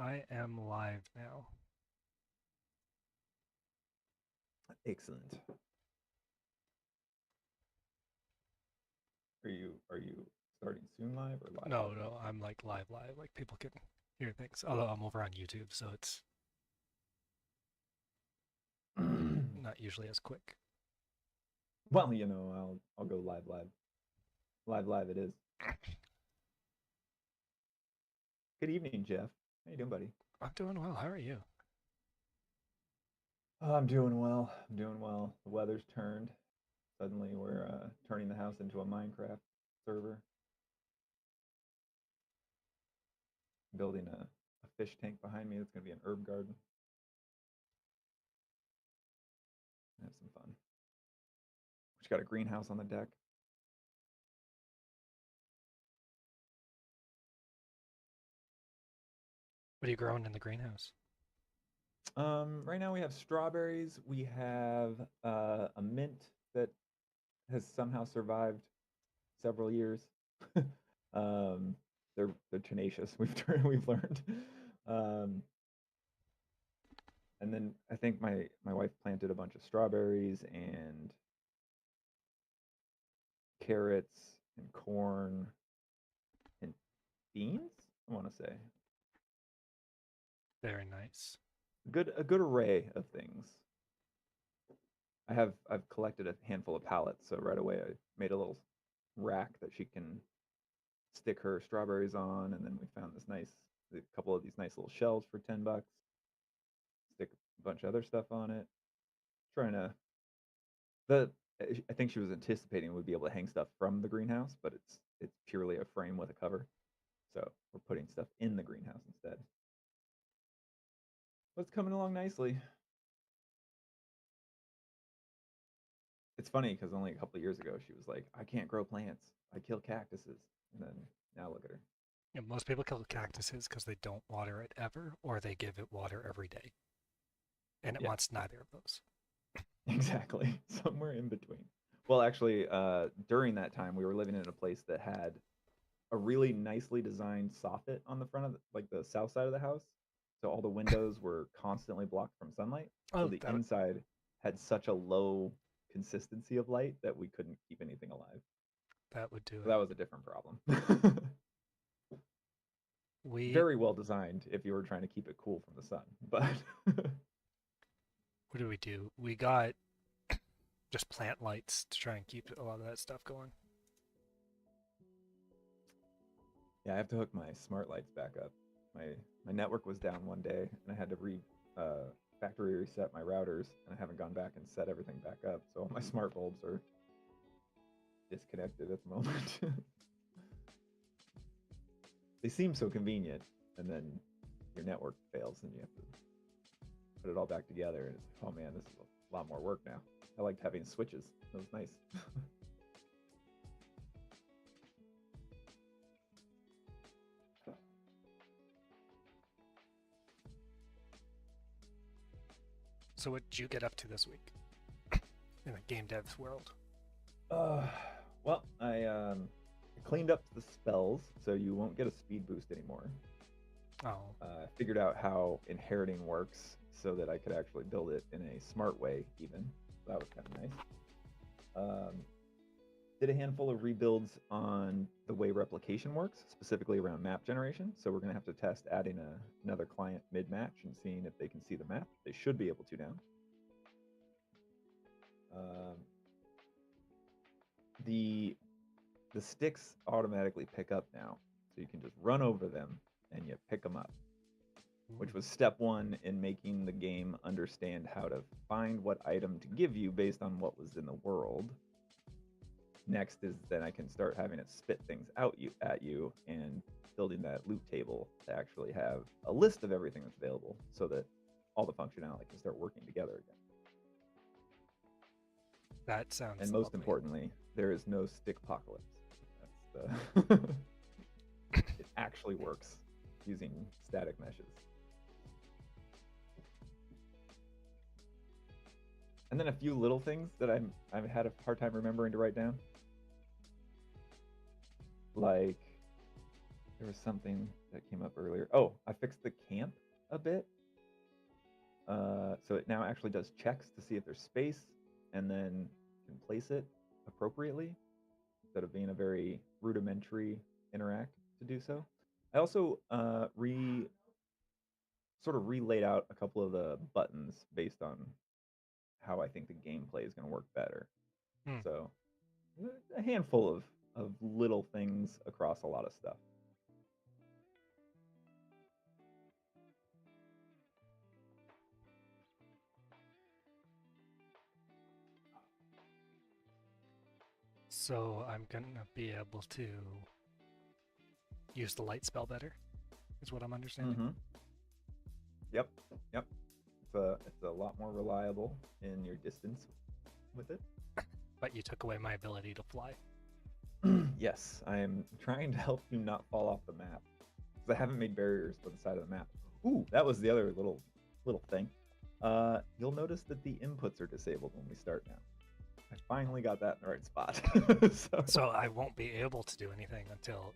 I am live now. Excellent. Are you starting soon live or live No, live? no, I'm like live, like people can hear things. Although I'm over on YouTube, so it's not usually as quick. Well, I'll go live it is. Good evening, Jeff. How you doing, buddy? I'm doing well. How are you? Oh, I'm doing well. I'm doing well. The weather's turned. Suddenly, we're turning the house into a Minecraft server. Building a fish tank behind me. That's gonna be an herb garden. Have some fun. We just got a greenhouse on the deck. What are you growing in the greenhouse? Right now we have strawberries. We have a mint that has somehow survived several years. um, they're tenacious. We've learned. Um, and then I think my wife planted a bunch of strawberries and carrots and corn and beans. I want to say Very nice. a good array of things. I've collected a handful of pallets, so right away I made a little rack that she can stick her strawberries on, and then we found a couple of these nice little shelves for $10. Stick a bunch of other stuff on it. Trying to the I think she was anticipating we'd be able to hang stuff from the greenhouse, but it's purely a frame with a cover. So we're putting stuff in the greenhouse instead. But it's coming along nicely. It's funny because only a couple of years ago she was like, "I can't grow plants. I kill cactuses." And then now look at her. Yeah, most people kill cactuses because they don't water it ever, or they give it water every day, and it Yeah, wants neither of those. exactly. Somewhere in between. Well, actually, during that time, we were living in a place that had a really nicely designed soffit on the front of like the south side of the house. So all the windows were constantly blocked from sunlight. So Oh, the that would inside had such a low consistency of light that we couldn't keep anything alive. that would do So it. that was a different problem. We Very well designed if you were trying to keep it cool from the sun. But what do we do? We got just plant lights to try and keep a lot of that stuff going. yeah, I have to hook my smart lights back up. My my network was down one day and I had to factory reset my routers, and I haven't gone back and set everything back up. So all my smart bulbs are disconnected at the moment. They seem so convenient, and then your network fails, and you have to put it all back together. And it's like, oh man, this is a lot more work now. I liked having switches. That was nice. So what did you get up to this week in the game devs world? uh, well, I cleaned up the spells, so you won't get a speed boost anymore. Oh, Figured out how inheriting works so that I could actually build it in a smart way, even. So that was kind of nice. Um, did a handful of rebuilds on the way replication works, specifically around map generation. So we're going to have to test adding another client mid-match and seeing if they can see the map. They should be able to now. Um, the the sticks automatically pick up now, so you can just run over them and you pick them up, which ooh, was step one in making the game understand how to find what item to give you based on what was in the world. Next is then I can start having it spit things out at you and building that loot table to actually have a list of everything that's available so that all the functionality can start working together again. that sounds And most lovely. importantly, there is no stick apocalypse. That's the it actually works using static meshes. And then a few little things that I've had a hard time remembering to write down, like There was something that came up earlier. Oh, I fixed the camp a bit. So it now actually does checks to see if there's space and then can place it appropriately instead of being a very rudimentary interact to do so. I also sort of re-laid out a couple of the buttons based on how I think the gameplay is going to work better. Hmm. So a handful of little things across a lot of stuff. So I'm gonna be able to use the light spell better, is what I'm understanding. Mm-hmm. Yep. It's a lot more reliable in your distance with it. But you took away my ability to fly. Yes, I am trying to help you not fall off the map because I haven't made barriers to the side of the map. Ooh, that was the other little thing. You'll notice that the inputs are disabled when we start now. I finally got that in the right spot. So I won't be able to do anything until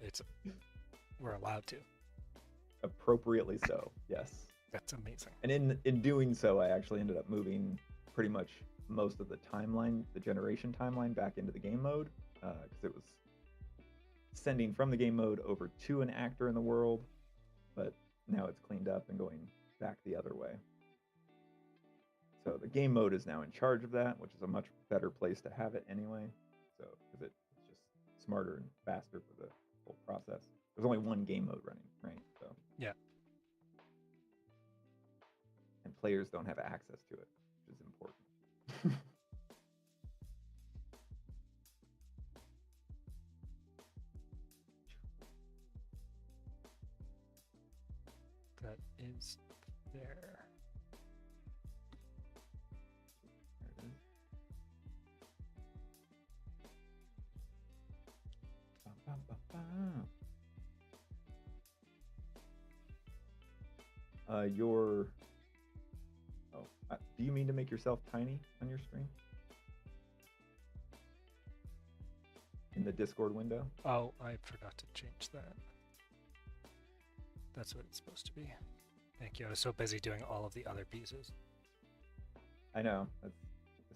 we're allowed to. Appropriately so, yes. That's amazing. And in doing so, I actually ended up moving pretty much most of the timeline, the generation timeline, back into the game mode because it was sending from the game mode over to an actor in the world, but now it's cleaned up and going back the other way. So the game mode is now in charge of that, which is a much better place to have it anyway. So because it's just smarter and faster for the whole process. There's only one game mode running, right? So yeah. And players don't have access to it, which is important. That is there. There it is. Ba, ba, ba, ba. Do you mean to make yourself tiny on your stream? In the Discord window? Oh, I forgot to change that. That's what it's supposed to be. Thank you. I was so busy doing all of the other pieces. I know. As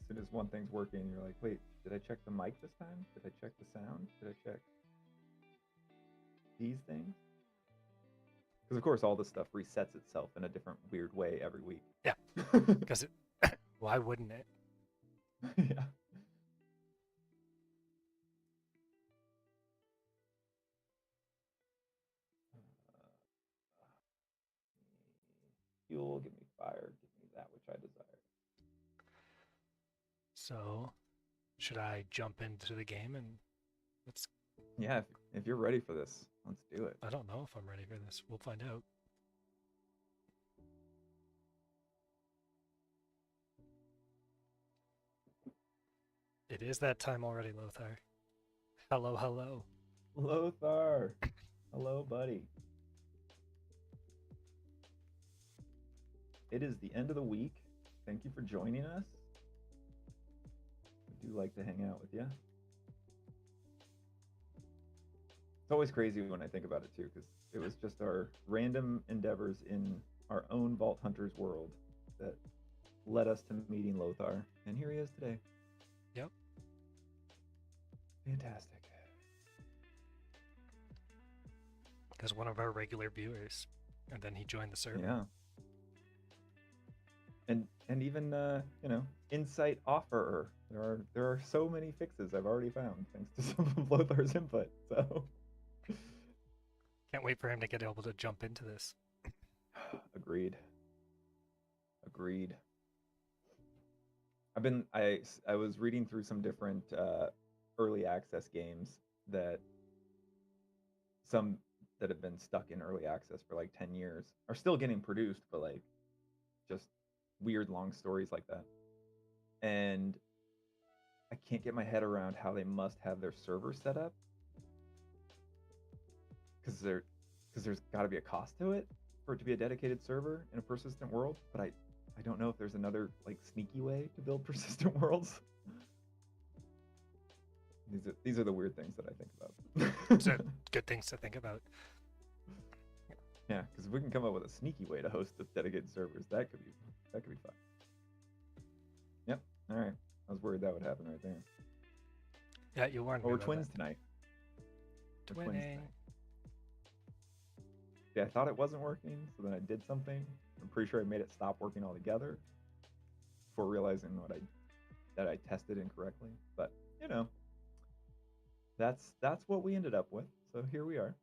soon as one thing's working, you're like, wait, did I check the mic this time? Did I check the sound? Did I check these things? Because of course all this stuff resets itself in a different weird way every week. Yeah. Because why wouldn't it? Yeah. Fuel, give me fire, give me that which I desire. So, should I jump into the game and let's... Yeah, if you're ready for this, let's do it. I don't know if I'm ready for this. We'll find out. It is that time already, Lothar. Hello, hello. Lothar! Hello, buddy. It is the end of the week. Thank you for joining us. I do like to hang out with you. It's always crazy when I think about it too, because it was just our random endeavors in our own Vault Hunters world that led us to meeting Lothar, and here he is today. Yep. Fantastic. Because one of our regular viewers, and then he joined the server. Yeah. And even insight offerer. There are so many fixes I've already found thanks to some of Lothar's input. So can't wait for him to get able to jump into this. Agreed. I was reading through some different early access games that some that have been stuck in early access for like 10 years are still getting produced, but like just weird long stories like that. And I can't get my head around how they must have their server set up because there's got to be a cost to it for it to be a dedicated server in a persistent world. But I don't know if there's another like sneaky way to build persistent worlds. These are the weird things that I think about. So good things to think about. Yeah, because if we can come up with a sneaky way to host the dedicated servers, that could be fun. Yep. All right. I was worried that would happen right there. Yeah, you warned Well, me we're about twins that. tonight. We're twins Twinning. tonight. Yeah, I thought it wasn't working, so then I did something. I'm pretty sure I made it stop working altogether before realizing that I tested incorrectly. But you know, that's what we ended up with. So here we are.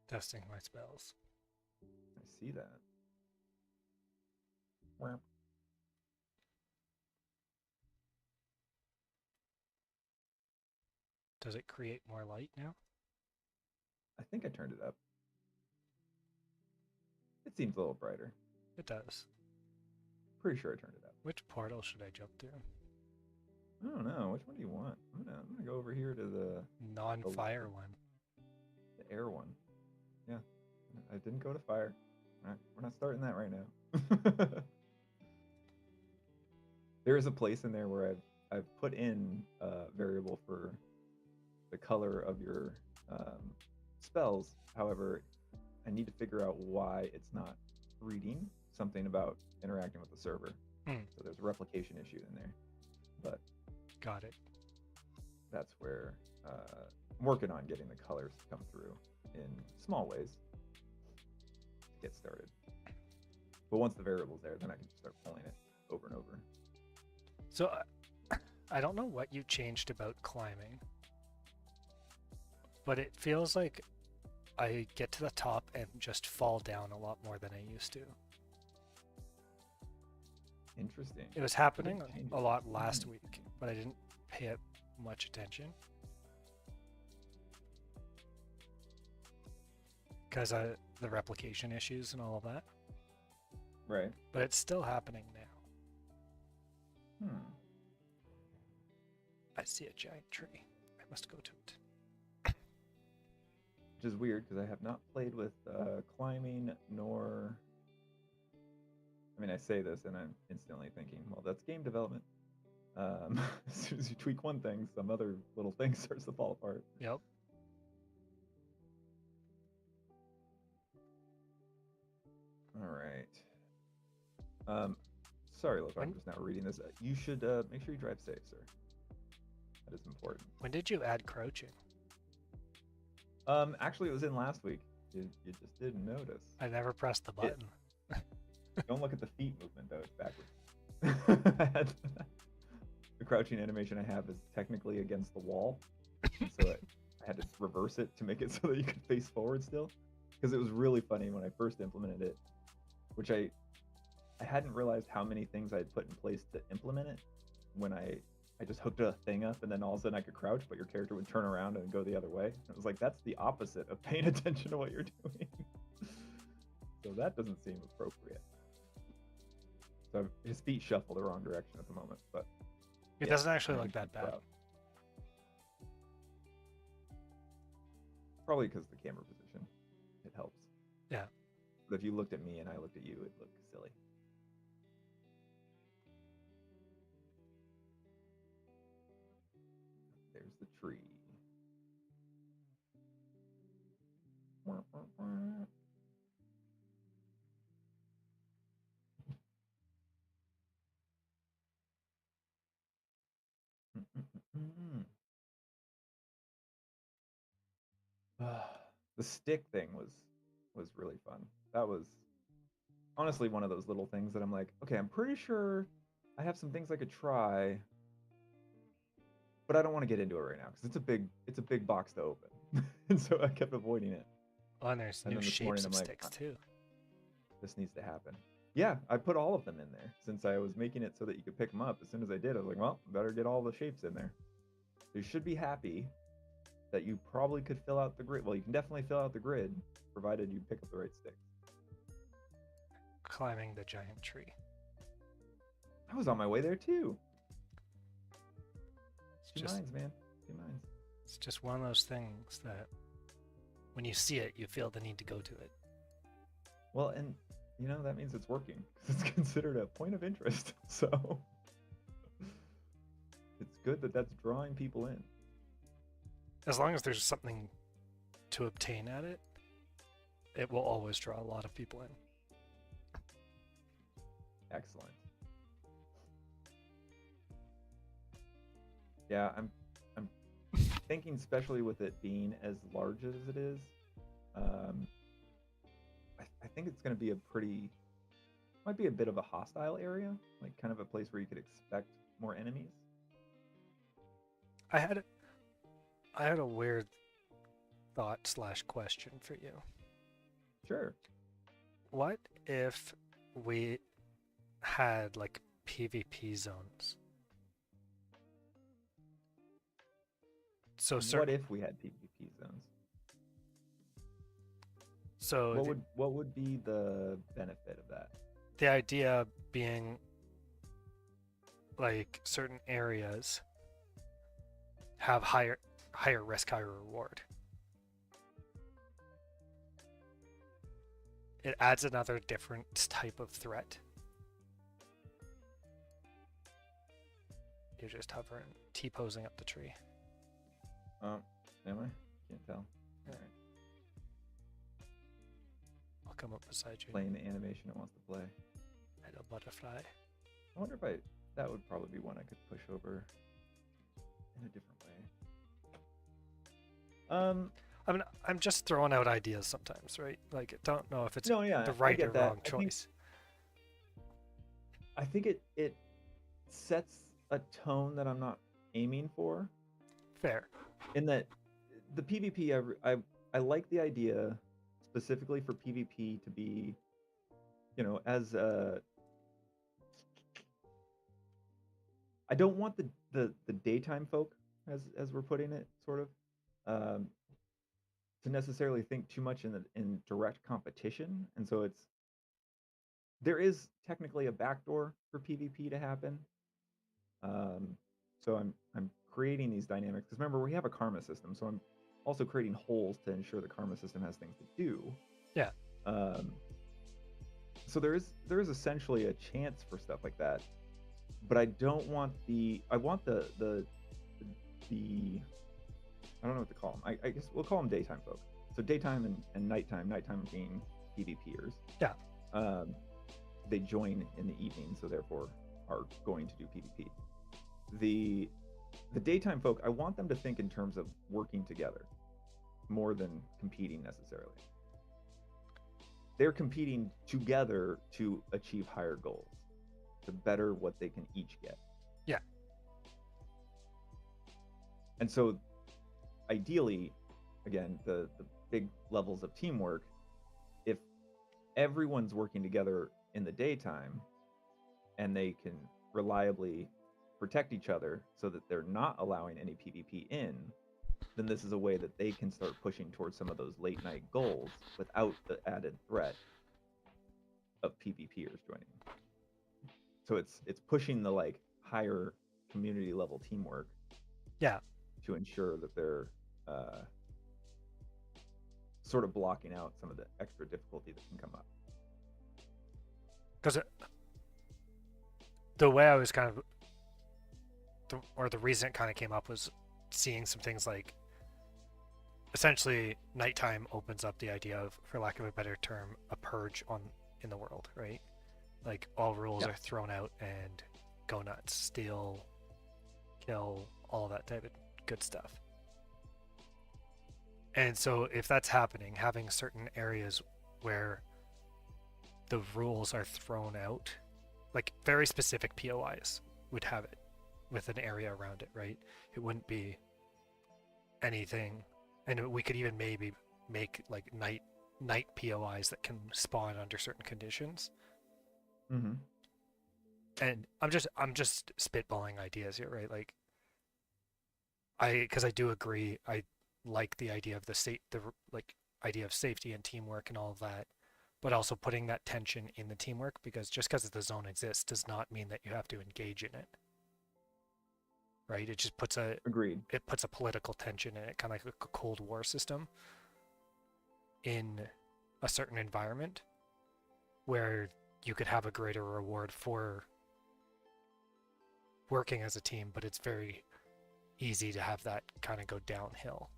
Testing my spells. I see that. Wham. Does it create more light now? I think I turned it up. It seems a little brighter. It does. Pretty sure I turned it up. Which portal should I jump through? I don't know. Which one do you want? I'm gonna go over here to the Non-fire one. the air one. Yeah, I didn't go to fire. All right, we're not starting that right now. There is a place in there where I've put in a variable for the color of your spells. However, I need to figure out why it's not reading something about interacting with the server. So there's a replication issue in there, but Got it. that's where I'm working on getting the colors to come through in small ways to get started. But once the variable's there, then I can just start pulling it over and over. So I don't know what you changed about climbing, but it feels like I get to the top and just fall down a lot more than I used to. Interesting. It was happening a lot last week, but I didn't pay it much attention. Because of the replication issues and all of that. Right. But it's still happening now. I see a giant tree. I must go to it. Which is weird because I have not played with climbing nor. I mean, I say this and I'm instantly thinking, well, that's game development. As soon as you tweak one thing, some other little thing starts to fall apart. Yep. All right. Sorry, look, I'm just now reading this. You should make sure you drive safe, sir. That is important. When did you add crouching? Actually, it was in last week. You just didn't notice. I never pressed the button. Don't look at the feet movement though; it's backwards. The crouching animation I have is technically against the wall, so I had to reverse it to make it so that you could face forward still. Because it was really funny when I first implemented it, which I hadn't realized how many things I had put in place to implement it. When I just hooked a thing up and then all of a sudden I could crouch, but your character would turn around and go the other way. It was like, that's the opposite of paying attention to what you're doing. So that doesn't seem appropriate. So his feet shuffle the wrong direction at the moment, but it doesn't actually look that bad. Probably because the camera position, it helps. Yeah. But if you looked at me and I looked at you, it'd look silly. There's the tree. The stick thing was really fun. That was honestly one of those little things that I'm like, okay, I'm pretty sure I have some things I could try, but I don't want to get into it right now because it's a big box to open, and so I kept avoiding it. Oh, and there's new shapes of sticks too. This needs to happen. Yeah, I put all of them in there since I was making it so that you could pick them up. As soon as I did, I was like, well, better get all the shapes in there. You should be happy that you probably could fill out the grid. Well, you can definitely fill out the grid, provided you pick up the right sticks. Climbing the giant tree. I was on my way there too. It's Two minds, man. Two minds. It's just one of those things that when you see it, you feel the need to go to it. Well, and you know, that means it's working because it's considered a point of interest. So good that that's drawing people in. As long as there's something to obtain at it, it will always draw a lot of people in. Excellent. Yeah, I'm thinking, especially with it being as large as it is, I think it's going to be might be a bit of a hostile area, like kind of a place where you could expect more enemies. I had a weird thought / question for you. Sure. What if we had like PvP zones? So What if we had PvP zones? So what would be the benefit of that? the idea being like certain areas have higher risk, higher reward. It adds another different type of threat. You're just hovering, T-posing up the tree. Oh, am I? Can't tell. Yeah. All right. I'll come up beside you. Playing the animation it wants to play. And a butterfly. I wonder if that would probably be one I could push over in a different way. I mean, I'm just throwing out ideas sometimes, right? Like, I don't know if it's No, yeah, the I right get or that. wrong choice. I think it sets a tone that I'm not aiming for. Fair. In that the PvP, I like the idea specifically for PvP to be, as I don't want the daytime folk, as we're putting it, sort of, to necessarily think too much in direct competition, and so there is technically a backdoor for PvP to happen. So I'm creating these dynamics because remember we have a karma system, so I'm also creating holes to ensure the karma system has things to do. Yeah. So there is essentially a chance for stuff like that, but I don't want I want the I don't know what to call them. I guess we'll call them daytime folk. So daytime and nighttime. Nighttime being PvPers. Yeah. They join in the evening, so therefore are going to do PvP. The daytime folk, I want them to think in terms of working together more than competing necessarily. They're competing together to achieve higher goals, to better what they can each get. Yeah. And so ideally, again, the big levels of teamwork, if everyone's working together in the daytime and they can reliably protect each other so that they're not allowing any PvP in, then this is a way that they can start pushing towards some of those late night goals without the added threat of PvPers joining. So it's pushing the like higher community level teamwork. Yeah. To ensure that they're sort of blocking out some of the extra difficulty that can come up. Because the way I was kind of, or the reason it kind of came up was seeing some things like, essentially, nighttime opens up the idea of, for lack of a better term, a purge in the world, right? Like all rules are thrown out and go nuts, steal, kill, all that type of good stuff. And so if that's happening, having certain areas where the rules are thrown out, like very specific POIs would have it with an area around it, right? It wouldn't be anything, and we could even maybe make like night POIs that can spawn under certain conditions. Mm-hmm. And I'm just spitballing ideas here, right? Like because I do agree, I like the idea of idea of safety and teamwork and all of that, but also putting that tension in the teamwork, because just because the zone exists does not mean that you have to engage in it, right? It just puts a political tension in it, kind of like a Cold War system in a certain environment where you could have a greater reward for working as a team, but it's very easy to have that kind of go downhill.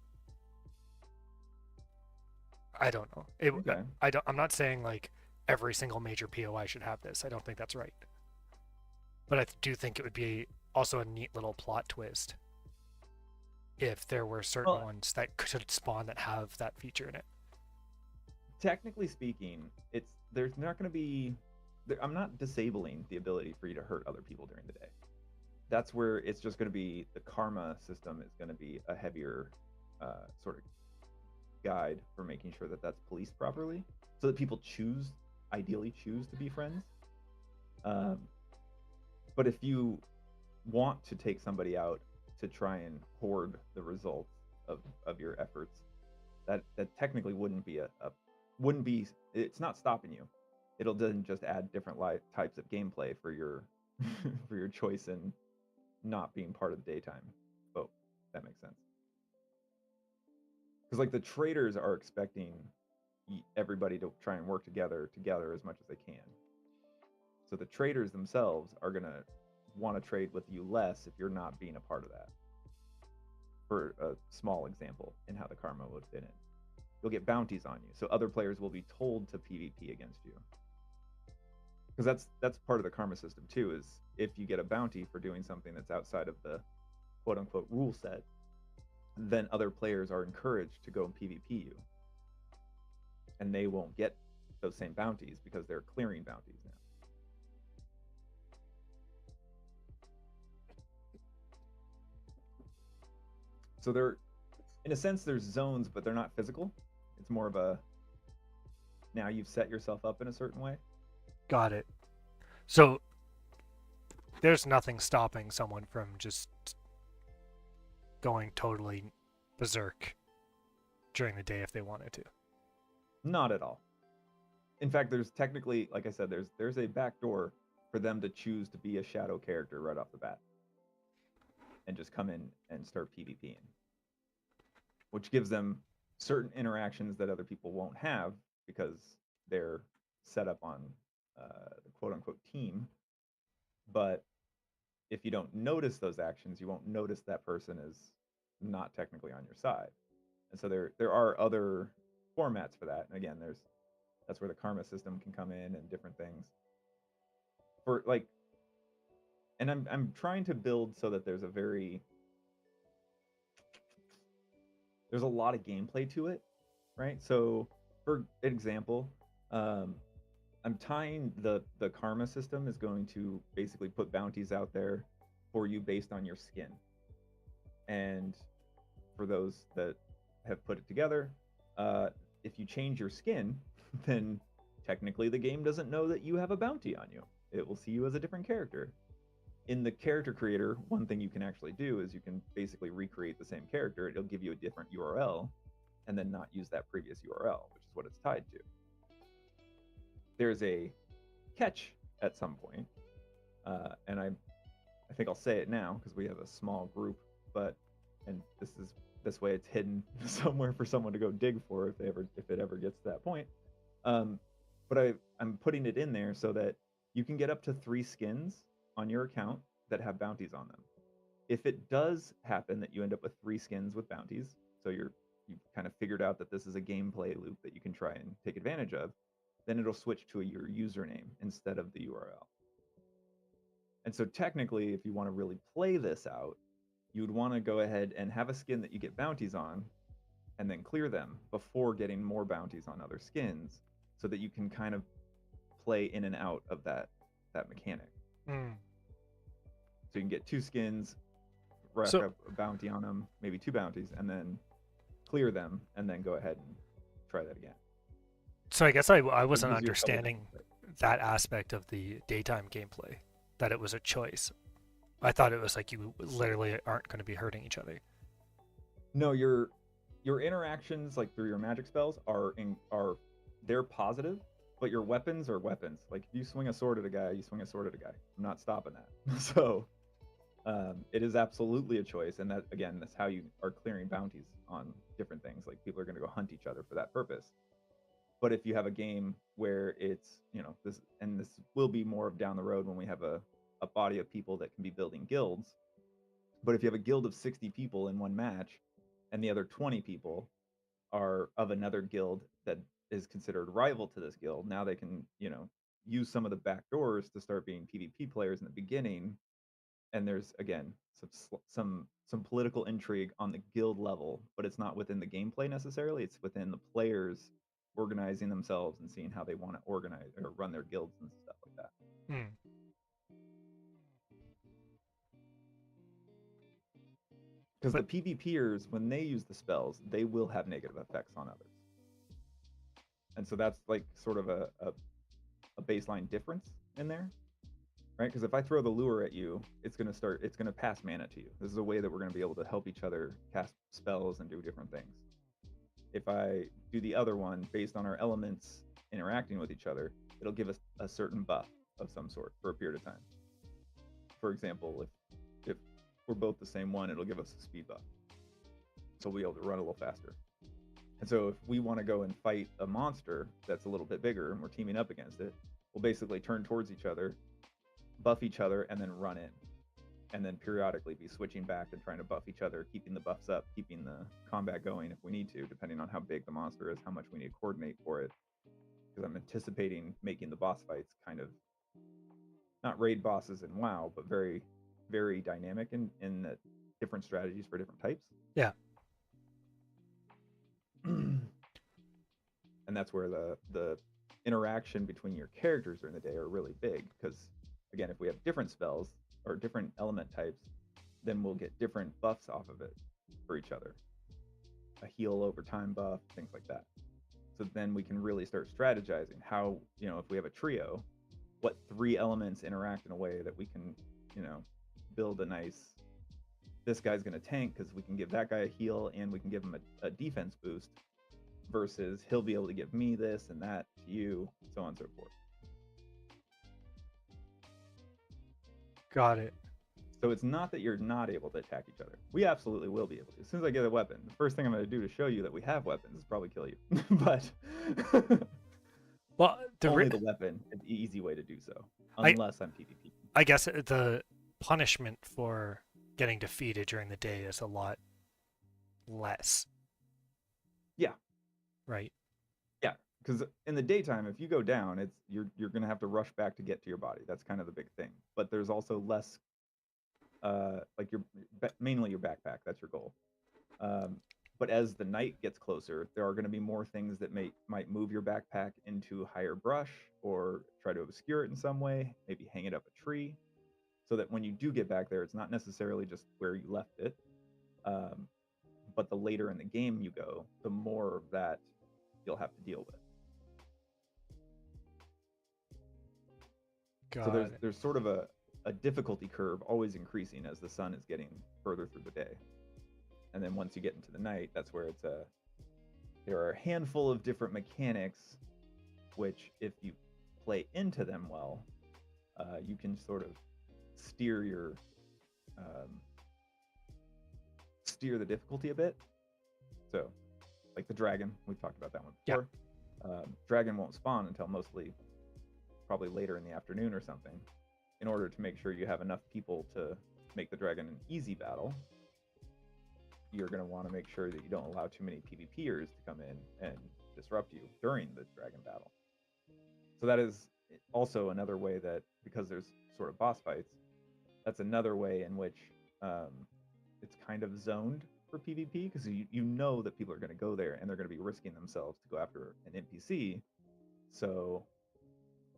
I don't know. Okay. I'm not saying like every single major POI should have this. I don't think that's right. But I do think it would be also a neat little plot twist if there were certain Well, ones that could spawn that have that feature in it. technically speaking, there's not going to be. I'm not disabling the ability for you to hurt other people during the day. That's where it's just going to be the karma system is going to be a heavier sort of guide for making sure that that's policed properly, so that people ideally choose to be friends. Um, but if you want to take somebody out to try and hoard the results of your efforts, that technically wouldn't be wouldn't be it's not stopping you. It'll then just add different types of gameplay for your for your choice in not being part of the daytime. Oh, that makes sense. Because like the traders are expecting everybody to try and work together as much as they can. So the traders themselves are gonna want to trade with you less if you're not being a part of that. For a small example in how the karma would fit in, you'll get bounties on you, so other players will be told to PvP against you. Because that's part of the karma system too. Is if you get a bounty for doing something that's outside of the quote unquote rule set, then other players are encouraged to go and PvP you, and they won't get those same bounties because they're clearing bounties now. So they're, in a sense, there's zones, but they're not physical. It's more of a, now you've set yourself up in a certain way. Got it. So there's nothing stopping someone from just going totally berserk during the day if they wanted to. Not at all. In fact, there's technically, like I said, there's a backdoor for them to choose to be a shadow character right off the bat and just come in and start PvPing, which gives them certain interactions that other people won't have because they're set up on the quote unquote team. But if you don't notice those actions, you won't notice that person is not technically on your side. And so there are other formats for that. And again, that's where the karma system can come in and different things. For like, and I'm trying to build so that there's a lot of gameplay to it, right? So for example, I'm tying the karma system is going to basically put bounties out there for you based on your skin. And for those that have put it together, if you change your skin, then technically the game doesn't know that you have a bounty on you. It will see you as a different character. In the character creator, one thing you can actually do is you can basically recreate the same character. It'll give you a different URL and then not use that previous URL, which is what it's tied to. There's a catch at some point, and I think I'll say it now because we have a small group, and this way it's hidden somewhere for someone to go dig for if it ever gets to that point. But I'm putting it in there so that you can get up to 3 skins on your account that have bounties on them. If it does happen that you end up with 3 skins with bounties, so you've kind of figured out that this is a gameplay loop that you can try and take advantage of, then it'll switch to your username instead of the URL. And so technically, if you want to really play this out, you would want to go ahead and have a skin that you get bounties on and then clear them before getting more bounties on other skins so that you can kind of play in and out of that mechanic. Mm. So you can get 2 skins, rack up a bounty on them, maybe 2 bounties, and then clear them, and then go ahead and try that again. So I guess I wasn't understanding that aspect of the daytime gameplay, that it was a choice. I thought it was like you literally aren't going to be hurting each other. No, your interactions like through your magic spells are they're positive, but your weapons are weapons. Like if you swing a sword at a guy, you swing a sword at a guy. I'm not stopping that. So it is absolutely a choice, and that again, that's how you are clearing bounties on different things. Like people are going to go hunt each other for that purpose. But if you have a game where it's this will be more of down the road when we have a body of people that can be building guilds, But if you have a guild of 60 people in one match, and the other 20 people are of another guild that is considered rival to this guild, now they can, use some of the back doors to start being PvP players in the beginning. And there's again some political intrigue on the guild level, but it's not within the gameplay necessarily. It's within the players organizing themselves and seeing how they want to organize or run their guilds and stuff like that. Hmm. Because the But PvPers, when they use the spells, they will have negative effects on others. And so that's like sort of a baseline difference in there, right? Because if I throw the lure at you, it's going to pass mana to you. This is a way that we're going to be able to help each other cast spells and do different things. If I do the other one based on our elements interacting with each other, it'll give us a certain buff of some sort for a period of time. For example, if we're both the same one, it'll give us a speed buff. So we'll be able to run a little faster. And so if we want to go and fight a monster that's a little bit bigger and we're teaming up against it, we'll basically turn towards each other, buff each other, and then run in. And then periodically be switching back and trying to buff each other, keeping the buffs up, keeping the combat going if we need to, depending on how big the monster is, how much we need to coordinate for it. Because I'm anticipating making the boss fights kind of not raid bosses in WoW, but very, very dynamic in the different strategies for different types. yeah. And that's where the interaction between your characters during the day are really big. Because again, if we have different spells or different element types, then we'll get different buffs off of it for each other. A heal over time buff, things like that. So then we can really start strategizing how, if we have a trio, what 3 elements interact in a way that we can, build a nice, this guy's going to tank because we can give that guy a heal and we can give him a defense boost, versus he'll be able to give me this and that to you, so on and so forth. Got it. So it's not that you're not able to attack each other. We absolutely will be able to. As soon as I get a weapon, the first thing I'm going to do to show you that we have weapons is probably kill you. But Well, only the weapon is the easy way to do so, unless I'm PvP. I guess the punishment for getting defeated during the day is a lot less. Yeah. Right. Yeah, because in the daytime, if you go down, it's you're going to have to rush back to get to your body. That's kind of the big thing. But there's also less, like mainly your backpack. That's your goal. But as the night gets closer, there are going to be more things that might move your backpack into higher brush or try to obscure it in some way, maybe hang it up a tree, so that when you do get back there, it's not necessarily just where you left it, but the later in the game you go, the more of that you'll have to deal with. So there's sort of a difficulty curve always increasing as the sun is getting further through the day. And then once you get into the night, that's where there are a handful of different mechanics, which if you play into them well, you can sort of steer the difficulty a bit. So, like the dragon, we've talked about that one before. Yeah. Dragon won't spawn until probably later in the afternoon or something, in order to make sure you have enough people to make the dragon an easy battle. You're going to want to make sure that you don't allow too many PvPers to come in and disrupt you during the dragon battle. So that is also another way that, because there's sort of boss fights, that's another way in which it's kind of zoned for PvP, because you know that people are going to go there and they're going to be risking themselves to go after an NPC. So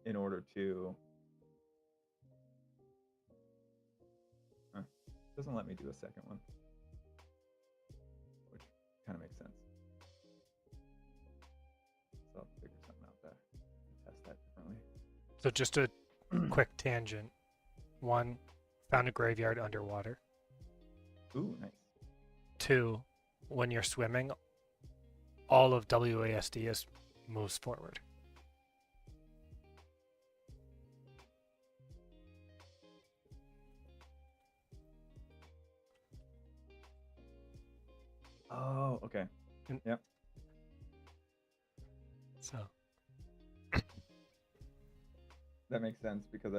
in order to... it doesn't let me do a second one, which kind of makes sense. So I'll figure something out there and test that differently. So just a quick tangent. 1, found a graveyard underwater. Ooh, nice. 2, when you're swimming, all of WASD moves forward. Oh, okay. Yep. So that makes sense, because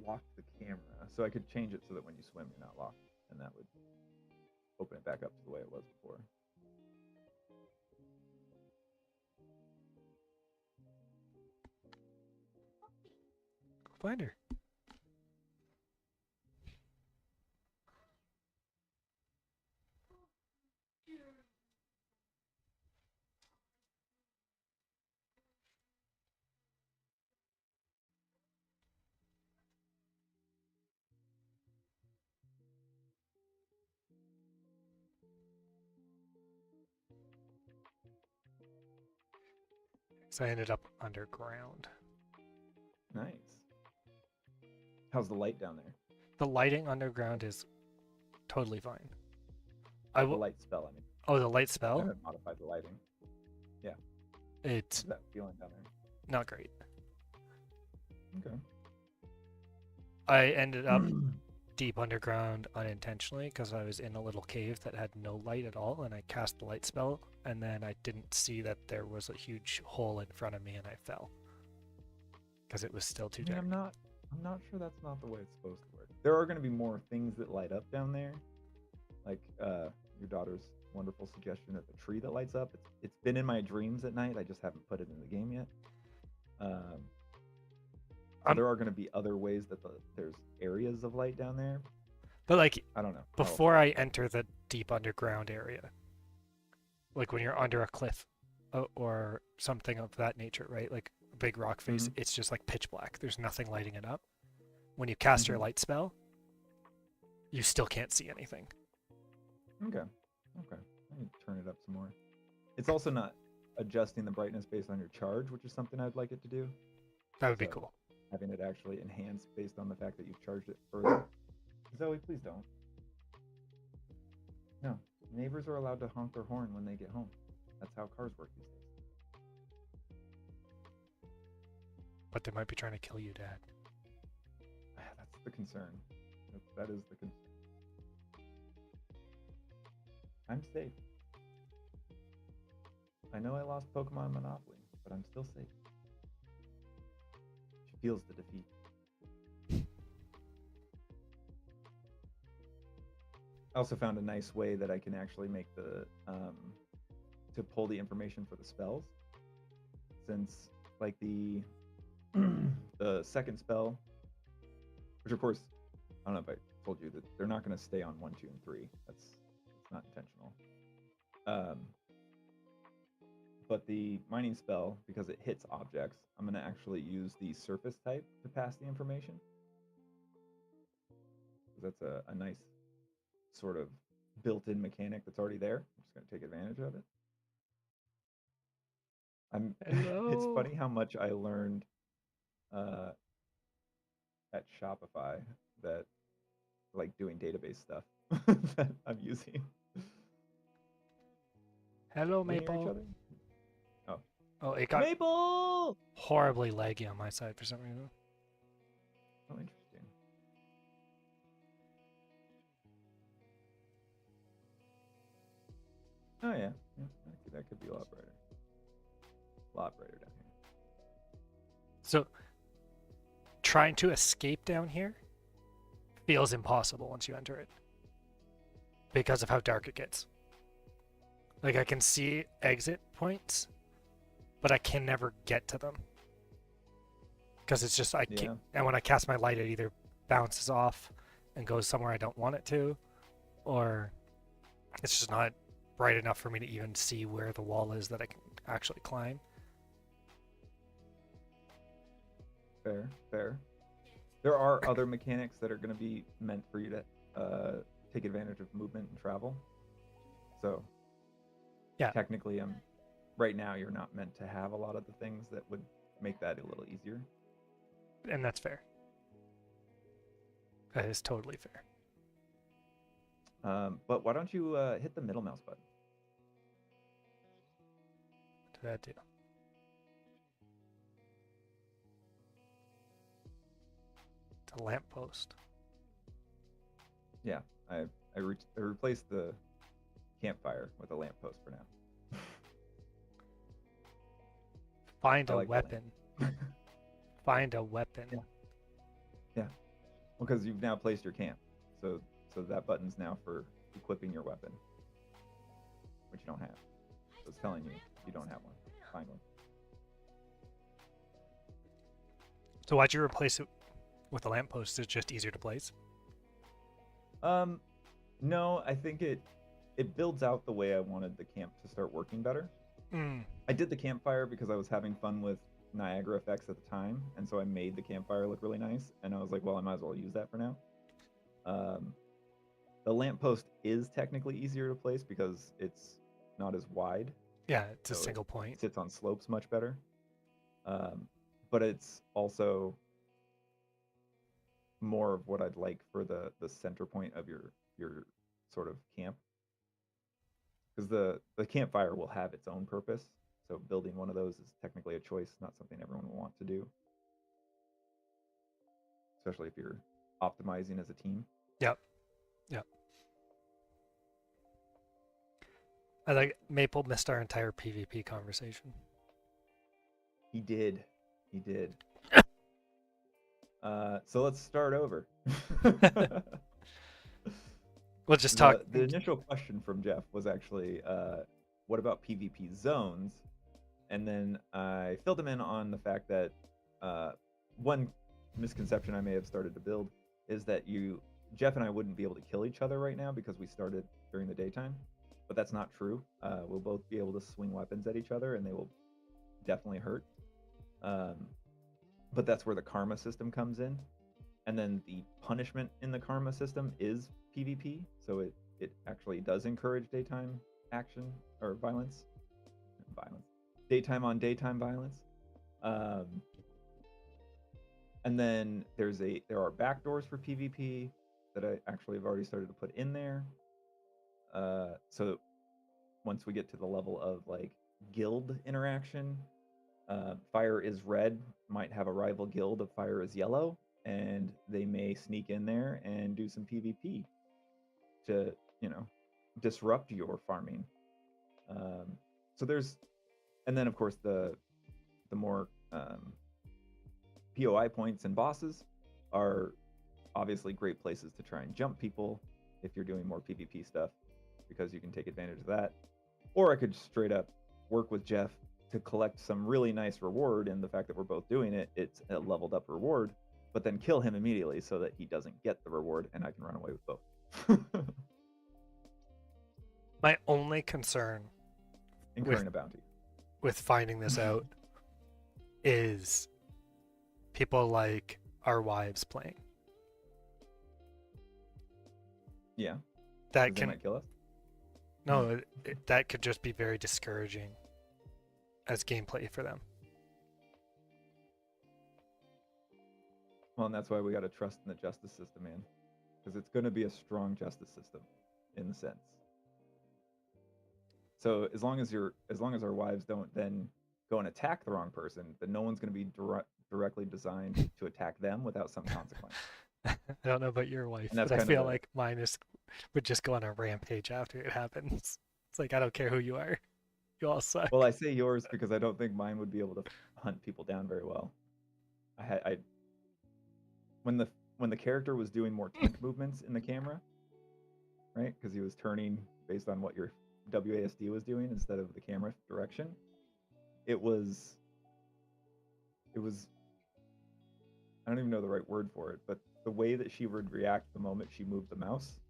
locked the camera, so I could change it so that when you swim, you're not locked, and that would open it back up to the way it was before. Find her. So I ended up underground. Nice. How's the light down there? The lighting underground is totally fine. The light spell, I mean. Oh, the light I spell? haven't modified the lighting. Yeah. It's How's that feeling down there? not great. Okay. I ended up deep underground unintentionally because I was in a little cave that had no light at all, and I cast the light spell, and then I didn't see that there was a huge hole in front of me, and I fell because it was still too dark. I'm not sure that's not the way it's supposed to work. There are going to be more things that light up down there, like your daughter's wonderful suggestion of the tree that lights up. It's been in my dreams at night. I just haven't put it in the game yet. So there are going to be other ways that there's areas of light down there. But like, I don't know. Before I enter the deep underground area, like when you're under a cliff or something of that nature, right? Like a big rock face, it's just like pitch black. There's nothing lighting it up. When you cast your light spell, you still can't see anything. Okay. I need to turn it up some more. It's also not adjusting the brightness based on your charge, which is something I'd like it to do. That would be cool. Having it actually enhanced based on the fact that you've charged it further. Zoe, please don't. No, neighbors are allowed to honk their horn when they get home. That's how cars work these days. But they might be trying to kill you, Dad. That's the concern. That is the concern. I'm safe. I know I lost Pokemon Monopoly, but I'm still safe. She feels the defeat. I also found a nice way that I can actually make the to pull the information for the spells, since like the the second spell, which of course I don't know if I told you that they're not going to stay on 1, 2, and 3. That's not intentional. But the mining spell, because it hits objects, I'm going to actually use the surface type to pass the information. That's a nice sort of built-in mechanic that's already there. I'm just going to take advantage of it. It's funny how much I learned at Shopify that like doing database stuff that I'm using. Hello, Can we hear each Maple. other? Oh, it got Maple! horribly laggy on my side for some reason. Oh, interesting. Oh yeah, that could be a lot brighter. A lot brighter down here. So, trying to escape down here feels impossible once you enter it because of how dark it gets. Like, I can see exit points, but I can never get to them because it's just I can't. And when I cast my light, it either bounces off and goes somewhere I don't want it to, or it's just not bright enough for me to even see where the wall is that I can actually climb. Fair. There are other mechanics that are going to be meant for you to take advantage of movement and travel. So, yeah, technically, right now you're not meant to have a lot of the things that would make that a little easier. And that's fair. That is totally fair. But why don't you hit the middle mouse button? What did that do? It's a lamppost. Yeah, I replaced the campfire with a lamppost for now. Find a weapon. Find a weapon. Yeah. Well, because you've now placed your camp, so that button's now for equipping your weapon, which you don't have. So it's telling you don't have one. Find one. So why'd you replace it with a lamppost? It's just easier to place. No, I think it builds out the way I wanted the camp to start working better. Mm. I did the campfire because I was having fun with Niagara effects at the time, and so I made the campfire look really nice. And I was like, well, I might as well use that for now. The lamppost is technically easier to place because it's not as wide. Yeah, it's a So single it point. sits on slopes much better. But it's also more of what I'd like for the center point of your sort of camp, because the campfire will have its own purpose. So building one of those is technically a choice, not something everyone will want to do, especially if you're optimizing as a team. Yep. Yep. I like Maple missed our entire PvP conversation. He did. So let's start over. We'll just talk. The initial question from Jeff was actually, what about PvP zones? And then I filled him in on the fact that one misconception I may have started to build is that Jeff and I wouldn't be able to kill each other right now because we started during the daytime. But that's not true. We'll both be able to swing weapons at each other, and they will definitely hurt. But that's where the karma system comes in. And then the punishment in the karma system is PvP, so it actually does encourage daytime action or violence. Daytime on daytime violence. And then there are backdoors for PvP that I actually have already started to put in there. So once we get to the level of like guild interaction, Fire is Red might have a rival guild of Fire is Yellow, and they may sneak in there and do some PvP to, disrupt your farming. So there's, and then of course the more POI points and bosses are obviously great places to try and jump people if you're doing more PvP stuff, because you can take advantage of that. Or I could straight up work with Jeff to collect some really nice reward, and the fact that we're both doing it, it's a leveled up reward, but then kill him immediately so that he doesn't get the reward and I can run away with both. My only concern Incurring a bounty. with finding this out is people like our wives playing. Yeah. That They might kill us. No, that could just be very discouraging as gameplay for them. Well, and that's why we got to trust in the justice system, man, because it's going to be a strong justice system in the sense. So as long as our wives don't then go and attack the wrong person, then no one's going to be directly designed to attack them without some consequence. I don't know about your wife, And that's but I kind of feel like mine would just go on a rampage after it happens. It's like, I don't care who you are. You all suck. Well, I say yours because I don't think mine would be able to hunt people down very well. When the character was doing more tank movements in the camera, right? Because he was turning based on what your WASD was doing instead of the camera direction. It was I don't even know the right word for it, but the way that she would react the moment she moved the mouse,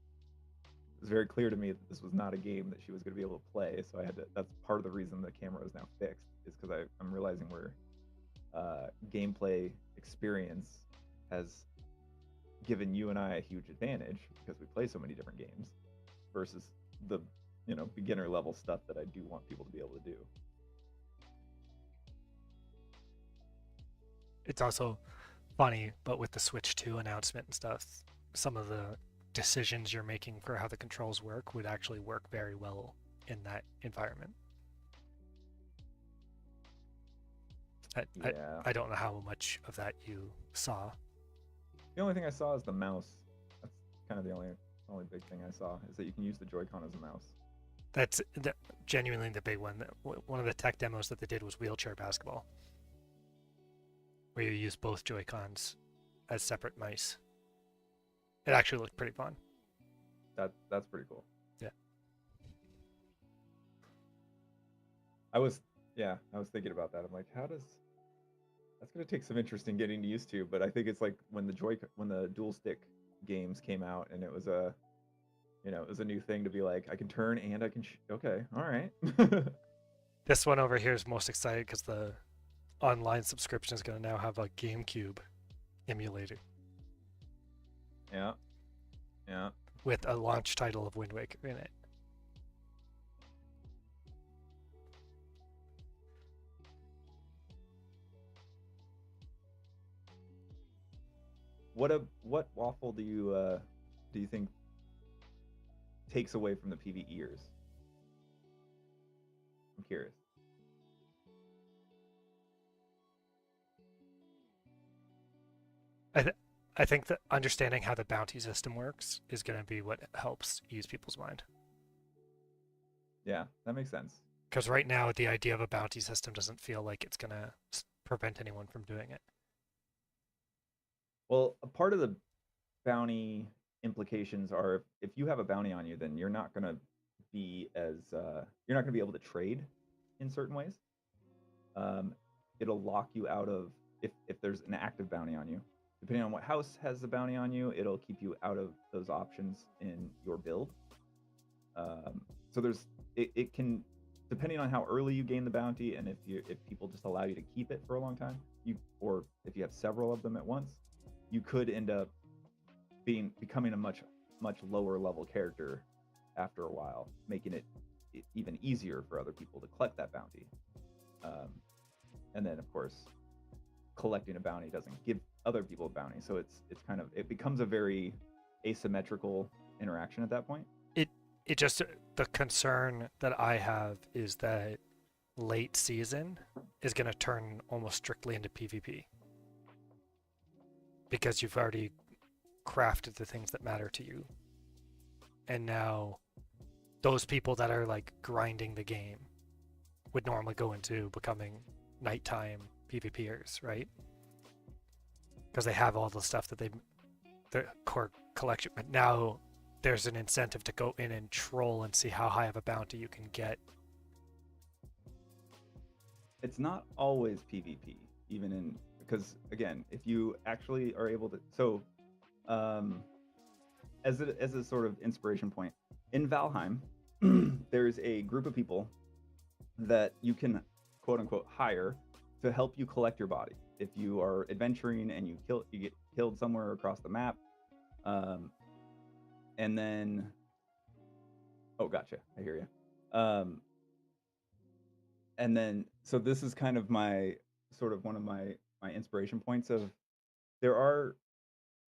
it was very clear to me that this was not a game that she was going to be able to play. So that's part of the reason the camera is now fixed, is because I'm realizing where gameplay experience has given you and I a huge advantage because we play so many different games versus the beginner level stuff that I do want people to be able to do. It's also funny, but with the Switch 2 announcement and stuff, some of the decisions you're making for how the controls work would actually work very well in that environment. I don't know how much of that you saw. The only thing I saw is the mouse. That's kind of the only big thing I saw, is that you can use the Joy-Con as a mouse. That's genuinely the big one. One of the tech demos that they did was wheelchair basketball, where you use both Joy-Cons as separate mice. It actually looked pretty fun. That's pretty cool. Yeah. I was I was thinking about that. I'm like, how does that's gonna take some interesting getting used to, but I think it's like when the dual stick games came out and it was a it was a new thing to be like I can turn and I can okay, all right. This one over here is most excited because the online subscription is going to now have a GameCube emulator Yeah. Yeah. with a launch title of Wind Waker in it. What waffle do you think takes away from the PvEers? I'm curious. I think that understanding how the bounty system works is going to be what helps ease people's mind. Yeah, that makes sense. Because right now, the idea of a bounty system doesn't feel like it's going to prevent anyone from doing it. Well, a part of the bounty implications are if you have a bounty on you, then you're not going to be as you're not going to be able to trade in certain ways. It'll lock you out of if there's an active bounty on you. Depending on what house has the bounty on you, it'll keep you out of those options in your build. So it can, depending on how early you gain the bounty and if people just allow you to keep it for a long time, or if you have several of them at once, you could end up becoming a much lower level character after a while, making it even easier for other people to collect that bounty. And then of course, collecting a bounty doesn't give other people a bounty, so it becomes a very asymmetrical interaction at that point. It just, the concern that I have is that late season is going to turn almost strictly into PvP because you've already crafted the things that matter to you, and now those people that are like grinding the game would normally go into becoming nighttime PvPers, right? Because they have all the stuff that the core collection, but now there's an incentive to go in and troll and see how high of a bounty you can get. It's not always PvP, even in, because again, if you actually are able to, so as a sort of inspiration point, in Valheim, there's a group of people that you can quote unquote hire to help you collect your body. If you are adventuring and you get killed somewhere across the map, and then, oh, gotcha, I hear you. And then, so this is kind of my sort of one of my inspiration points of there are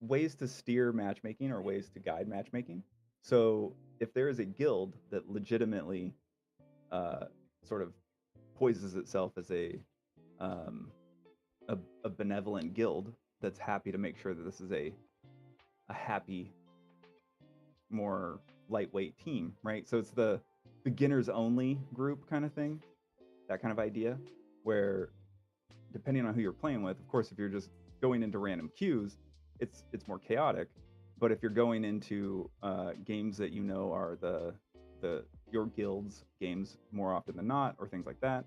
ways to steer matchmaking or ways to guide matchmaking. So if there is a guild that legitimately sort of poises itself as um, a benevolent guild that's happy to make sure that this is a happy, more lightweight team, right? So it's the beginners only group kind of thing, that kind of idea, where depending on who you're playing with, of course, if you're just going into random queues, it's more chaotic. But if you're going into games that you know are your guild's games more often than not, or things like that,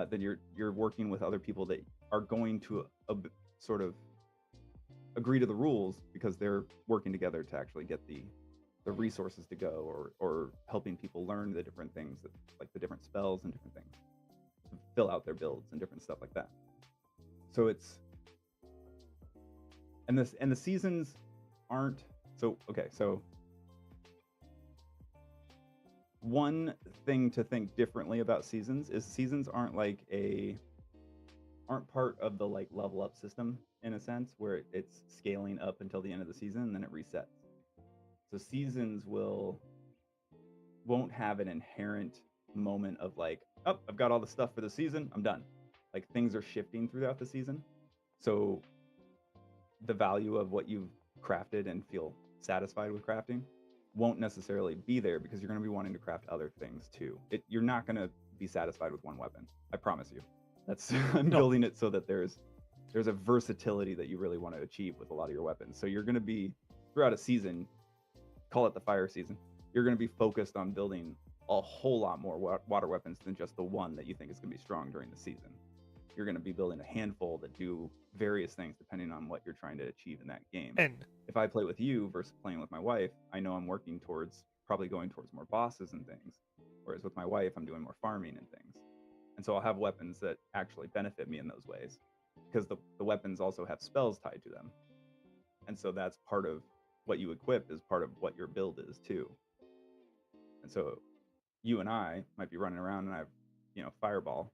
then you're working with other people that are going to sort of agree to the rules because they're working together to actually get the resources to go, or helping people learn the different things, that, like the different spells and different things, to fill out their builds and different stuff like that. So it's and the seasons aren't so okay. So one thing to think differently about seasons is seasons aren't part of the like level up system in a sense where it's scaling up until the end of the season and then it resets. So seasons won't have an inherent moment of like, oh, I've got all the stuff for the season, I'm done. Like things are shifting throughout the season. So the value of what you've crafted and feel satisfied with crafting won't necessarily be there because you're going to be wanting to craft other things too. You're not going to be satisfied with one weapon. I promise you. That's I'm building it so that there's a versatility that you really want to achieve with a lot of your weapons. So you're going to be throughout a season, call it the fire season, you're going to be focused on building a whole lot more water weapons than just the one that you think is going to be strong during the season. You're going to be building a handful that do various things depending on what you're trying to achieve in that game. And if I play with you versus playing with my wife, I know I'm working towards probably going towards more bosses and things. Whereas with my wife, I'm doing more farming and things. And so I'll have weapons that actually benefit me in those ways, because the weapons also have spells tied to them. And so that's part of what you equip, is part of what your build is too. And so you and I might be running around and I have, fireball,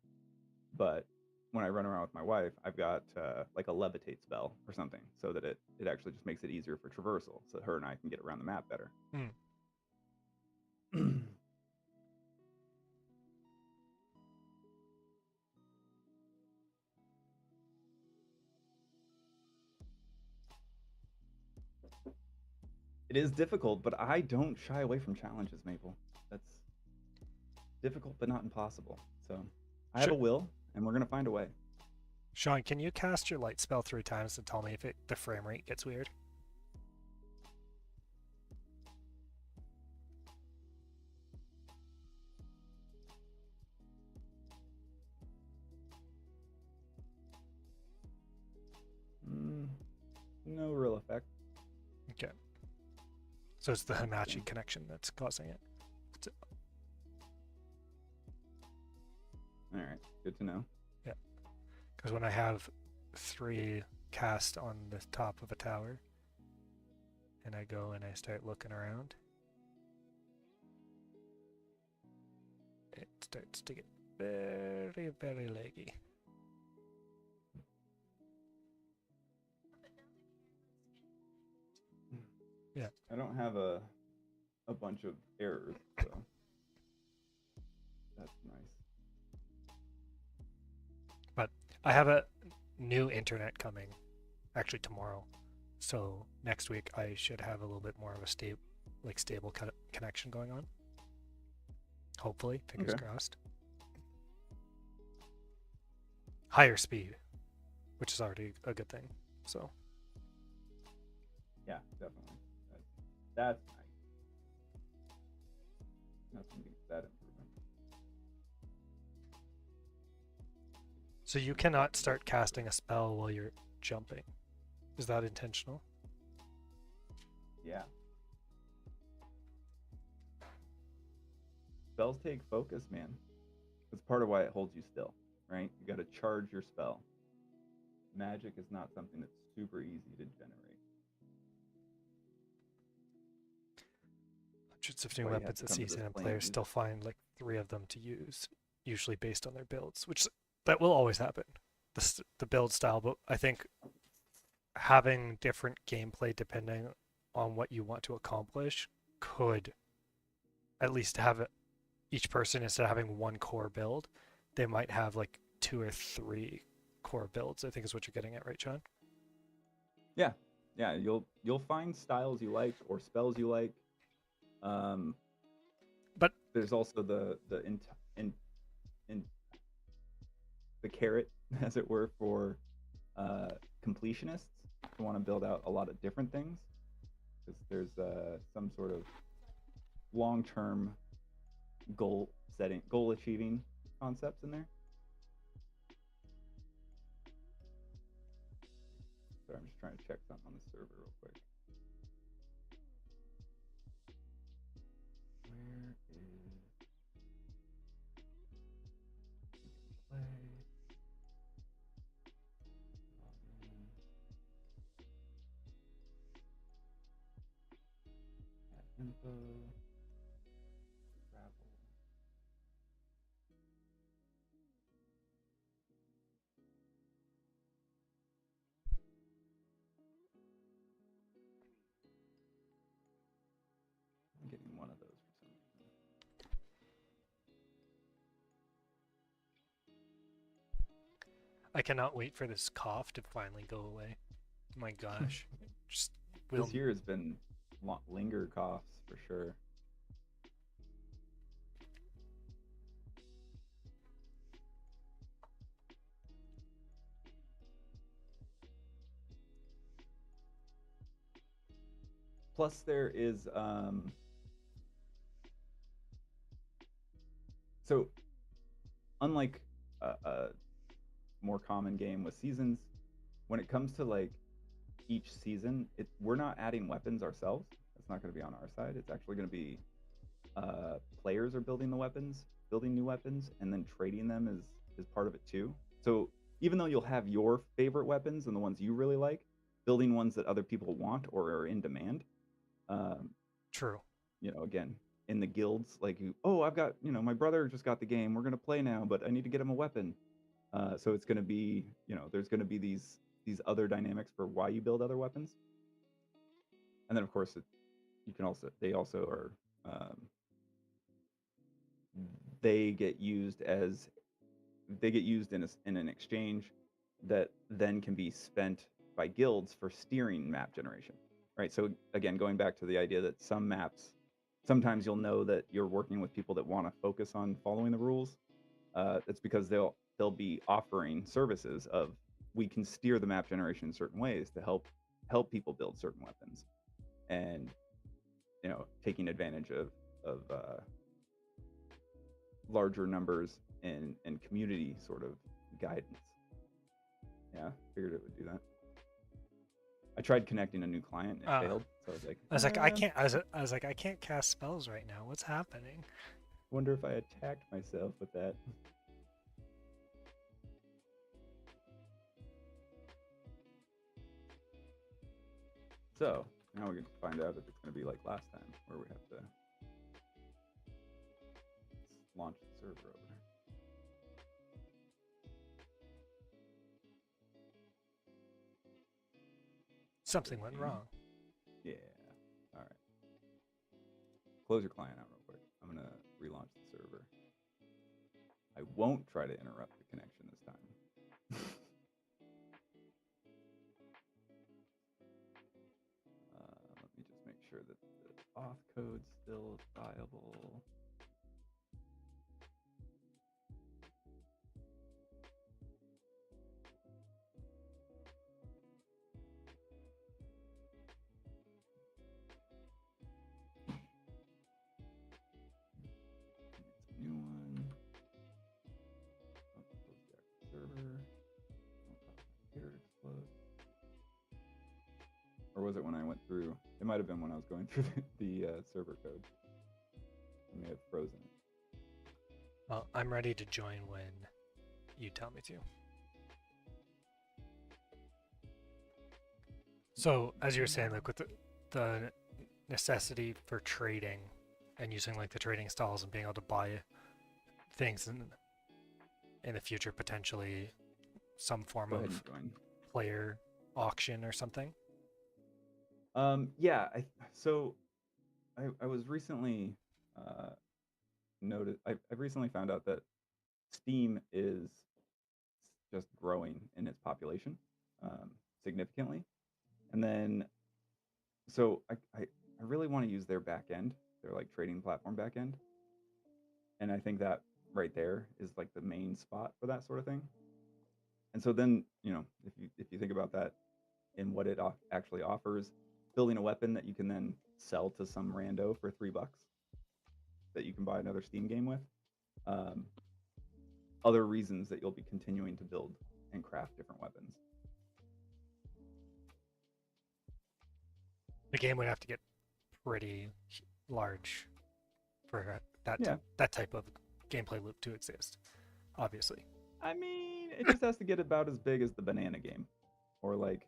but when I run around with my wife, I've got like a levitate spell or something, so that it actually just makes it easier for traversal, so that her and I can get around the map better. It is difficult, but I don't shy away from challenges, Maple. That's difficult, but not impossible. So I have a will, and we're going to find a way. Sean, can you cast your light spell 3 times and tell me if the frame rate gets weird? No real effect. Okay. So it's the Hamachi connection that's causing it. All right, good to know. Yeah. Because when I have 3 cast on the top of a tower, and I go and I start looking around, it starts to get very, very laggy. Yeah. I don't have a bunch of errors, so that's nice. But I have a new internet coming, actually tomorrow. So next week I should have a little bit more of a stable connection going on. Hopefully, fingers crossed. Higher speed, which is already a good thing. So. Yeah, definitely. That's nice. Nothing beats that improvement. So you cannot start casting a spell while you're jumping. Is that intentional? Yeah. Spells take focus, man. That's part of why it holds you still, right? You got to charge your spell. Magic is not something that's super easy to generate. Hundreds of new weapons this season, and players still find like 3 of them to use, usually based on their builds, which that will always happen. The build style, but I think having different gameplay depending on what you want to accomplish could at least have each person, instead of having one core build, they might have like 2 or 3 core builds, I think is what you're getting at, right, John? Yeah. You'll find styles you like or spells you like. But there's also the carrot, as it were, for completionists who want to build out a lot of different things, because there's some sort of long-term goal achieving concepts in there. Sorry, I'm just trying to check something on the server real quick. Where is play? Add info. Travel. I'm getting one of those for some reason. I cannot wait for this cough to finally go away. My gosh. This year has been linger coughs for sure. Plus, there is so unlike a more common game with seasons, when it comes to like each season, we're not adding weapons ourselves. It's not going to be on our side. It's actually going to be players are building the weapons, building new weapons, and then trading them is part of it too. So even though you'll have your favorite weapons and the ones you really like, building ones that other people want or are in demand. True. Again, in the guilds, like I've got, my brother just got the game. We're gonna play now, but I need to get him a weapon. So it's gonna be, there's gonna be these other dynamics for why you build other weapons. And then of course they also are they get used in an exchange that then can be spent by guilds for steering map generation, right? So again, going back to the idea that some maps, sometimes you'll know that you're working with people that want to focus on following the rules. It's because they'll be offering services of, we can steer the map generation in certain ways to help people build certain weapons, and taking advantage of larger numbers and community sort of guidance. Yeah, figured it would do that. I tried connecting a new client and it failed, so I was like, I can't. I was like, I can't cast spells right now. What's happening? Wonder if I attacked myself with that. So now we can find out if it's going to be like last time, where we have to launch the server over. Something went wrong. Yeah. All right. Close your client out real quick. I'm going to relaunch the server. I won't try to interrupt the connection this time. Let me just make sure that the auth code's still viable. New one. Close the active server. Don't cause my computer to explode. Or was it when I went through? It might have been when I was going through the server code. I may have frozen it. Well, I'm ready to join when you tell me to. So, as you were saying, like with the necessity for trading and using like the trading stalls and being able to buy things in the future, potentially some form of player auction or something. Yeah. I was recently I've recently found out that Steam is just growing in its population significantly, and then so I really want to use their back end, their like trading platform back end, and I think that right there is like the main spot for that sort of thing. And so then if you think about that and what it actually offers, building a weapon that you can then sell to some rando for $3 that you can buy another Steam game with. Other reasons that you'll be continuing to build and craft different weapons. The game would have to get pretty large for that type of gameplay loop to exist, obviously. I mean, it just has to get about as big as the banana game, or like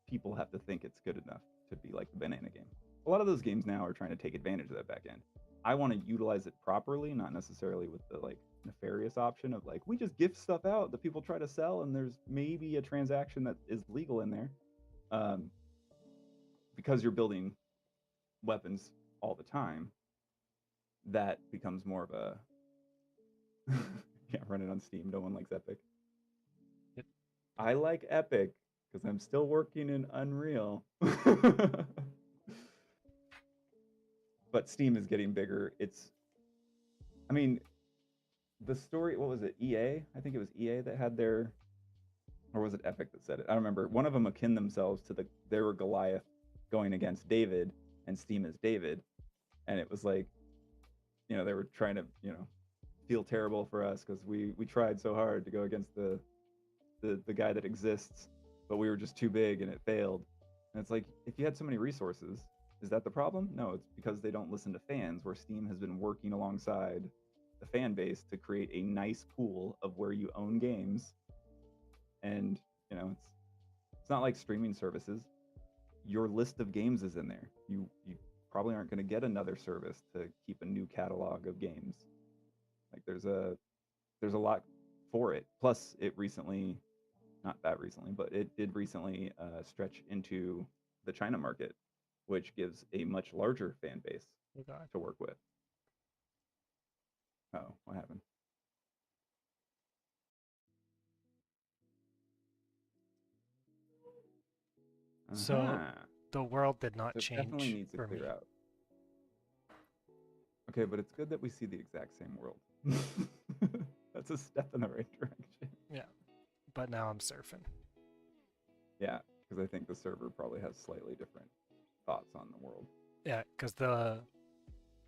people have to think it's good enough to be like the banana game. A lot of those games now are trying to take advantage of that back end. I want to utilize it properly, not necessarily with the like nefarious option of like, we just gift stuff out that people try to sell and there's maybe a transaction that is legal in there. Because you're building weapons all the time, that becomes more of a yeah, run it on Steam. No one likes Epic. Yep. I like Epic because I'm still working in Unreal. But Steam is getting bigger. I mean, the story, what was it? EA? I think it was EA that had their, or was it Epic that said it? I don't remember. One of them akin themselves to they were Goliath going against David, and Steam as David, and it was like, they were trying to, feel terrible for us because we tried so hard to go against the guy that exists, but we were just too big and it failed. And it's like, if you had so many resources, is that the problem? No, it's because they don't listen to fans, where Steam has been working alongside the fan base to create a nice pool of where you own games. And, it's not like streaming services. Your list of games is in there. You probably aren't going to get another service to keep a new catalog of games. Like there's a lot for it. Plus, it recently, not that recently, but it did recently stretch into the China market, which gives a much larger fan base Oh God. to work with. Oh, what happened? So Uh-huh. the world did not So it definitely change needs to for me. clear out. Okay, but it's good that we see the exact same world. That's a step in the right direction. Yeah, but now I'm surfing. Yeah, because I think the server probably has slightly different thoughts on the world. Yeah, because the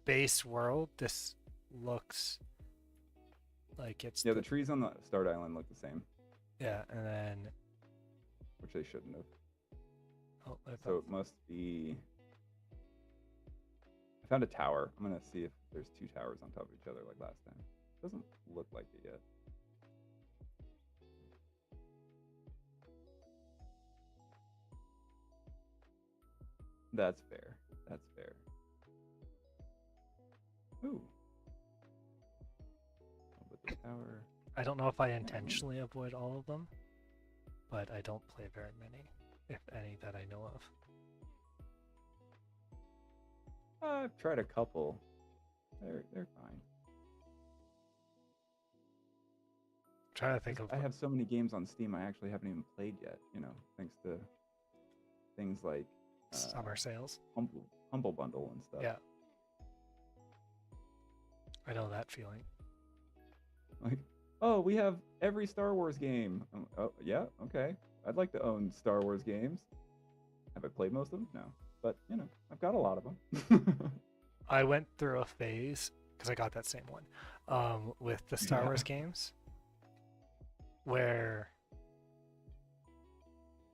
base world, this looks like it's Yeah, the trees on the Start Island look the same, yeah, and then which they shouldn't have. oh, So it must be. I found a tower. I'm gonna see if there's two towers on top of each other like last time. Doesn't look like it yet. That's fair. That's fair. Ooh. With the tower. I don't know if I intentionally avoid all of them, but I don't play very many, if any, that I know of. I've tried a couple. They're fine. I'm trying to think of. I have so many games on Steam I actually haven't even played yet. Thanks to things like Summer sales. Humble Bundle and stuff. Yeah. I know that feeling. Like, oh, we have every Star Wars game. Oh, yeah, okay. I'd like to own Star Wars games. Have I played most of them? No. But, I've got a lot of them. I went through a phase, because I got that same one, with the Star Wars games, where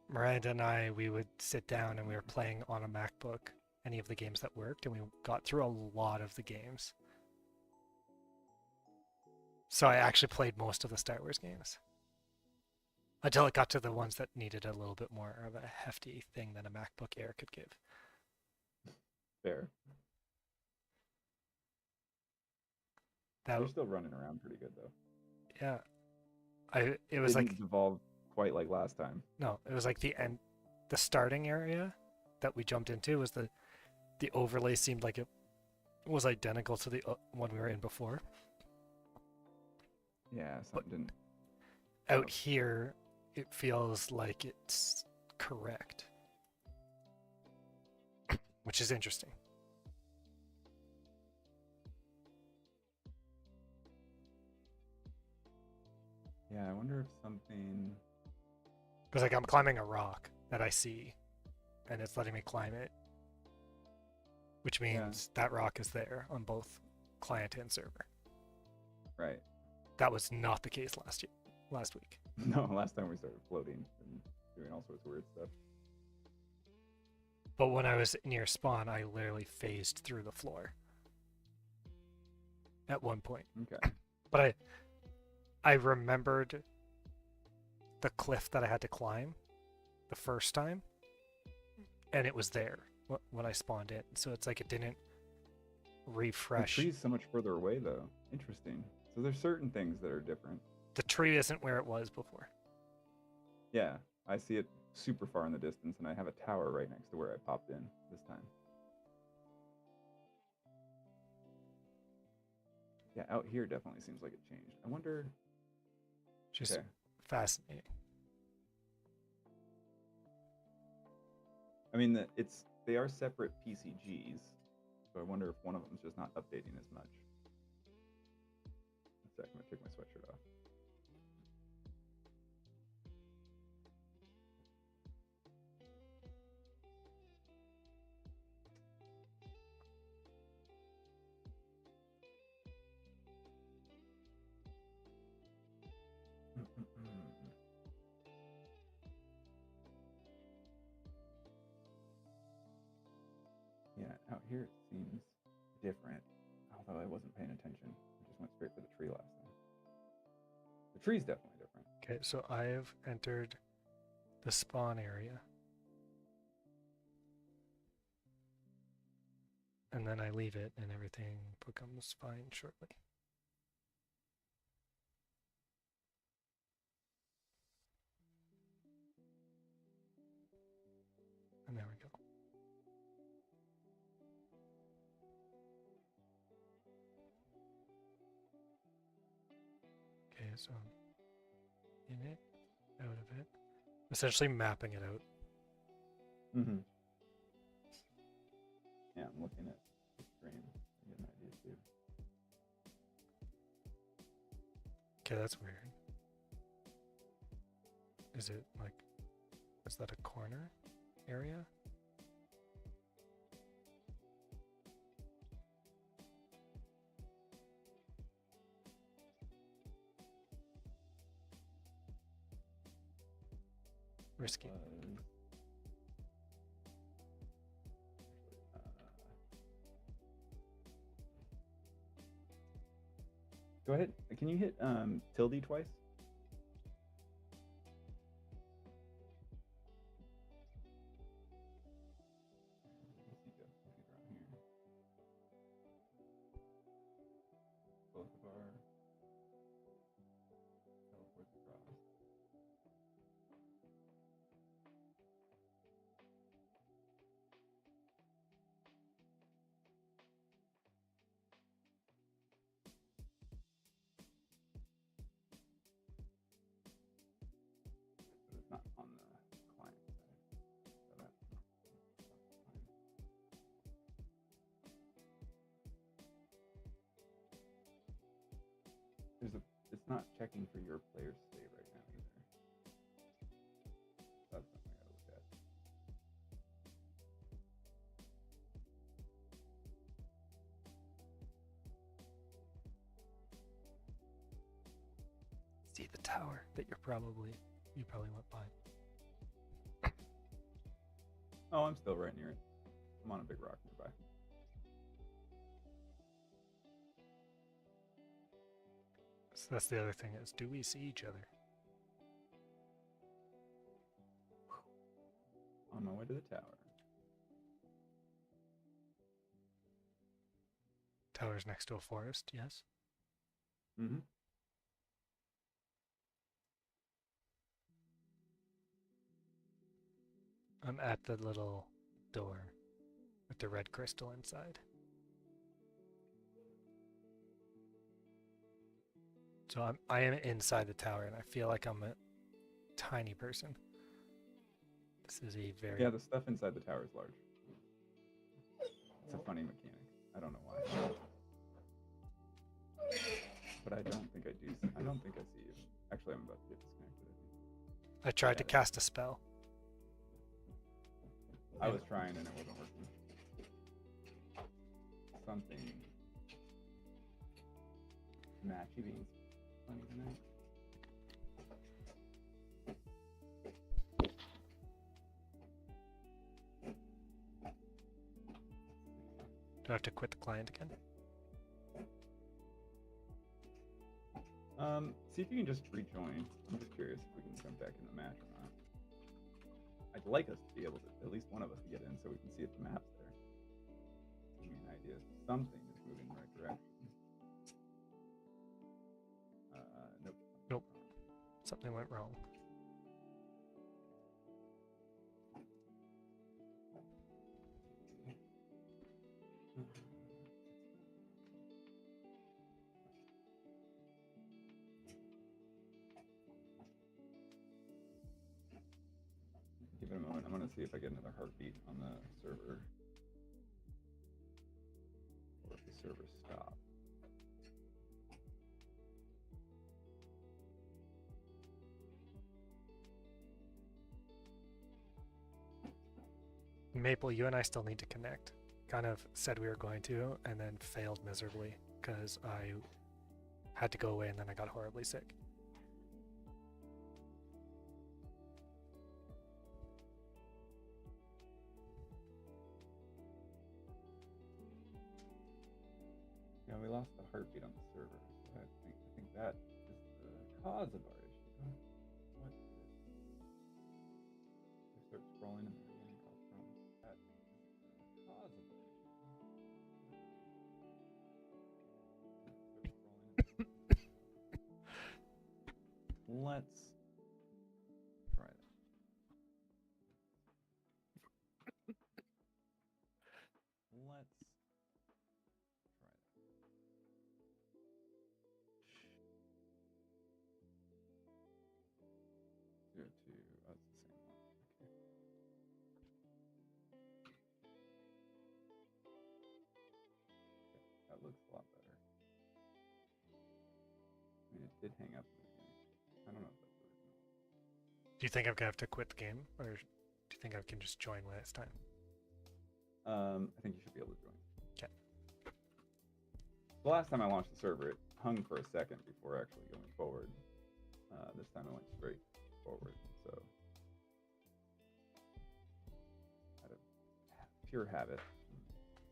Miranda and we would sit down and we were playing on a MacBook any of the games that worked, and we got through a lot of the games. So I actually played most of the Star Wars games. Until it got to the ones that needed a little bit more of a hefty thing than a MacBook Air could give. Fair. They're still running around pretty good, though. Yeah. It was didn't evolve quite like last time. No, it was like the end, the starting area that we jumped into was the overlay seemed like it was identical to the one we were in before. Yeah, something didn't. Out here, it feels like it's correct, which is interesting. Yeah, I wonder if something. Because like I'm climbing a rock that I see, and it's letting me climb it, which means that rock is there on both client and server. Right. That was not the case last week. No, last time we started floating and doing all sorts of weird stuff. But when I was near spawn, I literally phased through the floor at one point. Okay. But I remembered the cliff that I had to climb the first time, and it was there when I spawned in. So it's like it didn't refresh. The tree's so much further away, though. Interesting. So there's certain things that are different. The tree isn't where it was before. Yeah, I see it super far in the distance, and I have a tower right next to where I popped in this time. Yeah, out here definitely seems like it changed. I wonder. Just fascinating. I mean, they are separate PCGs, so I wonder if one of them is just not updating as much. One sec, I'm gonna take my sweatshirt off. The tree's definitely different. Okay, so I have entered the spawn area. And then I leave it and everything becomes fine shortly. And there we go. Okay, so in it, out of it. Essentially mapping it out. Mm-hmm. Yeah, I'm looking at the stream to get an idea too. Okay, that's weird. Is it like, is that a corner area? Risky. Go ahead. Can you hit tilde twice? Both of our teleports across. But it's not on the client side. So that's fine. It's not checking for your player's state right now either. That's something I gotta look at. See the tower that you probably went by. Oh, I'm still right near it. I'm on a big rock nearby. So that's the other thing is, do we see each other? On my way to the tower. Tower's next to a forest, yes? Mm-hmm. I'm at the little door with the red crystal inside. So I am inside the tower, and I feel like I'm a tiny person. This is a very... Yeah, the stuff inside the tower is large. It's a funny mechanic. I don't know why. But I don't think I do. I don't think I see you. Actually, I'm about to get disconnected. I tried to cast a spell. I was trying and it wasn't working. Something matchy being funny tonight. Do I have to quit the client again? See if you can just rejoin. I'm just curious if we can jump back in the match or not. I'd like us to be able to, at least one of us to get in so we can see if the map's there. Give me an idea. Something is moving in the right direction. Nope. Nope. Something went wrong. Give it a moment. I'm going to see if I get another heartbeat on the server. Or if the server stopped. Maple, you and I still need to connect. Kind of said we were going to, and then failed miserably because I had to go away and then I got horribly sick. Yeah, we lost the heartbeat on the server. So I think that is the cause of our issue. What is it? I start scrolling and then I'm getting caught from that. The cause of our issue. Start scrolling. Let's try that. Let's try that. 02. Oh, it's the same one. Okay. That looks a lot better. I mean, it did hang up in the beginning. I don't know if that's the reason. Do you think I'm gonna have to quit the game, or do you think I can just join when it's time? I think you should be able to join. Okay. The last time I launched the server, it hung for a second before actually going forward. This time I went straight forward, so out of pure habit,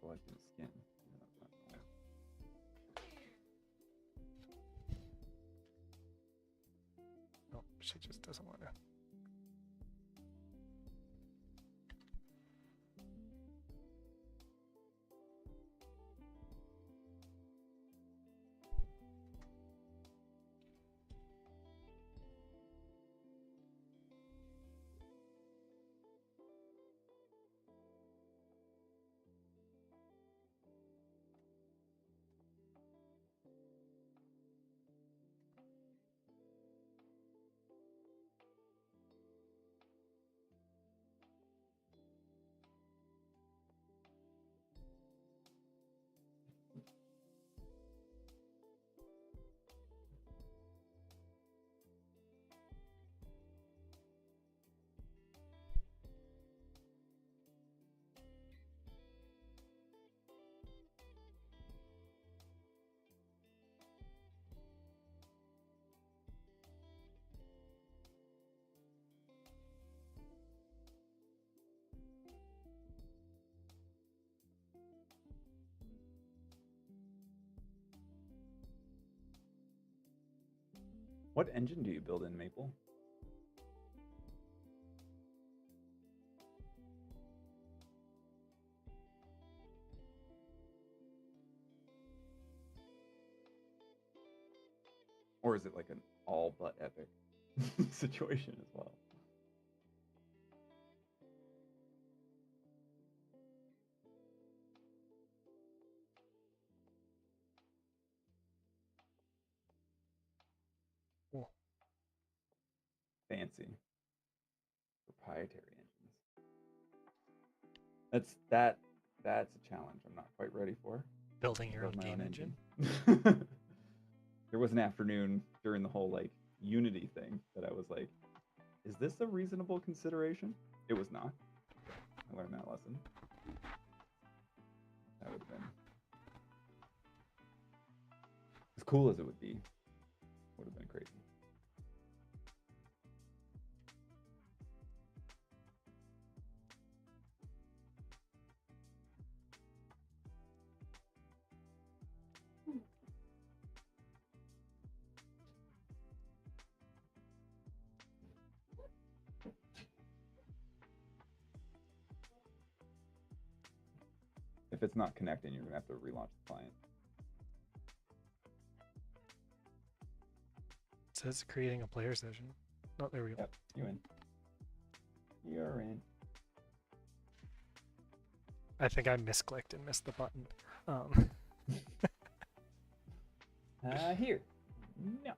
selecting skin. Even though it's not normal. No, she just doesn't want to. What engine do you build in Maple? Or is it like an all but epic situation as well? Cool. Fancy. Proprietary engines. That's a challenge I'm not quite ready for. Building your own Build my game own engine. There was an afternoon during the whole like Unity thing that I was like, is this a reasonable consideration? It was not. I learned that lesson. That would have been as cool as it would be. Would have been crazy. If it's not connecting, you're gonna have to relaunch the client. It says creating a player session. Oh, there we go. Yep, you in. You're in. I think I misclicked and missed the button. Here. No.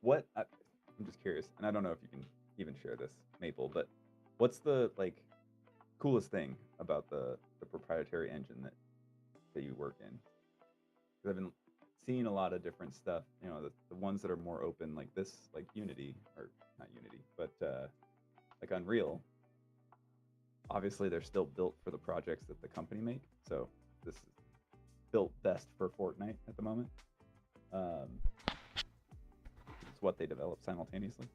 What I'm just curious, and I don't know if you can even share this, Maple, but what's the like coolest thing about the proprietary engine that you work in? Because I've been seeing a lot of different stuff. You know, the ones that are more open, like this, like Unity, or not Unity, but like Unreal. Obviously, they're still built for the projects that the company make. So this is built best for Fortnite at the moment. It's what they develop simultaneously.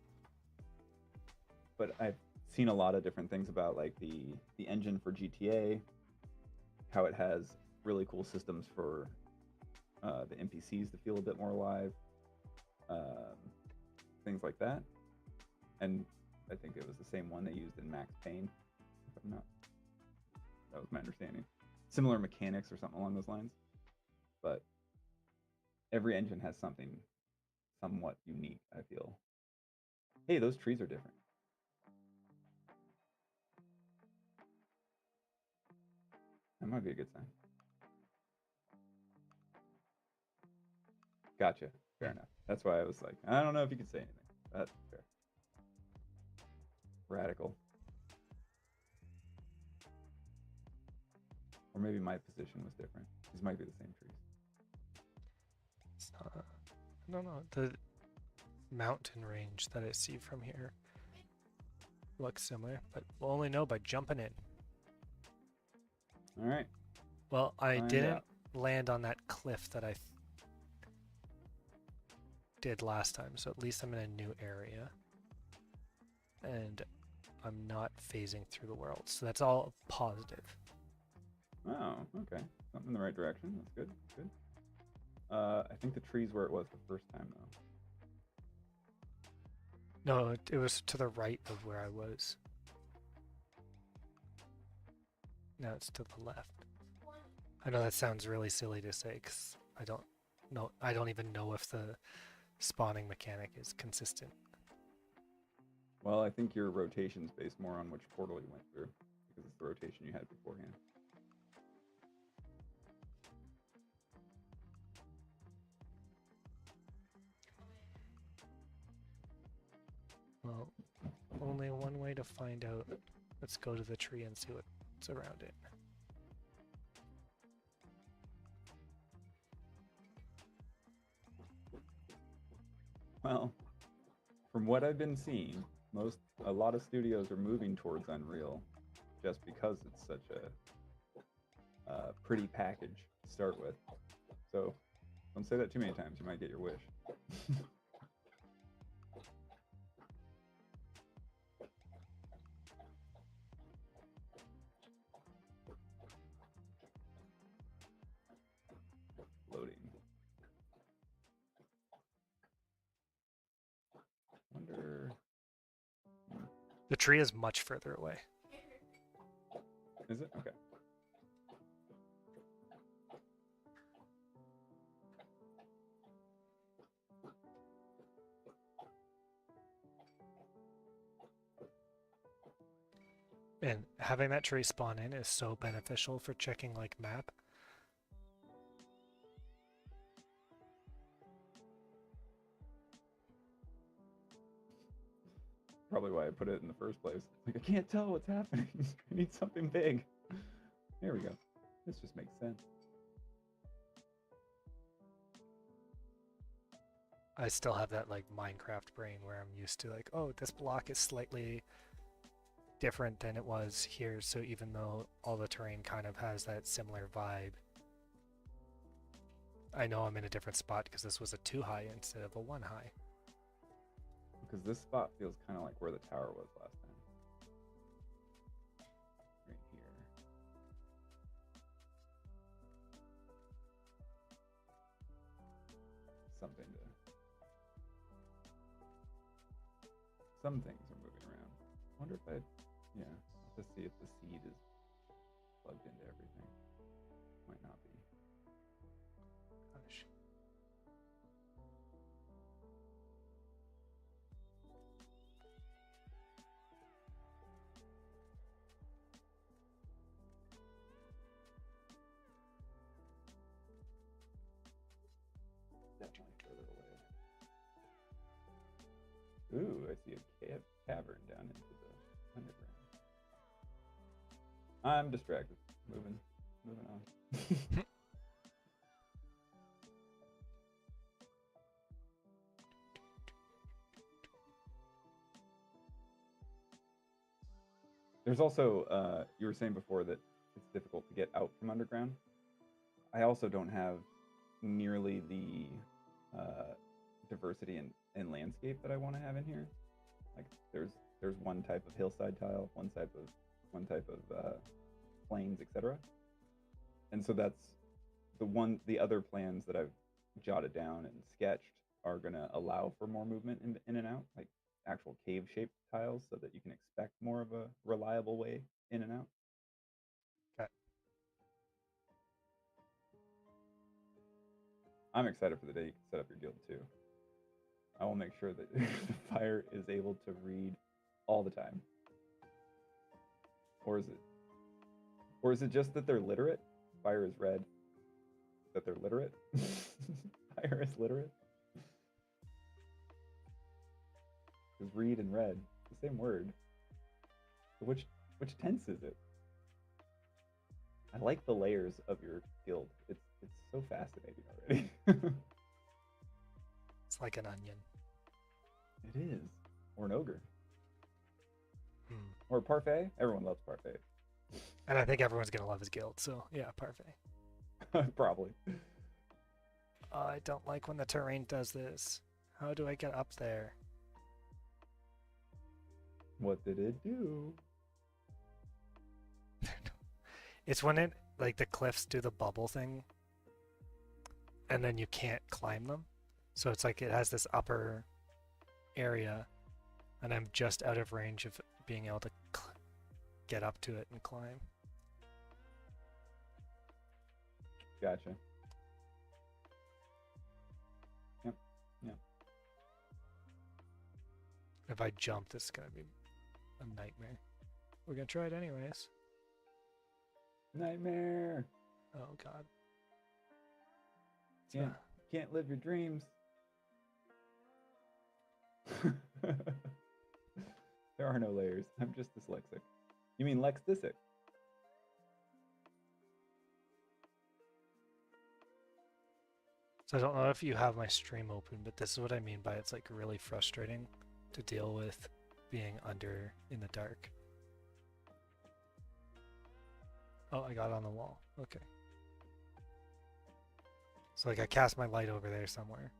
But I've seen a lot of different things about like the engine for GTA, how it has really cool systems for the NPCs to feel a bit more alive, um, things like that. And I think it was the same one they used in Max Payne. If I'm not, that was my understanding. Similar mechanics or something along those lines, but every engine has something somewhat unique, I feel. Hey, those trees are different. That might be a good sign. Gotcha. Fair enough. That's why I was like, I don't know if you could say anything. That's fair. Radical. Or maybe my position was different. These might be the same trees. It's not, I don't know. The mountain range that I see from here looks similar, but we'll only know by jumping in. All right. Well, I Find didn't out. land on that cliff that I did last time, so at least I'm in a new area. And I'm not phasing through the world, so that's all positive. Oh, okay. Something in the right direction. That's good. Good. I think the tree's where it was the first time, though. No, it was to the right of where I was. Now it's to the left. I know that sounds really silly to say because I don't know. I don't even know if the spawning mechanic is consistent. Well, I think your rotation's based more on which portal you went through, because it's the rotation you had beforehand. Well, only one way to find out. Let's go to the tree and see what's around it. Well, from what I've been seeing, a lot of studios are moving towards Unreal, just because it's such a pretty package to start with. So don't say that too many times; you might get your wish. Loading. Wonder. The tree is much further away. Is it? Okay. And having that tree spawn in is so beneficial for checking like map. Probably why I put it in the first place. Like, I can't tell what's happening. I need something big. There we go. This just makes sense. I still have that like Minecraft brain where I'm used to like, oh, this block is slightly different than it was here. So even though all the terrain kind of has that similar vibe, I know I'm in a different spot because this was a 2 high instead of a 1 high. Because this spot feels kind of like where the tower was last time. Right here. Something to... Some things are moving around. I wonder if I... Yeah, I'll have to see if the seed is plugged into everything. Might not be. Gosh. Definitely further away. Ooh, I see a cavern down into the underground. I'm distracted. Moving on. There's also, you were saying before that it's difficult to get out from underground. I also don't have nearly the diversity in landscape that I want to have in here. Like, there's there's one type of hillside tile, one type of plains, etc. And so that's the other plans that I've jotted down and sketched are going to allow for more movement in and out, like actual cave shaped tiles, so that you can expect more of a reliable way in and out. Okay. I'm excited for the day you can set up your guild too. I will make sure that the fire is able to read all the time. Or is it just that they're literate? Fire is red. That they're literate? Fire is literate? Because read and red, the same word. So which tense is it? I like the layers of your guild. It's so fascinating already. It's like an onion. It is. Or an ogre. Hmm. Or a parfait. Everyone loves parfait. And I think everyone's gonna love his guild, so yeah, parfait. Probably. I don't like when the terrain does this. How do I get up there? What did it do? It's when it, like, the cliffs do the bubble thing, and then you can't climb them. So it's like it has this upper area, and I'm just out of range of being able to get up to it and climb. Gotcha. Yep. Yep. If I jump, this is gonna be a nightmare. We're gonna try it anyways. Nightmare. Oh god. Can't live your dreams. There are no layers. I'm just dyslexic. You mean lexdisic? So I don't know if you have my stream open, but this is what I mean by it's like really frustrating to deal with being under in the dark. Oh, I got it on the wall. Okay. So like I cast my light over there somewhere.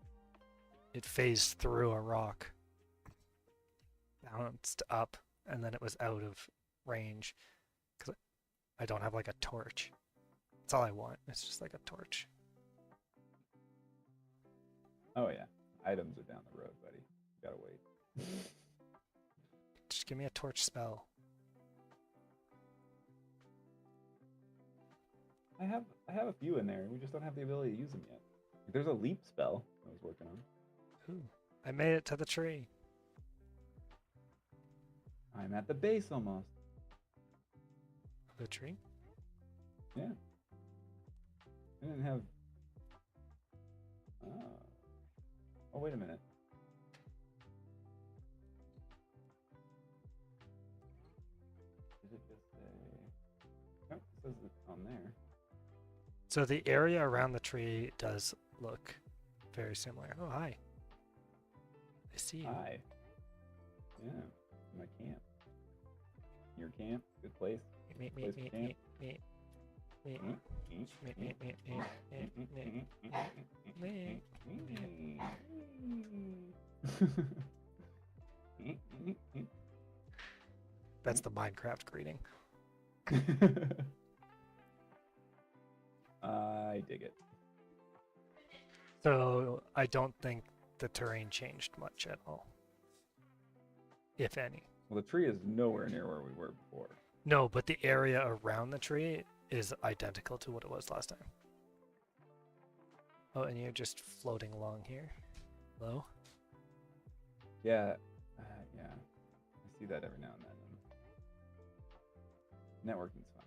It phased through a rock, bounced up, and then it was out of range because I don't have like a torch. That's all I want. It's just like a torch. Oh yeah. Items are down the road, buddy. You gotta wait. Just give me a torch spell. I have a few in there. We just don't have the ability to use them yet. There's a leap spell I was working on. Ooh, I made it to the tree. I'm at the base almost. The tree? Yeah. I didn't have. Oh, wait a minute. Did it just say? Oh, it says it's on there. So the area around the tree does look very similar. Oh, hi. I see you. Hi. Yeah, my camp. Your camp, good place. Meet, Place meet, for meet, camp. meet, meet, Mm, meet, mm, meet, meet, meet, meet, meet, meet. That's the Minecraft greeting. I dig it. So I don't think the terrain changed much at all, if any. Well, the tree is nowhere near where we were before. No, but the area around the tree is identical to what it was last time. Oh, and you're just floating along here. Hello? Yeah, yeah. I see that every now and then. Networking's fun.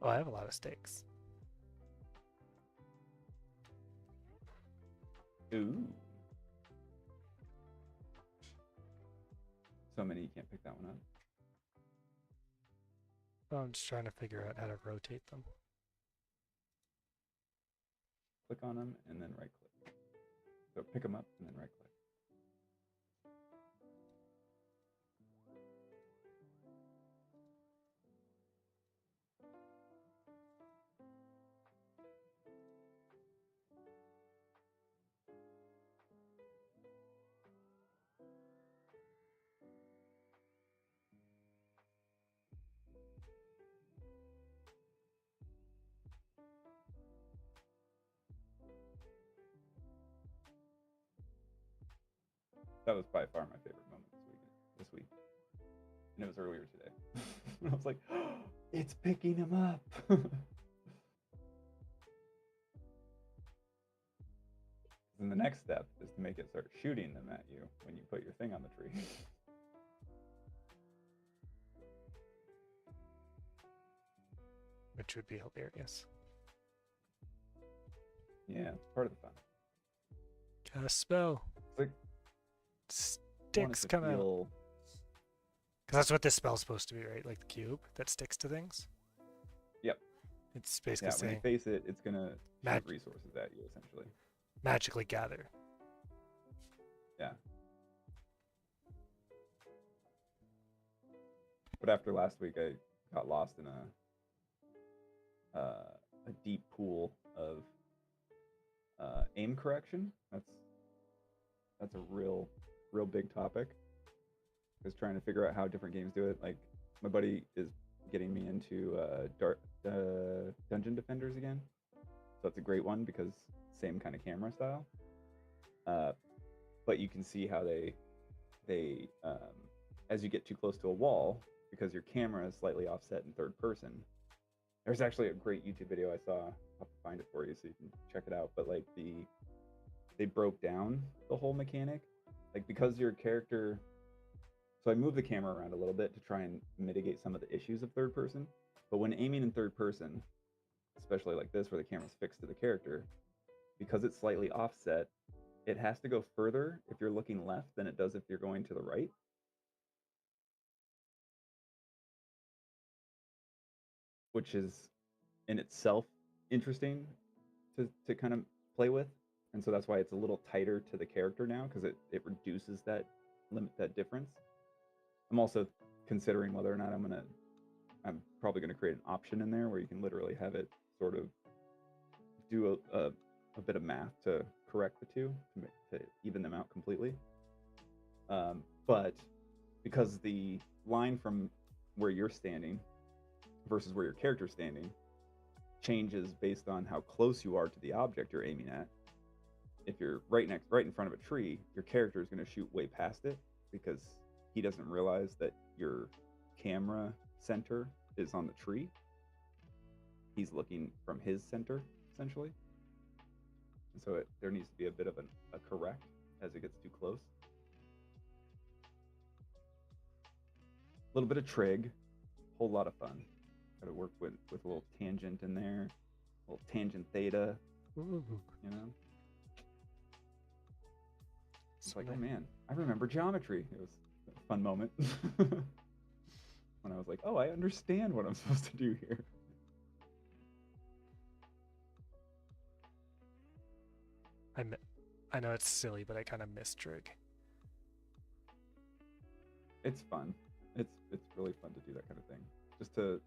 Oh, I have a lot of stakes. Ooh. So many you can't pick that one up. Oh, I'm just trying to figure out how to rotate them. Click on them and then right click. So pick them up and then right click. That was by far my favorite moment this week, and it was earlier today. I was like, oh, it's picking him up. Then the next step is to make it start shooting them at you when you put your thing on the tree. Which would be hilarious. Yeah, it's part of the fun. Cast spell. It's like Sticks come out. Because that's what this spell's supposed to be, right? Like the cube that sticks to things. Yep. It's basically when saying you face it, it's gonna shoot resources at you, essentially. Magically gather. Yeah. But after last week, I got lost in a deep pool of aim correction. That's a real big topic. I was trying to figure out how different games do it. Like my buddy is getting me into Dungeon Defenders again, so that's a great one because same kind of camera style. But you can see how they as you get too close to a wall, because your camera is slightly offset in third person. There's actually a great YouTube video I saw. I'll have to find it for you so you can check it out. But like they broke down the whole mechanic, like because your character. So I moved the camera around a little bit to try and mitigate some of the issues of third person. But when aiming in third person, especially like this where the camera's fixed to the character, because it's slightly offset, it has to go further if you're looking left than it does if you're going to the right. Which is in itself interesting to kind of play with. And so that's why it's a little tighter to the character now, because it reduces that difference. I'm also considering whether or not I'm probably going to create an option in there where you can literally have it sort of do a bit of math to correct the two, to even them out completely. But because the line from where you're standing versus where your character's standing changes based on how close you are to the object you're aiming at. If you're right in front of a tree, your character is going to shoot way past it because he doesn't realize that your camera center is on the tree. He's looking from his center, essentially. And so there needs to be a bit of a correct as it gets too close. A little bit of trig, whole lot of fun. Got to work with a little tangent in there, a little tangent theta. Ooh. You know? It's like, oh man, I remember geometry. It was a fun moment. When I was like, oh, I understand what I'm supposed to do here. I know it's silly, but I kind of miss trig. It's fun. It's really fun to do that kind of thing. Just the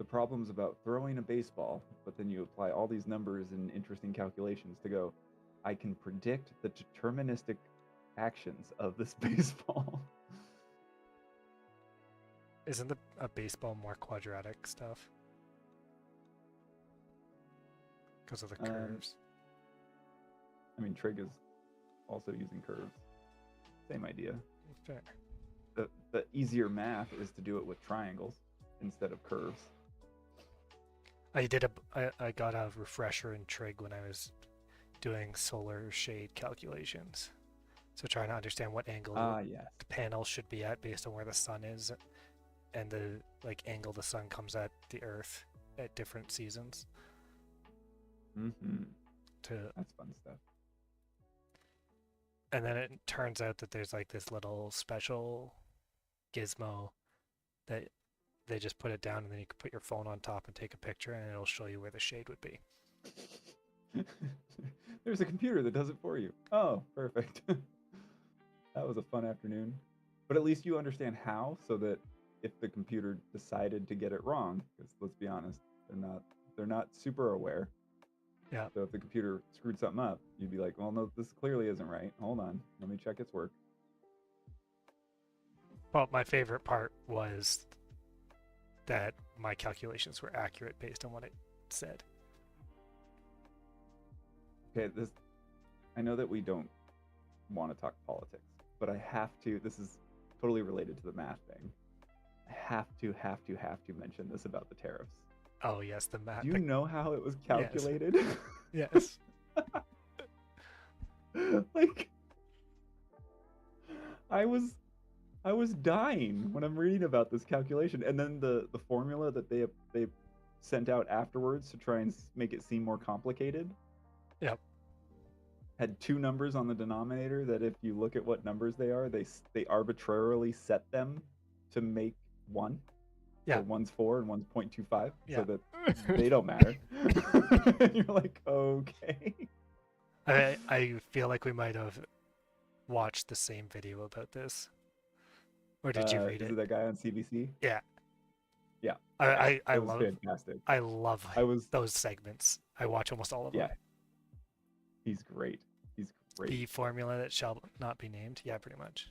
problems about throwing a baseball, but then you apply all these numbers and interesting calculations to go, I can predict the deterministic actions of this baseball. Isn't a baseball more quadratic stuff? Because of the curves. I mean, trig is also using curves. Same idea. Fair. The easier math is to do it with triangles instead of curves. I got a refresher in trig when I was doing solar shade calculations. So trying to understand what angle the panel should be at based on where the sun is and the angle the sun comes at the earth at different seasons. Mm-hmm. That's fun stuff. And then it turns out that there's this little special gizmo that they just put it down and then you can put your phone on top and take a picture and it'll show you where the shade would be. There's a computer that does it for you. Oh, perfect. That was a fun afternoon. But at least you understand how, so that if the computer decided to get it wrong, because let's be honest, they're not super aware. Yeah. So if the computer screwed something up, you'd be like, well, no, this clearly isn't right. Hold on, let me check its work. Well, my favorite part was that my calculations were accurate based on what it said. Okay, I know that we don't want to talk politics, but I have to. This is totally related to the math thing. I have to mention this about the tariffs. Oh yes, the math. Do you know how it was Yes. calculated? Yes. Like, I was dying when I'm reading about this calculation, and then the formula that they sent out afterwards to try and make it seem more complicated. Yep. Had two numbers on the denominator that if you look at what numbers they are, they arbitrarily set them to make one. Yeah. So one's 4 and one's 0.25, Yeah. so that they don't matter. You're like, okay. I feel like we might have watched the same video about this. Or did you read Is it? it that guy on CBC? Yeah. Yeah. I It was love fantastic. I love I was those segments. I watch almost all of them. Yeah. He's great. He's great. The formula that shall not be named. Yeah, pretty much.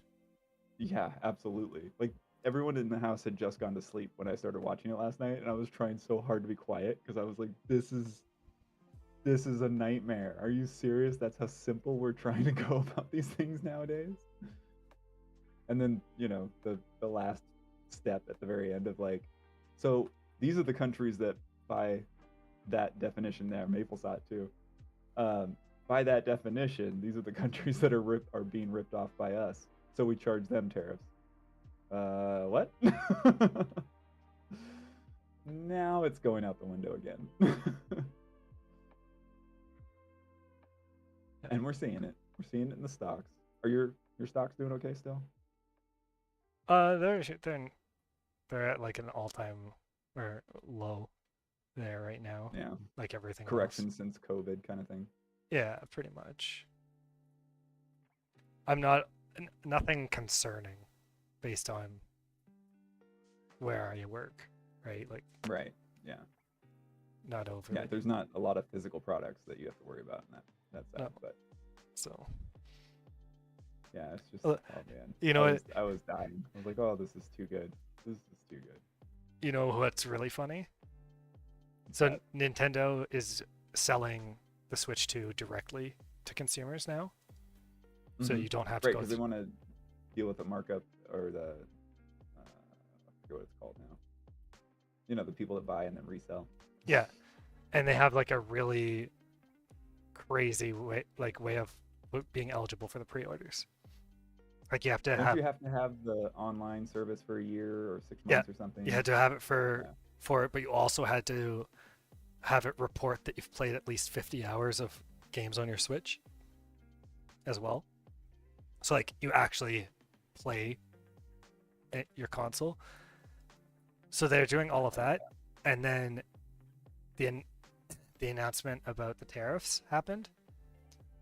Yeah, absolutely. Like, everyone in the house had just gone to sleep when I started watching it last night, and I was trying so hard to be quiet because I was like, this is a nightmare. Are you serious? That's how simple we're trying to go about these things nowadays? And then, the last step at the very end of like, so these are the countries that by that definition there, MapleSat too. By that definition, these are the countries that are being ripped off by us. So we charge them tariffs. What? Now it's going out the window again. And we're seeing it. We're seeing it in the stocks. Are your stocks doing okay still? They're at like an all-time or low there right now. Yeah. Like everything Correction else. since COVID kind of thing. Yeah, pretty much. Nothing concerning based on where I work, right? Like Right. Yeah. not over. Yeah, there's not a lot of physical products that you have to worry about in that side, No. but So yeah, it's just Uh, oh man. you know what? I was dying. I was like, oh, this is too good. This is too good. You know what's really funny? So Nintendo is selling the Switch 2 directly to consumers now. So you don't have to Right, go because they want to deal with the markup or the I forget what it's called now. The people that buy and then resell. Yeah. And they have like a really crazy way of being eligible for the pre-orders. Like you have to Don't you have to have the online service for a year or 6 Yeah, months or something? you had to have it for Yeah. it, but you also had to have it report that you've played at least 50 hours of games on your Switch as well. So like you actually play your console. So they're doing all of that, and then the announcement about the tariffs happened,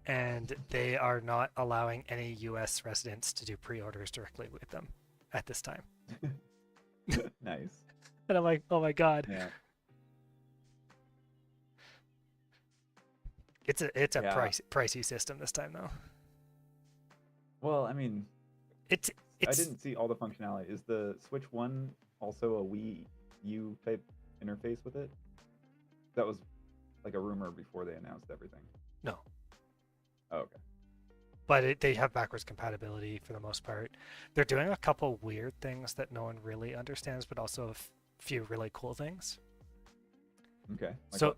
and they are not allowing any U.S. residents to do pre-orders directly with them at this time. Nice. And I'm like, oh my god. Yeah. It's a Yeah. pricey system this time though. Well, I mean, It's I didn't see all the functionality. Is the Switch 1 also a Wii U type interface with it? That was like a rumor before they announced everything. no, Oh, okay. but they have backwards compatibility for the most part. They're doing a couple weird things that no one really understands, but also a few really cool things. Okay. Like So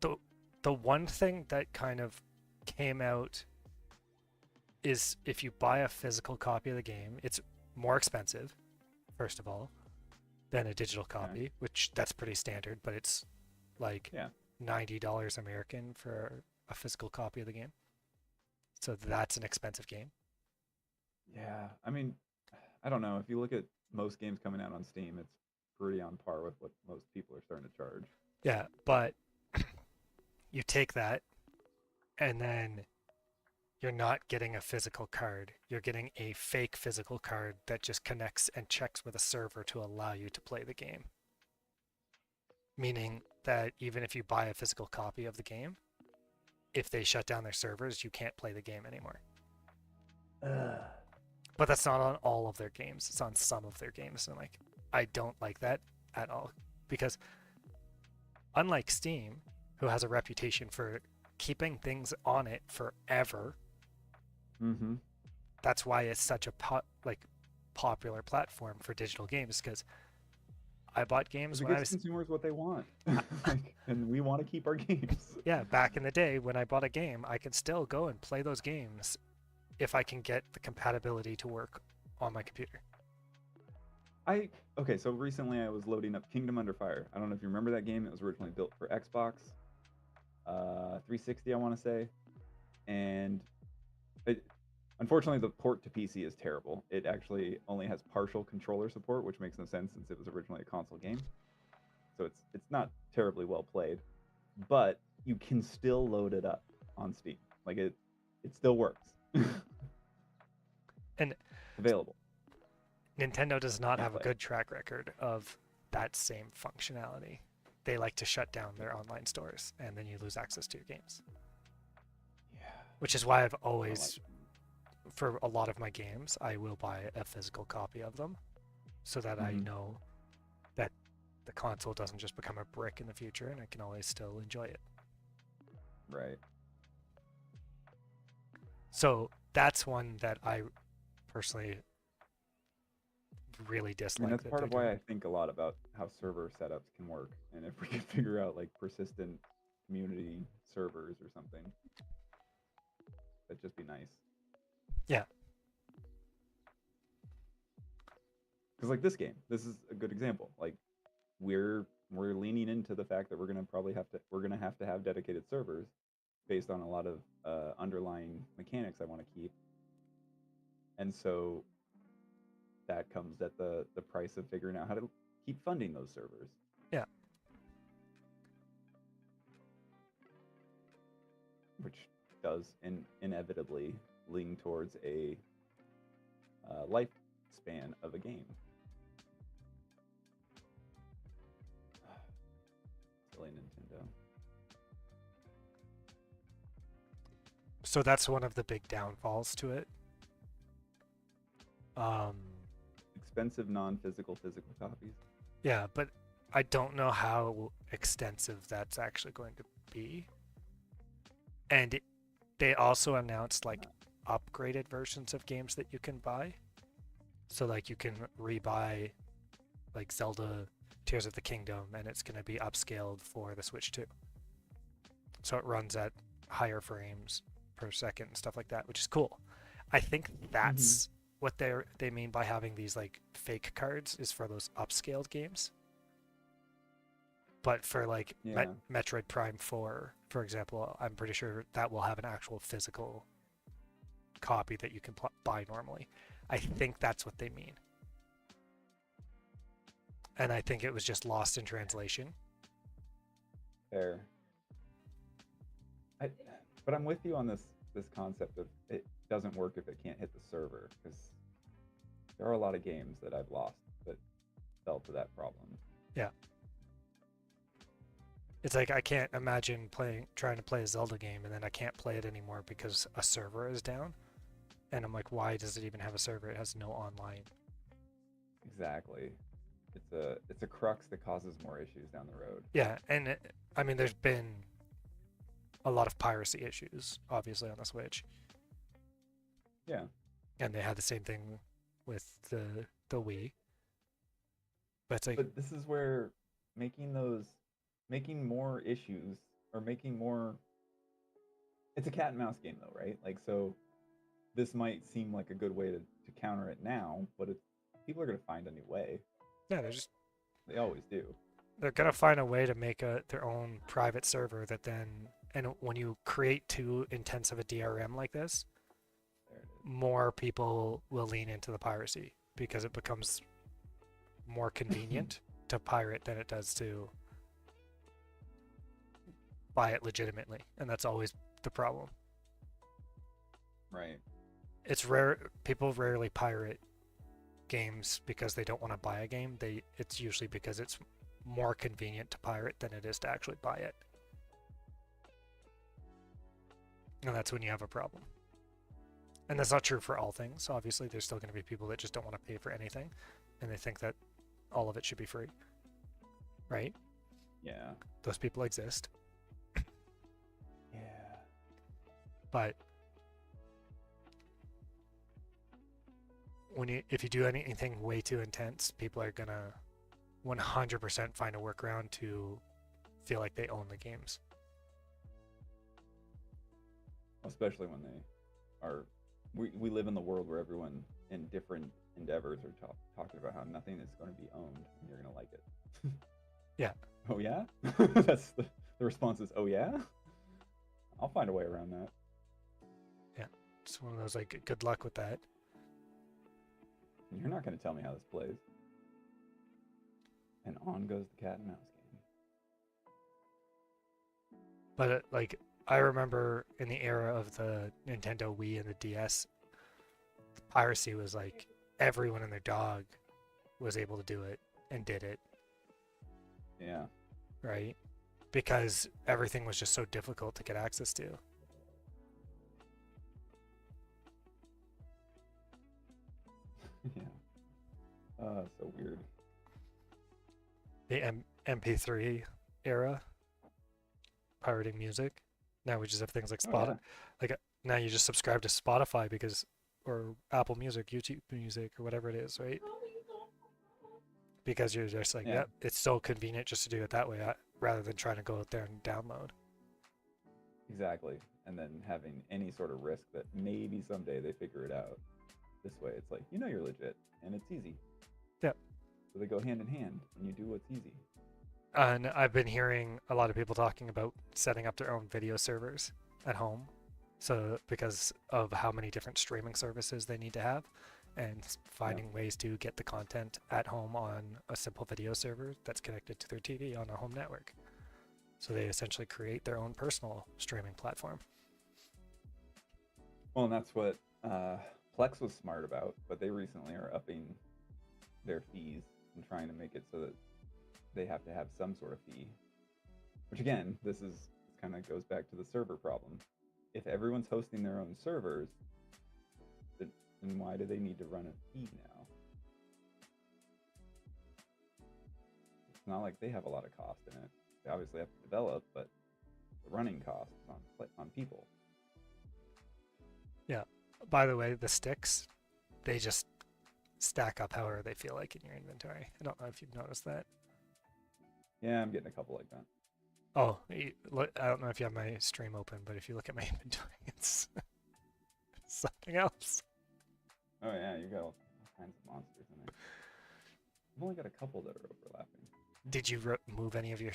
what? the one thing that kind of came out is if you buy a physical copy of the game, it's more expensive, first of all, than a digital copy, which that's pretty standard, but it's like $90 American for a physical copy of the game. So that's an expensive game. Yeah. I mean, I don't know. If you look at most games coming out on Steam, it's pretty on par with what most people are starting to charge. Yeah, but you take that and then you're not getting a physical card. You're getting a fake physical card that just connects and checks with a server to allow you to play the game. Meaning that even if you buy a physical copy of the game, if they shut down their servers, you can't play the game anymore. But that's not on all of their games. It's on some of their games. And like, I don't like that at all. Because unlike Steam, who has a reputation for keeping things on it forever, Mm-hmm. That's why it's such a popular platform for digital games, because I bought games Because it when I gives was consumers what they want, like, and we want to keep our games. yeah, back in the day when I bought a game, I can still go and play those games if I can get the compatibility to work on my computer. Okay, so recently I was loading up Kingdom Under Fire. I don't know if you remember that game. It was originally built for Xbox 360, I want to say, and it, unfortunately the port to PC is terrible. It actually only has partial controller support, which makes no sense since it was originally a console game. So it's not terribly well played, but you can still load it up on Steam. Like it still works. And Available. Nintendo does not Can't have a play it. good track record of that same functionality. They like to shut down their online stores and then you lose access to your games. Yeah, Which is why I've I don't like always, for a lot of my games, I will buy a physical copy of them so that I Mhm. know that the console doesn't just become a brick in the future and I can always still enjoy it. Right. So that's one that I personally really I mean, dislike that's that part they're of why doing. I think a lot about how server setups can work, and if we could figure out like persistent community servers or something, that'd just be nice. Yeah. Because like this game, this is a good example. Like we're leaning into the fact that we're gonna have to have dedicated servers based on a lot of underlying mechanics I want to keep, and so that comes at the price of figuring out how to keep funding those servers, Yeah. which does inevitably lean towards a lifespan of a game. Silly Nintendo. So that's one of the big downfalls to it. Um, Expensive non-physical physical copies. yeah, but I don't know how extensive that's actually going to be. And they also announced like upgraded versions of games that you can buy. So like you can rebuy like Zelda Tears of the Kingdom and it's going to be upscaled for the Switch too. So it runs at higher frames per second and stuff like that, which is cool. I think Mm-hmm. that's what they mean by having these like fake cards is for those upscaled games. But for like Yeah. Metroid Prime 4, for example, I'm pretty sure that will have an actual physical copy that you can buy normally. I think that's what they mean. And I think it was just lost in translation. Fair. I, but I'm with you on this concept of it doesn't work if it can't hit the server, because there are a lot of games that I've lost that fell to that problem. Yeah. It's like I can't imagine trying to play a Zelda game and then I can't play it anymore because a server is down. And I'm like, why does it even have a server? It has no online. Exactly. It's a crux that causes more issues down the road. Yeah, and I mean, there's been a lot of piracy issues, obviously, on the Switch, Yeah. and they had the same thing with the Wii. But it's like, But this is where making those making more issues or making more it's a cat and mouse game though, right? Like so this might seem like a good way to counter it now, but it's people are gonna find a new way. yeah, They always do. they're gonna find a way to make their own private server that then, and when you create too intense of a DRM like this, There it more people will lean into the piracy because it becomes more is. convenient to pirate than it does to buy it legitimately, and that's always the problem. Right. It's rare. People rarely pirate games because they don't want to buy a game. It's usually because it's more convenient to pirate than it is to actually buy it. And that's when you have a problem. And that's not true for all things. Obviously, there's still going to be people that just don't want to pay for anything and they think that all of it should be free. Right? Yeah. Those people exist. Yeah. But if you do anything way too intense, people are gonna 100% find a workaround to feel like they own the games. Especially when they are. We live in the world where everyone in different endeavors are talking about how nothing is going to be owned and you're going to like it. Yeah. Oh yeah? That's the response is, oh yeah? I'll find a way around that. Yeah. It's one of those like good luck with that. You're not going to tell me how this plays. And on goes the cat and mouse game. But like I remember in the era of the Nintendo Wii and the DS, piracy was like everyone and their dog was able to do it and did it, Yeah. right? Because everything was just so difficult to get access to. Yeah. So weird. The MP3 era, pirating music. Now we just have things like Oh yeah. now you just subscribe to Spotify because or Apple Music, YouTube Music, or whatever it is, right? Because you're just like, Yeah. yep, it's so convenient just to do it that way rather than trying to go out there and download. Exactly. And then having any sort of risk that maybe someday they figure it out. This way, it's like, you know you're legit, and it's easy. Yeah. So they go hand in hand, and you do what's easy. And I've been hearing a lot of people talking about setting up their own video servers at home. So because of how many different streaming services they need to have and finding ways to get the content at home on a simple video server that's connected to their TV on a home network. So they essentially create their own personal streaming platform. Well, and that's what Plex was smart about, but they recently are upping their fees and trying to make it so that they have to have some sort of fee. Which again, this kind of goes back to the server problem. If everyone's hosting their own servers, then why do they need to run a fee now? It's not like they have a lot of cost in it. They obviously have to develop, but the running cost is on people. Yeah. By the way, the sticks, they just stack up however they feel like in your inventory. I don't know if you've noticed that. Yeah, I'm getting a couple like that. Oh, I don't know if you have my stream open, but if you look at my inventory, it's something else. Oh yeah, you got all kinds of monsters in there. I've only got a couple that are overlapping. Did you move any of your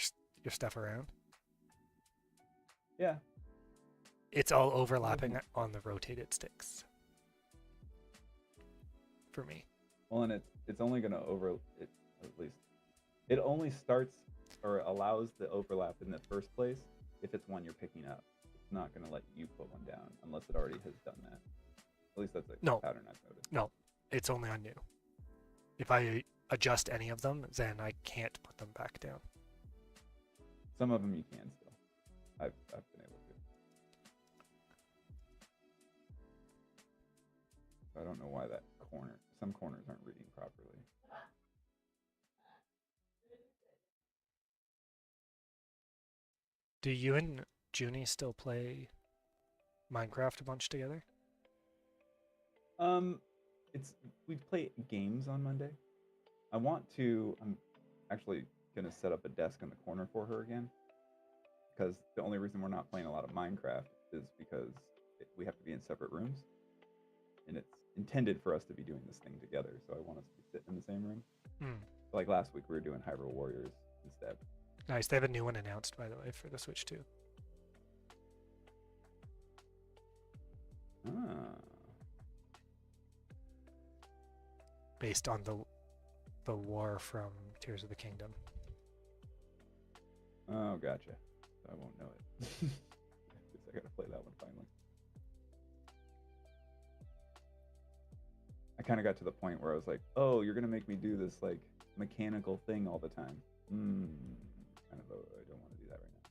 stuff around? Yeah. It's all overlapping on the rotated sticks. For me. Well, and it's only going to at least it only starts or allows the overlap in the first place if it's one you're picking up. It's not going to let you put one down unless it already has done that. At least that's a pattern I've noticed. No, it's only on new. If I adjust any of them, then I can't put them back down. Some of them you can still. I've been able to. So I don't know why some corners aren't reading properly. Do you and Junie still play Minecraft a bunch together? We play games on Monday. I'm actually gonna set up a desk in the corner for her again. Because the only reason we're not playing a lot of Minecraft is because we have to be in separate rooms. And it's intended for us to be doing this thing together, so I want us to sit in the same room. So like last week we were doing Hyrule Warriors instead. Nice. They have a new one announced, by the way, for the Switch 2. Ah. Based on the war from Tears of the Kingdom. Oh, gotcha. I won't know it. Guess I gotta play that one finally. I kind of got to the point where I was like, oh, you're gonna make me do this like mechanical thing all the time. I don't want to do that right now.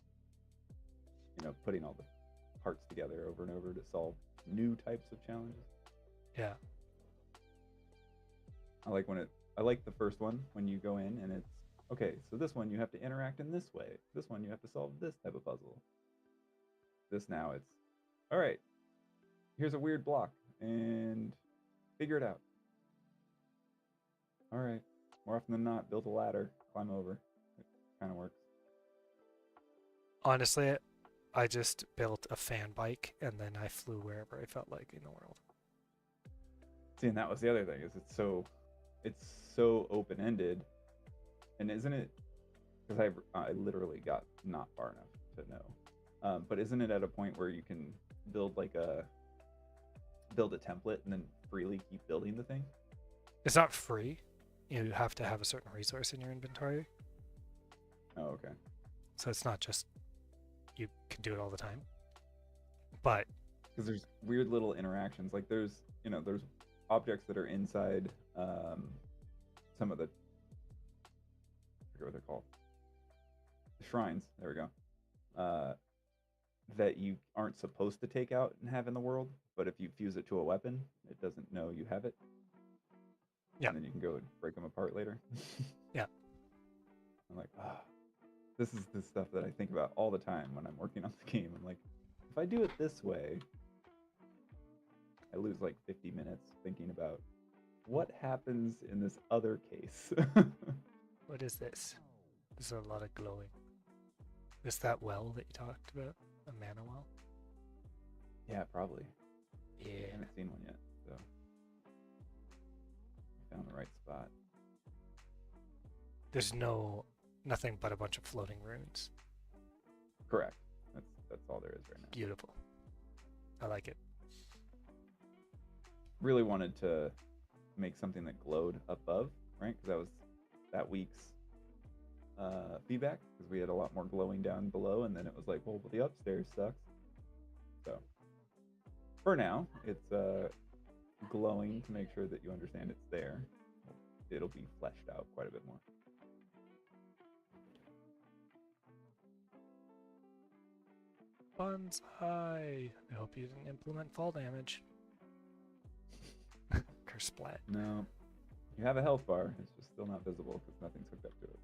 You know, putting all the parts together over and over to solve new types of challenges. Yeah. I like the first one when you go in and it's, okay, so this one you have to interact in this way. This one you have to solve this type of puzzle. This now it's, all right, here's a weird block and figure it out. All right. More often than not, build a ladder, climb over. It kind of works. Honestly, I just built a fan bike and then I flew wherever I felt like in the world. See, and that was the other thing, is it's so open-ended, and isn't it? Because I literally got not far enough to know, but isn't it at a point where you can build build a template and then freely keep building the thing? It's not free. You have to have a certain resource in your inventory. Oh, okay. So it's not just you can do it all the time. But Because there's weird little interactions. Like there's objects that are inside some of the, I forget what they're called. The shrines. There we go. That you aren't supposed to take out and have in the world, but if you fuse it to a weapon, it doesn't know you have it. Yeah. And then you can go and break them apart later. Yeah. I'm like, this is the stuff that I think about all the time when I'm working on the game. I'm like, if I do it this way, I lose like 50 minutes thinking about what happens in this other case. what is this? There's a lot of glowing. Is that well that you talked about? A mana well? Yeah, probably. I Yeah. haven't seen one yet, so I found the right spot. There's nothing but a bunch of floating runes. Correct. That's all there is right now. Beautiful. I like it. Really wanted to make something that glowed above, right? Because that was that week's feedback, because we had a lot more glowing down below, and then it was like, well, the upstairs sucks. So for now, it's glowing to make sure that you understand it's there. It'll be fleshed out quite a bit more. Bonsai. I hope you didn't implement fall damage. Curse splat. No, you have a health bar. It's just still not visible because nothing's hooked up to it.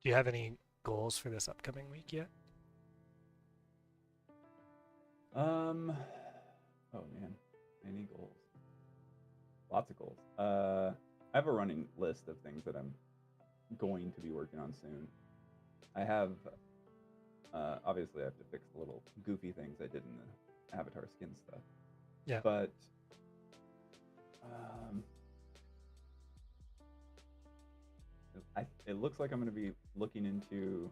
Do you have any goals for this upcoming week yet? Oh man, any goals? Lots of goals. I have a running list of things that I'm going to be working on soon. I have, obviously, I have to fix the little goofy things I did in the Avatar skin stuff. Yeah. But it looks like I'm going to be looking into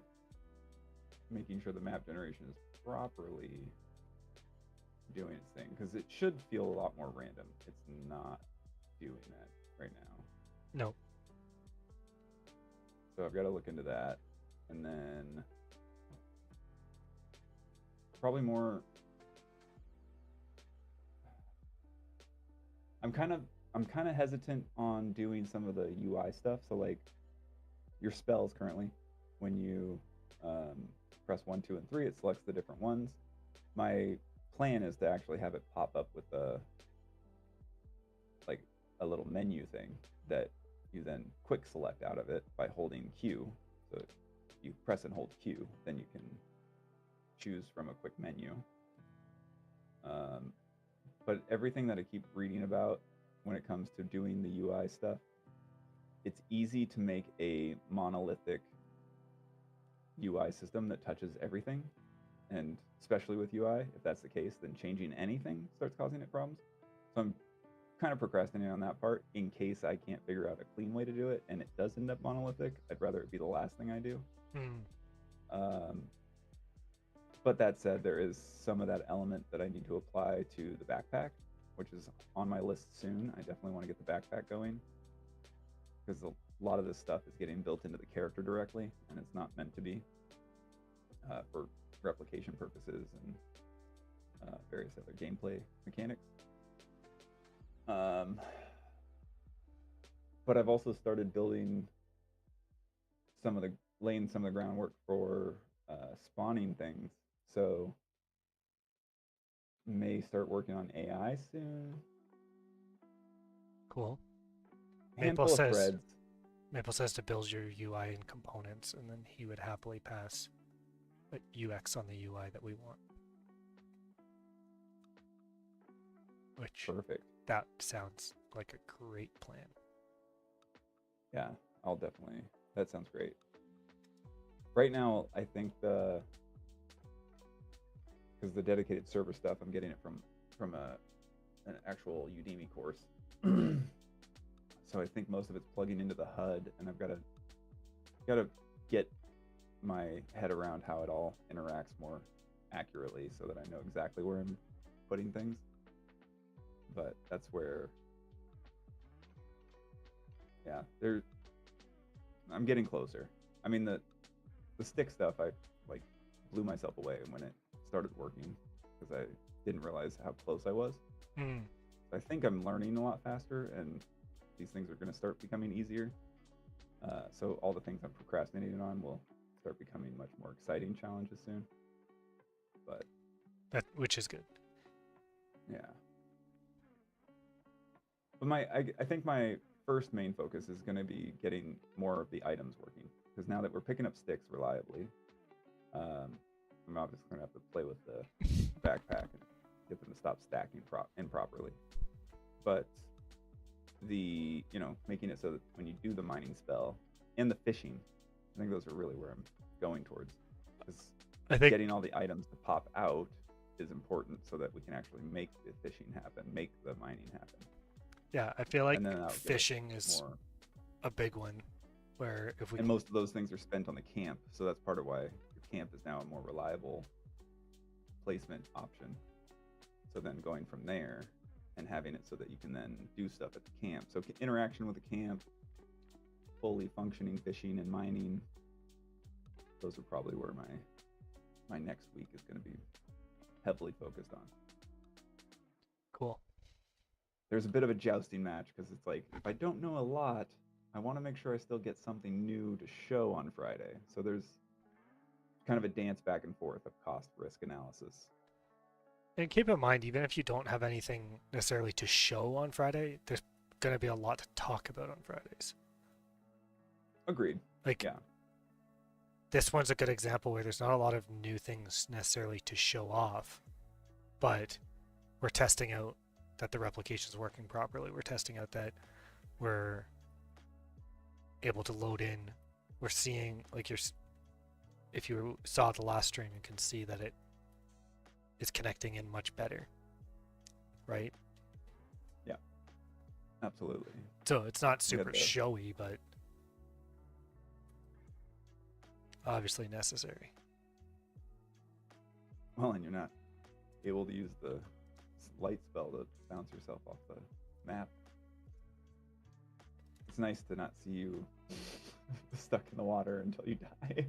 making sure the map generation is properly doing its thing, because it should feel a lot more random. It's not doing that right now. No. So I've got to look into that, and then probably more. I'm kind of hesitant on doing some of the UI stuff. So like your spells currently, when you press 1, 2, and 3, it selects the different ones. My plan is to actually have it pop up with a little menu thing that you then quick select out of it by holding Q. So if you press and hold Q, then you can choose from a quick menu. But everything that I keep reading about when it comes to doing the UI stuff, it's easy to make a monolithic UI system that touches everything. And especially with UI, if that's the case, then changing anything starts causing it problems. So I'm kind of procrastinating on that part in case I can't figure out a clean way to do it and it does end up monolithic. I'd rather it be the last thing I do. But that said, there is some of that element that I need to apply to the backpack, which is on my list soon. I definitely want to get the backpack going, because a lot of this stuff is getting built into the character directly, and it's not meant to be. for replication purposes and various other gameplay mechanics. But I've also started building laying some of the groundwork for spawning things. So may start working on AI soon. Cool. Handful of threads. Maple says to build your UI and components, and then he would happily pass UX on the UI that we want. Which Perfect. That sounds like a great plan. Yeah, I'll definitely. That sounds great. Right now, I think because the dedicated server stuff, I'm getting it from an actual Udemy course. So I think most of it's plugging into the HUD, and I've got to get my head around how it all interacts more accurately, so that I know exactly where I'm putting things. But that's where, yeah, I'm getting closer. I mean, the stick stuff, I like blew myself away when it started working because I didn't realize how close I was. I think I'm learning a lot faster, and these things are going to start becoming easier. So all the things I'm procrastinating on will start becoming much more exciting challenges soon. But which is good. Yeah. But I think my first main focus is going to be getting more of the items working, because now that we're picking up sticks reliably, I'm obviously going to have to play with the backpack and get them to stop stacking improperly. But making it so that when you do the mining spell and the fishing, I think those are really where I'm going towards. Because I think getting all the items to pop out is important so that we can actually make the fishing happen, make the mining happen. Yeah, I feel like And then fishing is a big one. Where if we and most of those things are spent on the camp, so that's part of why your camp is now a more reliable placement option. So then going from there and having it so that you can then do stuff at the camp. So interaction with the camp, fully functioning fishing and mining, those are probably where my next week is going to be heavily focused on. Cool. There's a bit of a jousting match because it's like, if I don't know a lot, I want to make sure I still get something new to show on Friday. So there's kind of a dance back and forth of cost risk analysis. And keep in mind, even if you don't have anything necessarily to show on Friday, there's going to be a lot to talk about on Fridays. Agreed. Like, yeah. This one's a good example where there's not a lot of new things necessarily to show off, but we're testing out that the replication is working properly. We're testing out that we're able to load in. We're seeing, like, if you saw the last stream, you can see that it is connecting in much better, right? Yeah, absolutely. So it's not super showy, but obviously necessary. Well, and you're not able to use the light spell to bounce yourself off the map. It's nice to not see you stuck in the water until you die.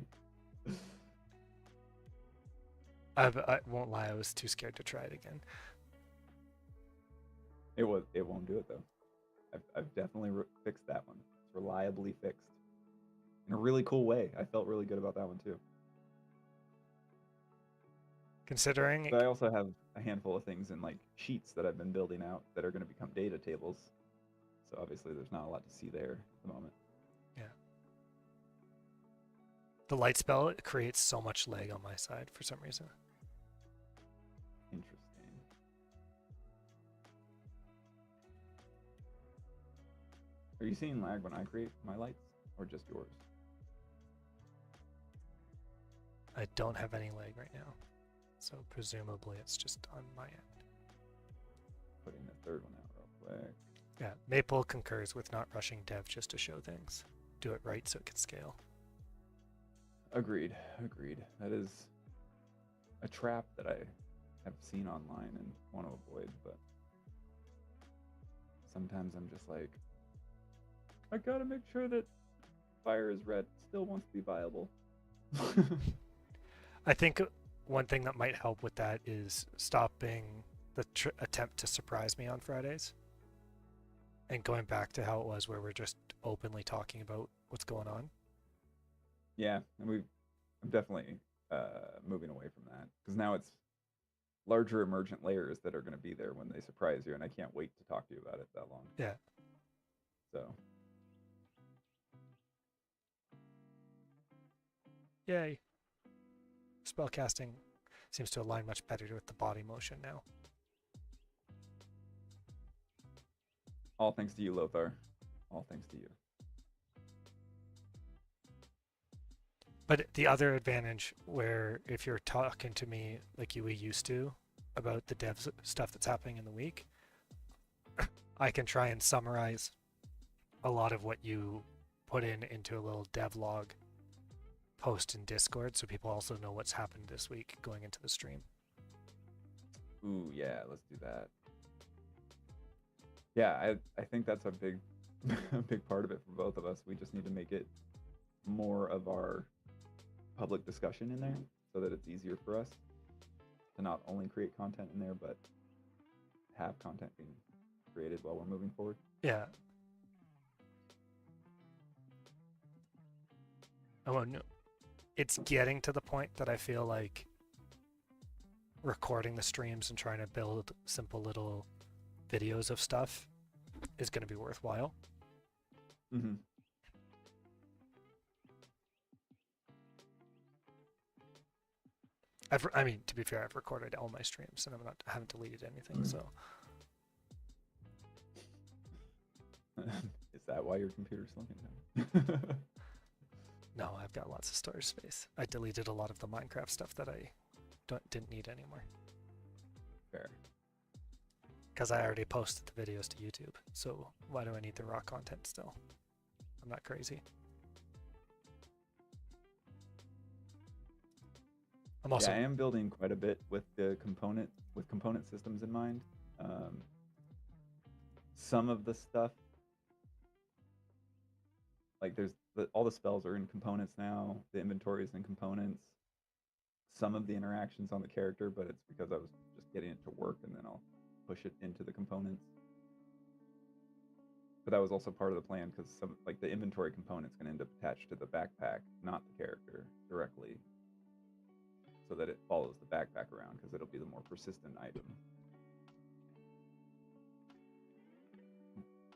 I won't lie, I was too scared to try it again. It won't do it though. I've definitely fixed that one. It's reliably fixed in a really cool way. I felt really good about that one too. Considering, but I also have a handful of things in like sheets that I've been building out that are going to become data tables. So obviously there's not a lot to see there at the moment. Yeah. The light spell, it creates so much lag on my side for some reason. Interesting. Are you seeing lag when I create my lights or just yours? I don't have any lag right now. So presumably it's just on my end. Putting the third one out real quick. Yeah, Maple concurs with not rushing dev just to show things. Do it right so it can scale. Agreed. That is a trap that I have seen online and want to avoid, but sometimes I'm just like, I gotta make sure that Fire is Red still wants to be viable. I think one thing that might help with that is stopping the attempt to surprise me on Fridays and going back to how it was where we're just openly talking about what's going on. Yeah, and I'm definitely moving away from that because now it's larger emergent layers that are going to be there when they surprise you, and I can't wait to talk to you about it that long. Yeah. So, Yay. Spellcasting seems to align much better with the body motion now. all thanks to you, Lothar. All thanks to you. But the other advantage where if you're talking to me like we used to about the dev stuff that's happening in the week, I can try and summarize a lot of what you put into a little dev log post in Discord so people also know what's happened this week going into the stream. Ooh, yeah, let's do that. Yeah, I think that's a big a big part of it for both of us. We just need to make it more of our public discussion in there so that it's easier for us to not only create content in there but have content being created while we're moving forward. Yeah. Oh no. It's getting to the point that I feel like recording the streams and trying to build simple little videos of stuff is going to be worthwhile. Mm-hmm. I mean, to be fair, I've recorded all my streams and I haven't deleted anything, so. Is that why your computer's slowing down? No, I've got lots of storage space. I deleted a lot of the Minecraft stuff that I didn't need anymore. Fair. Because I already posted the videos to YouTube, so why do I need the raw content still? I'm not crazy. I'm also. Yeah, I am building quite a bit with component systems in mind. Some of the stuff, like all the spells are in components now. The inventory is in components. Some of the interactions on the character, but it's because I was just getting it to work, and then I'll push it into the components. But that was also part of the plan because some like the inventory component's going to end up attached to the backpack, not the character directly, so that it follows the backpack around because it'll be the more persistent item.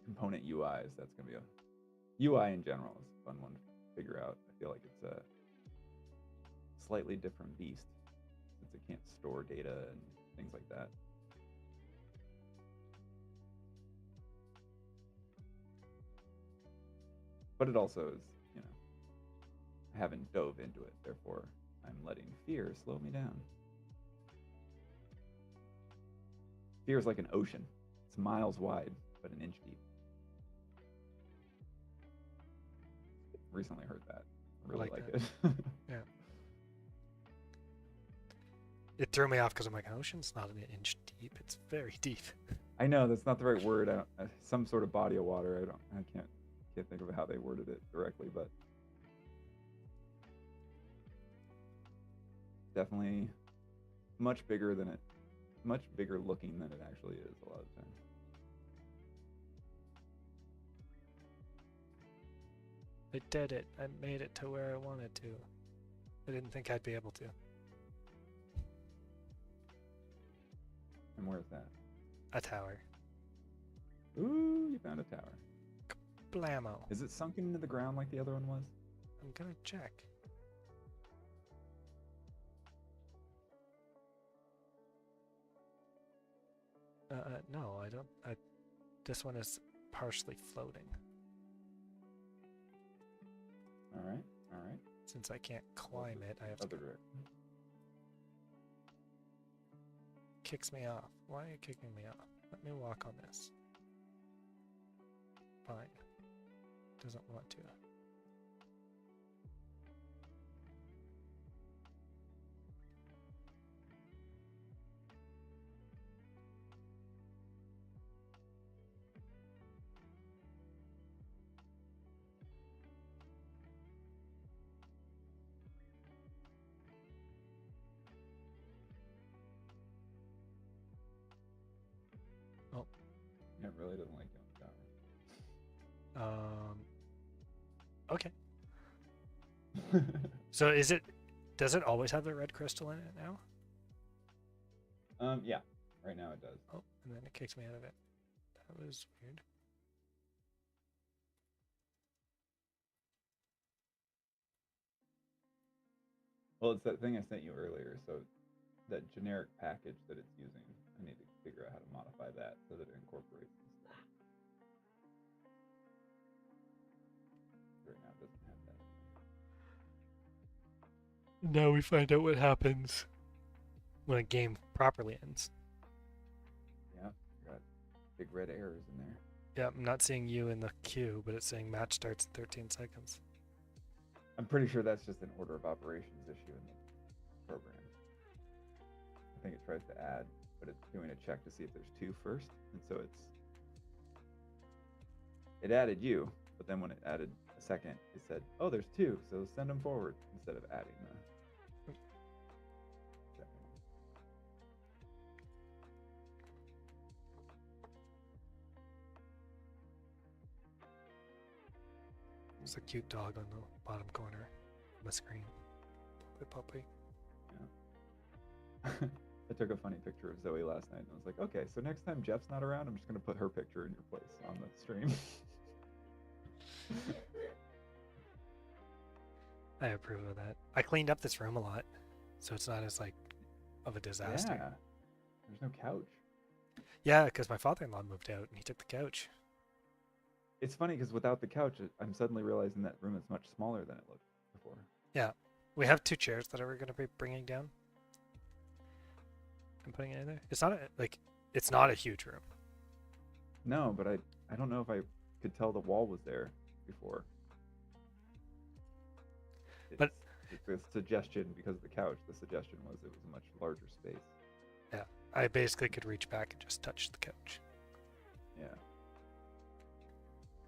Component UIs, that's going to be a UI in general is a fun one to figure out. I feel like it's a slightly different beast since it can't store data and things like that. But it also is, I haven't dove into it, therefore I'm letting fear slow me down. Fear is like an ocean. It's miles wide, but an inch deep. Recently heard that. I really like it. Yeah. It threw me off because I'm like, an ocean's not an inch deep. It's very deep. I know that's not the right word. Some sort of body of water. I can't think of how they worded it directly, but definitely much bigger looking than it actually is a lot of times. I did it. I made it to where I wanted to. I didn't think I'd be able to. And where's that? A tower. Ooh, you found a tower. Blammo. Is it sunken into the ground like the other one was? I'm gonna check. No, I don't. This one is partially floating. All right. Since I can't climb it, I have to. Other direction. Kicks me off. Why are you kicking me off? Let me walk on this. Fine. Doesn't want to. really doesn't like you on Okay. the tower. So does it always have the red crystal in it now? Yeah. Right now it does. Oh, and then it kicks me out of it. That was weird. Well, it's that thing I sent you earlier. So that generic package that it's using, I need to figure out how to modify that so that it incorporates some stuff. Right now it doesn't have that. Now we find out what happens when a game properly ends. Yeah, got big red errors in there. Yeah, I'm not seeing you in the queue, but it's saying match starts in 13 seconds. I'm pretty sure that's just an order of operations issue in the program. I think it tries to add, but it's doing a check to see if there's two first, and so it added you, but then when it added a second, it said, "Oh, there's two, so send them forward," instead of adding the second one. There's a cute dog on the bottom corner of the screen. Puppy. Yeah. I took a funny picture of Zoe last night, and I was like, "Okay, so next time Jeff's not around, I'm just gonna put her picture in your place on the stream." I approve of that. I cleaned up this room a lot, so it's not as of a disaster. Yeah. There's no couch. Yeah, because my father-in-law moved out and he took the couch. It's funny because without the couch, I'm suddenly realizing that room is much smaller than it looked before. Yeah, we have 2 chairs that we're going to be bringing down and putting it in there. It's not a huge room. No, but I don't know if I could tell the wall was there before. But it's a suggestion because of the couch. The suggestion was it was a much larger space. Yeah, I basically could reach back and just touch the couch. Yeah.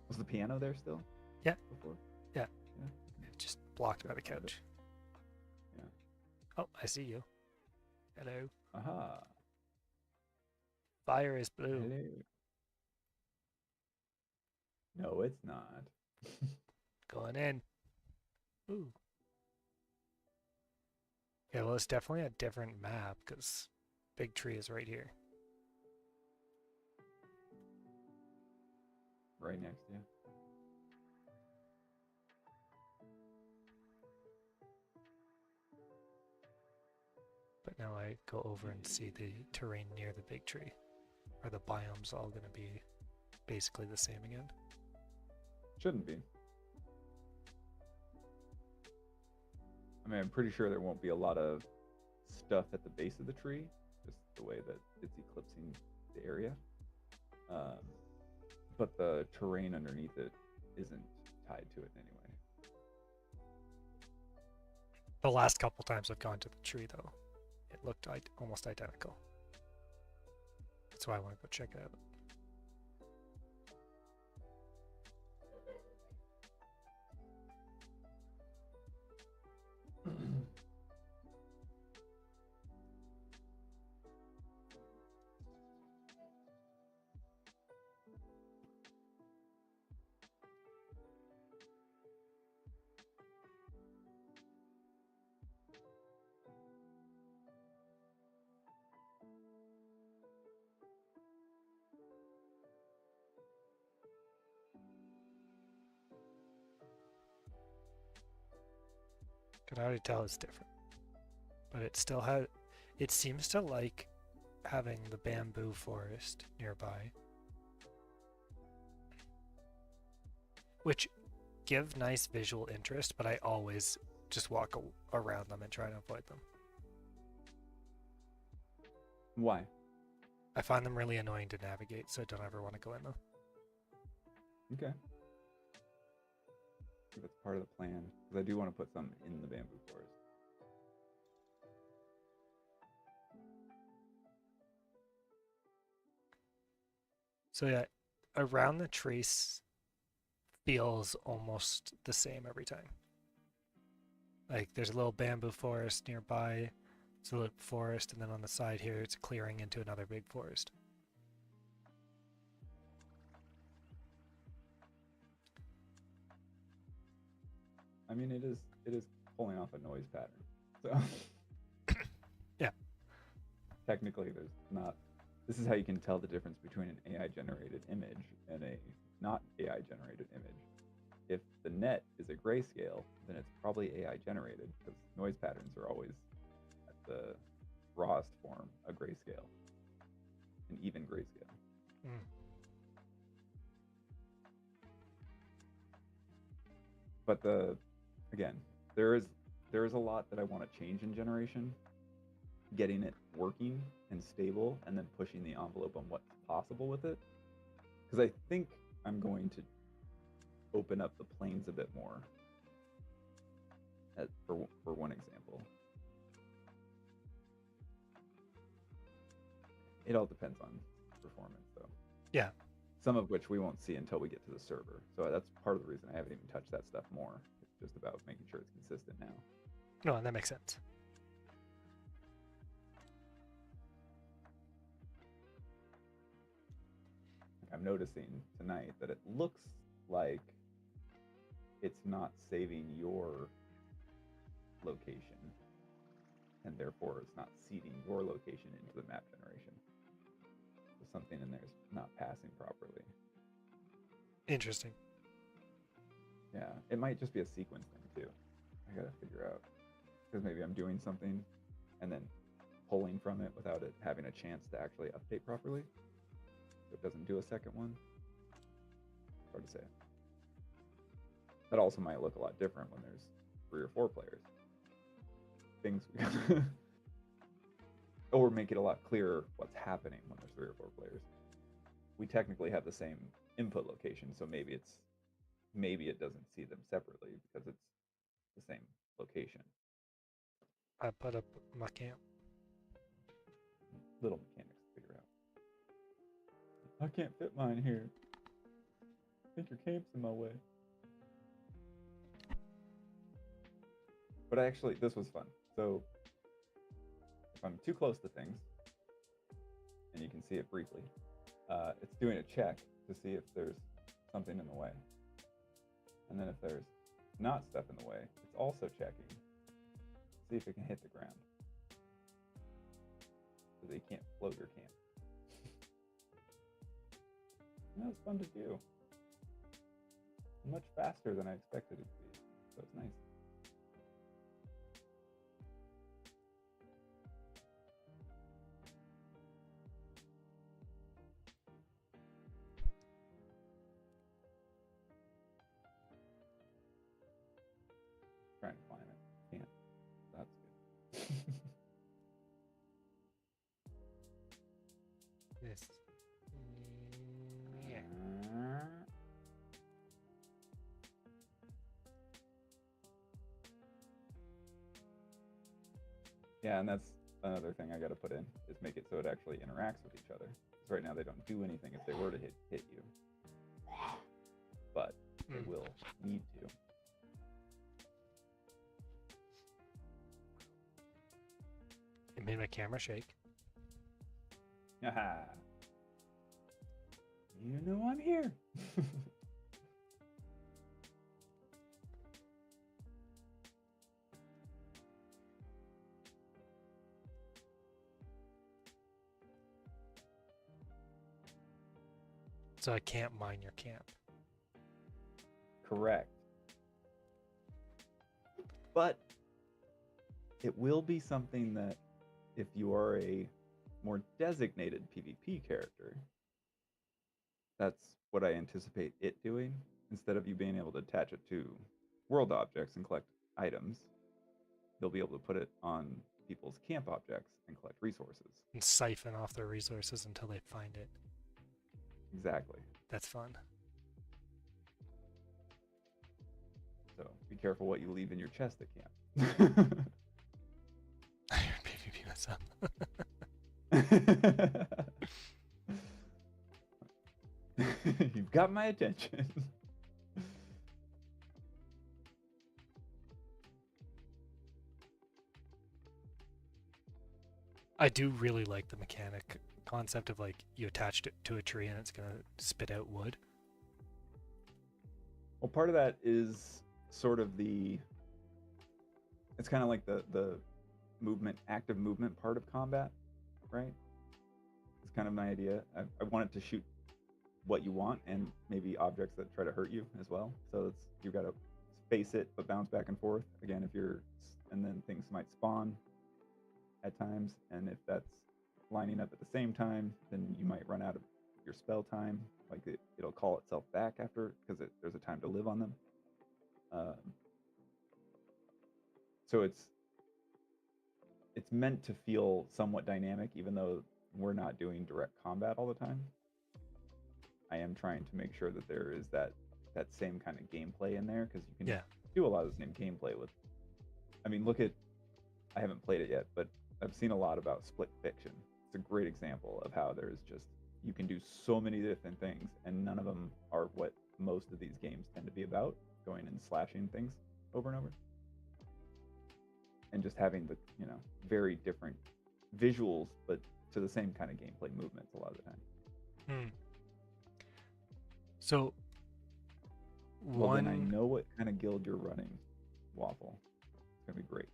Was the piano there still? Yeah. Before? Yeah. Yeah. It's just blocked by the couch. Yeah. Oh, I see you. Hello. Aha. Fire is blue. Hello. No, it's not. Going in. Ooh. Yeah, well, it's definitely a different map because big tree is right here. Right next to you. But now I go over and see the terrain near the big tree. Are the biomes all going to be basically the same again? Shouldn't be. I mean, I'm pretty sure there won't be a lot of stuff at the base of the tree, just the way that it's eclipsing the area. But the terrain underneath it isn't tied to it in any way. The last couple times I've gone to the tree, though, it looked almost identical. That's why I want to go check it out. Can already tell it's different. But it still has, it seems to like having the bamboo forest nearby. Which give nice visual interest, but I always just walk around them and try to avoid them. Why? I find them really annoying to navigate, so I don't ever want to go in them. Okay. I think that's part of the plan, because I do want to put some in the bamboo forest. So yeah, around the trees feels almost the same every time. Like there's a little bamboo forest nearby, it's a little forest, and then on the side here it's clearing into another big forest. I mean, it is pulling off a noise pattern. So Yeah. technically, there's not. This is how you can tell the difference between an AI generated image and a not AI generated image. If the net is a grayscale, then it's probably AI generated because noise patterns are always at the rawest form a grayscale, an even grayscale. Mm. But again, there is a lot that I want to change in generation. Getting it working and stable, and then pushing the envelope on what's possible with it. Because I think I'm going to open up the planes a bit more. For one example, it all depends on performance, though. Yeah. Some of which we won't see until we get to the server. So that's part of the reason I haven't even touched that stuff more. It's just about making sure it's consistent now. No, and that makes sense. I'm noticing tonight that it looks like it's not saving your location, and therefore it's not seeding your location into the map generation. So something in there is not passing properly. Interesting. Yeah, it might just be a sequence thing too. I gotta figure out, because maybe I'm doing something and then pulling from it without it having a chance to actually update properly. So it doesn't do a second one. Hard to say. That also might look a lot different when there's 3 or 4 players. Things or make it a lot clearer what's happening when there's 3 or 4 players. We technically have the same input location, so maybe it doesn't see them separately because it's the same location. I put up my camp. Little mechanics to figure out. I can't fit mine here. I think your camp's in my way. But this was fun. So if I'm too close to things, and you can see it briefly, it's doing a check to see if there's something in the way. And then if there's not stuff in the way, it's also checking to see if it can hit the ground. So that you can't float your camp. And that was fun to do. Much faster than I expected it to be. So it's nice. Trying to climb it. Can't. That's good. This. Yeah. Yeah, and that's another thing I got to put in, is make it so it actually interacts with each other. Because right now they don't do anything if they were to hit you. But they will need to. It made my camera shake. Haha. You know I'm here. So I can't mine your camp. Correct. But it will be something that if you are a more designated PvP character, that's what I anticipate it doing. Instead of you being able to attach it to world objects and collect items, they'll be able to put it on people's camp objects and collect resources. And siphon off their resources until they find it. Exactly. That's fun. So be careful what you leave in your chest at camp. I heard PvP mess up. You've got my attention. I do really like the mechanic concept of like you attached it to a tree and it's gonna spit out wood. Well, part of that is sort of it's kind of like the active movement part of combat, right? It's kind of my idea. I want it to shoot what you want and maybe objects that try to hurt you as well. So you've got to face it but bounce back and forth. Again, and then things might spawn at times, and if that's lining up at the same time, then you might run out of your spell time. Like it'll call itself back after, because there's a time to live on them. So it's meant to feel somewhat dynamic, even though we're not doing direct combat all the time. I am trying to make sure that there is that same kind of gameplay in there, because you can do a lot of the same gameplay with. I mean, I haven't played it yet, but I've seen a lot about split fiction. It's a great example of how you can do so many different things, and none of them are what most of these games tend to be about, going and slashing things over and over. And just having the, very different visuals, but to the same kind of gameplay movements a lot of the time. So, then I know what kind of guild you're running, Waffle. It's going to be great.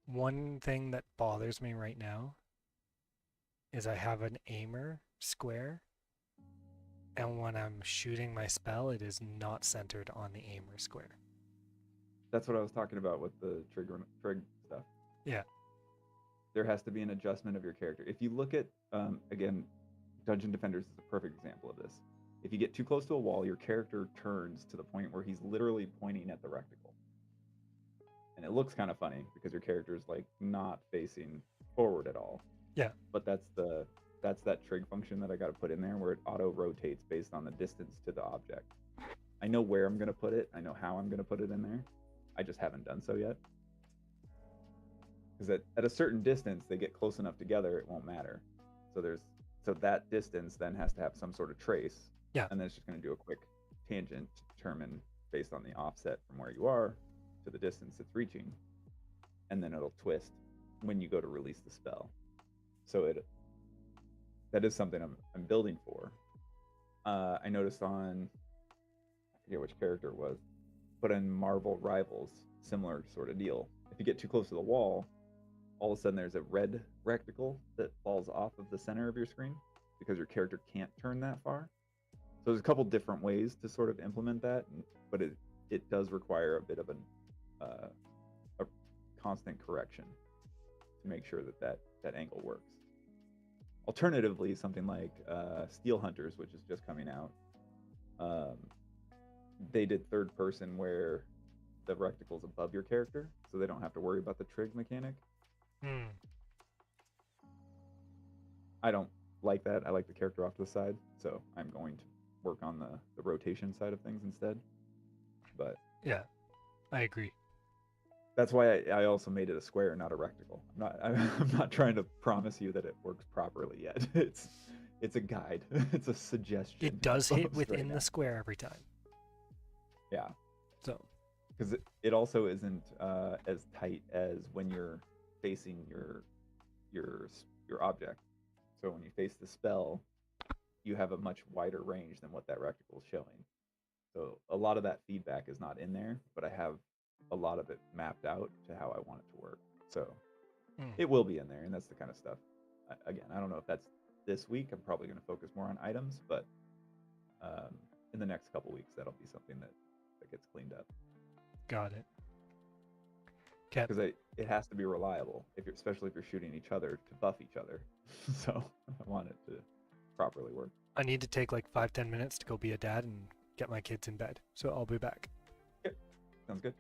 One thing that bothers me right now is I have an aimer square, and when I'm shooting my spell, it is not centered on the aimer square. That's what I was talking about with the trig stuff. Yeah. There has to be an adjustment of your character. If you look at, again, Dungeon Defenders is a perfect example of this. If you get too close to a wall, your character turns to the point where he's literally pointing at the reticle. And it looks kind of funny because your character's like not facing forward at all. Yeah. But that's that trig function that I got to put in there, where it auto rotates based on the distance to the object. I know where I'm going to put it. I know how I'm going to put it in there. I just haven't done so yet. Because at a certain distance, they get close enough together, it won't matter. So that distance then has to have some sort of trace. Yeah. And then it's just going to do a quick tangent to determine based on the offset from where you are to the distance it's reaching. And then it'll twist when you go to release the spell. So that is something I'm building for. I noticed I forget which character it was, but in Marvel Rivals, similar sort of deal. If you get too close to the wall, all of a sudden there's a red reticle that falls off of the center of your screen because your character can't turn that far. So there's a couple different ways to sort of implement that, but it does require a bit of a constant correction to make sure that angle works. Alternatively, something like Steel Hunters, which is just coming out, they did third person where the reticle's above your character, so they don't have to worry about the trig mechanic. I don't like that. I like the character off to the side, so I'm going to work on the rotation side of things instead. But yeah, I agree. That's why I also made it a square, not a reticle. I'm not trying to promise you that it works properly yet. It's a guide. It's a suggestion. It does hit within the square every time. Yeah. So. Because it also isn't as tight as when you're facing your object. So when you face the spell, you have a much wider range than what that reticle is showing. So a lot of that feedback is not in there, but I have a lot of it mapped out to how I want it to work. So it will be in there, and that's the kind of stuff. Again, I don't know if that's this week. I'm probably going to focus more on items, but in the next couple weeks, that'll be something that gets cleaned up. Got it. Because it has to be reliable, especially if you're shooting each other to buff each other. So I want it to properly work. I need to take like 5-10 minutes to go be a dad and get my kids in bed. So I'll be back. Yep. Sounds good.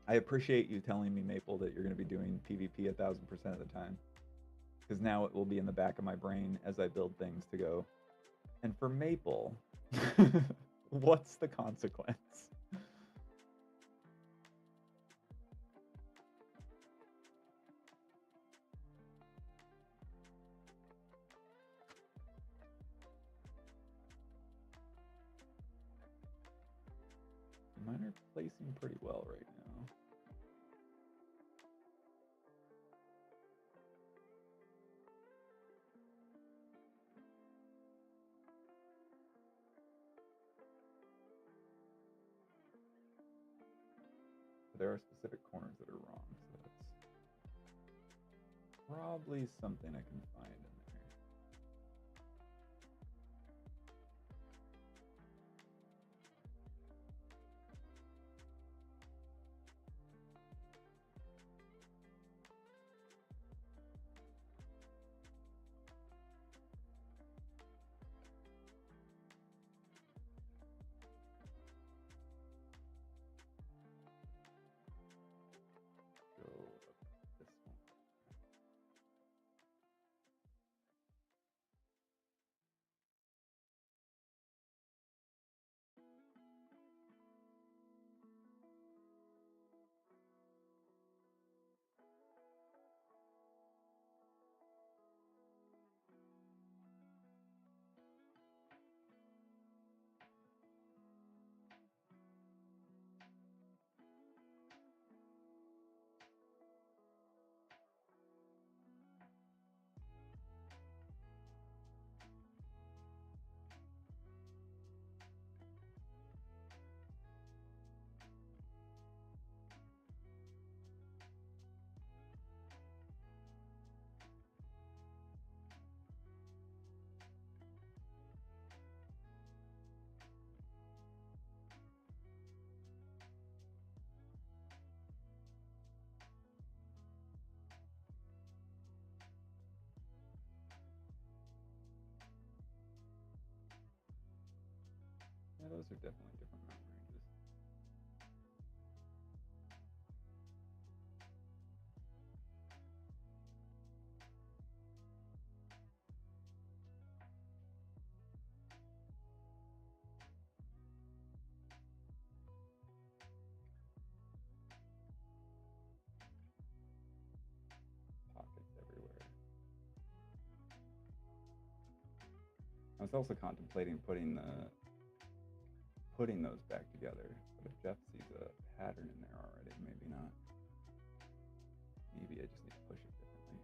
I appreciate you telling me, Maple, that you're going to be doing PvP 1000% of the time. Because now it will be in the back of my brain as I build things to go. And for Maple, what's the consequence? Mine are placing pretty well right now. But there are specific corners that are wrong, so that's probably something I can find in there. Go up this one. Yeah, those are definitely different mountain ranges. Pockets everywhere. I was also contemplating putting those back together, but if Jeff sees a pattern in there already, maybe not. Maybe I just need to push it differently.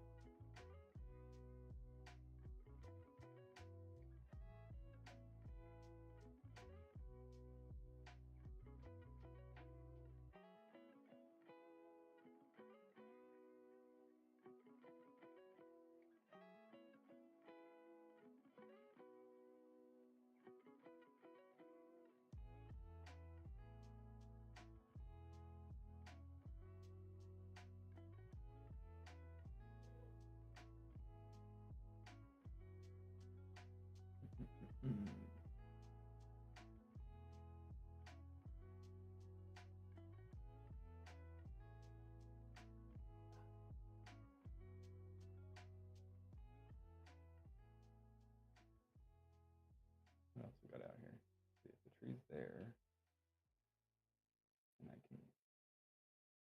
What else we got out here? See if the tree's there. And I can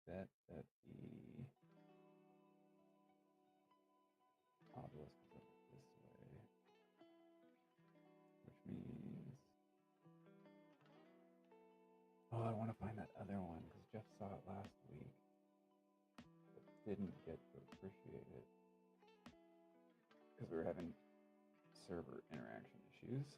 bet that the obelisk is over this way. Which means... Oh, I want to find that other one because Jeff saw it last week. But didn't get to appreciate it. Because we were having server interaction issues.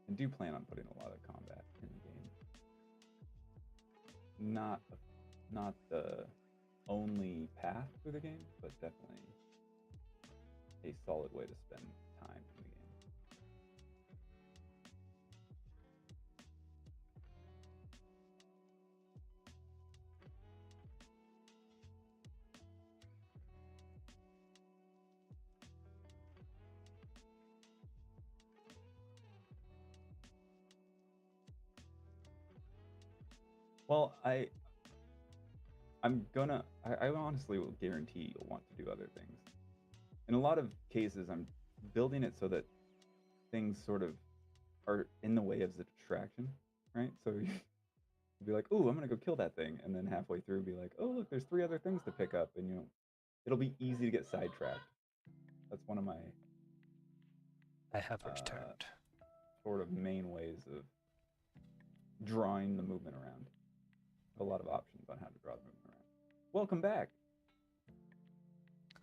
I do plan on putting a lot of combat in the game. not not the only path through the game, but definitely a solid way to spend time in the game. Well, I honestly will guarantee you'll want to do other things. In a lot of cases, I'm building it so that things sort of are in the way as a distraction, right? So you'll be like, "Ooh, I'm gonna go kill that thing," and then halfway through, be like, "Oh, look, there's 3 other things to pick up," and it'll be easy to get sidetracked. That's one of my I have uh, returned. sort of main ways of drawing the movement around. A lot of options on how to draw the movement around. Welcome back.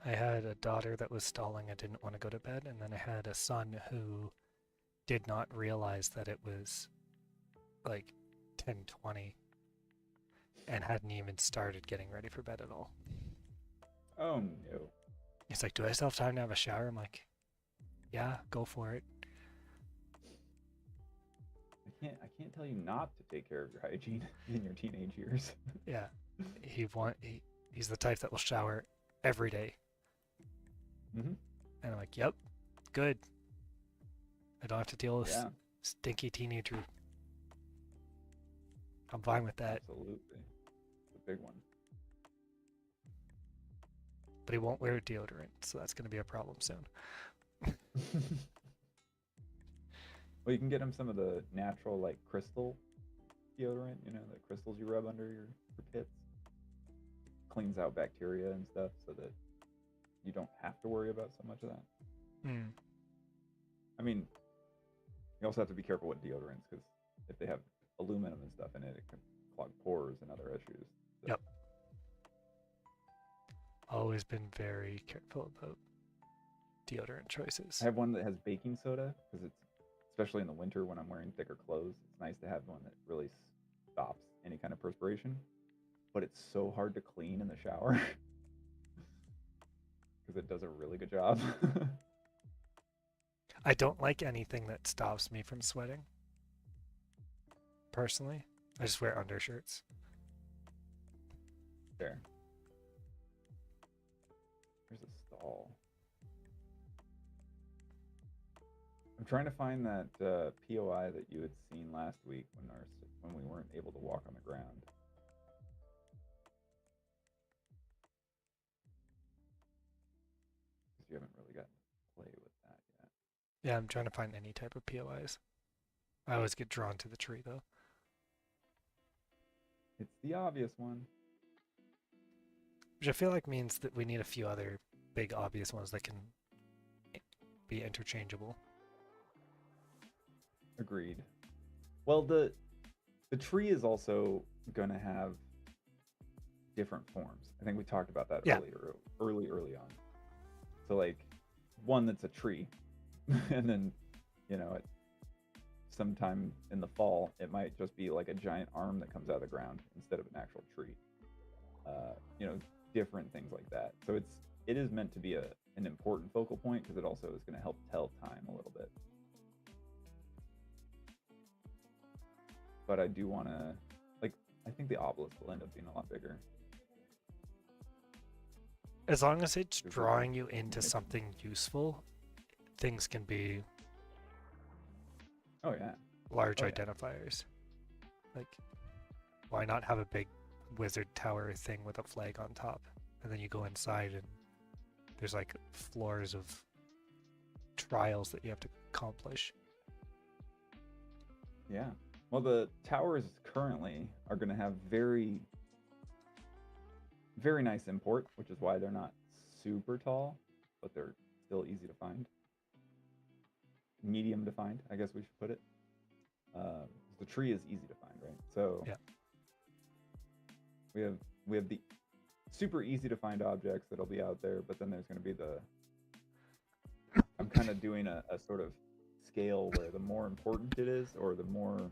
I had a daughter that was stalling and didn't want to go to bed, and then I had a son who did not realize that it was like 10:20 and hadn't even started getting ready for bed at all. Oh no. He's like, "Do I still have time to have a shower?" I'm like, "Yeah, go for it." I can't tell you not to take care of your hygiene in your teenage years. Yeah, he's the type that will shower every day, Mm-hmm. and I'm like, "Yep, good. I don't have to deal with Yeah, stinky teenager. I'm fine with that." absolutely. It's a big one. But he won't wear deodorant, so that's going to be a problem soon. Well, you can get him some of the natural, like, crystal deodorant, the crystals you rub under your pits. Cleans out bacteria and stuff so that you don't have to worry about so much of that. Mm. I mean, you also have to be careful with deodorants because if they have aluminum and stuff in it, it can clog pores and other issues. So. Yep. Always been very careful about deodorant choices. I have one that has baking soda because it's, especially in the winter when I'm wearing thicker clothes, it's nice to have one that really stops any kind of perspiration. But it's so hard to clean in the shower because it does a really good job. I don't like anything that stops me from sweating. Personally, I just wear undershirts. There. There's a stall. I'm trying to find that POI that you had seen last week when we weren't able to walk on the ground. Because you haven't really gotten to play with that yet. Yeah, I'm trying to find any type of POIs. I always get drawn to the tree though. It's the obvious one. Which I feel like means that we need a few other big obvious ones that can be interchangeable. Agreed. Well, the tree is also going to have different forms. I think we talked about that Yeah. early on. So like one that's a tree, and then at sometime in the fall it might just be like a giant arm that comes out of the ground instead of an actual tree. Different things like that. So it is meant to be an important focal point because it also is going to help tell time a little bit. But I do want to, I think the obelisk will end up being a lot bigger. As long as it's drawing you into something useful, things can be Oh yeah. large identifiers. Like, why not have a big wizard tower thing with a flag on top? And then you go inside and there's like floors of trials that you have to accomplish. Yeah. Well, the towers currently are going to have very, very nice import, which is why they're not super tall, but they're still easy to find. Medium to find, I guess we should put it. The tree is easy to find, right? So yeah. we have the super easy to find objects that'll be out there, but then there's going to be I'm kind of doing a sort of scale where the more important it is or the more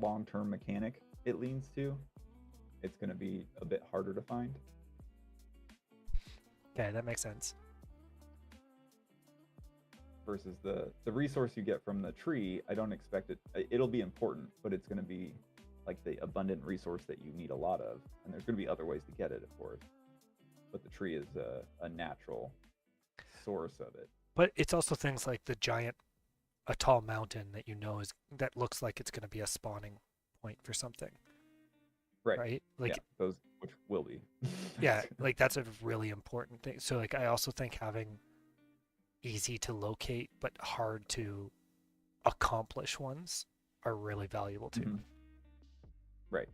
long-term mechanic it leans to, it's going to be a bit harder to find. Okay, that makes sense. Versus the resource you get from the tree, I don't expect it. It'll be important, but it's going to be like the abundant resource that you need a lot of, and there's going to be other ways to get it, of course. But the tree is a natural source of it. But it's also things like a tall mountain that that looks like it's going to be a spawning point for something, Right. right? Like, yeah, those which will be. yeah, like that's a really important thing. So like I also think having easy to locate but hard to accomplish ones are really valuable too. Mhm. Right.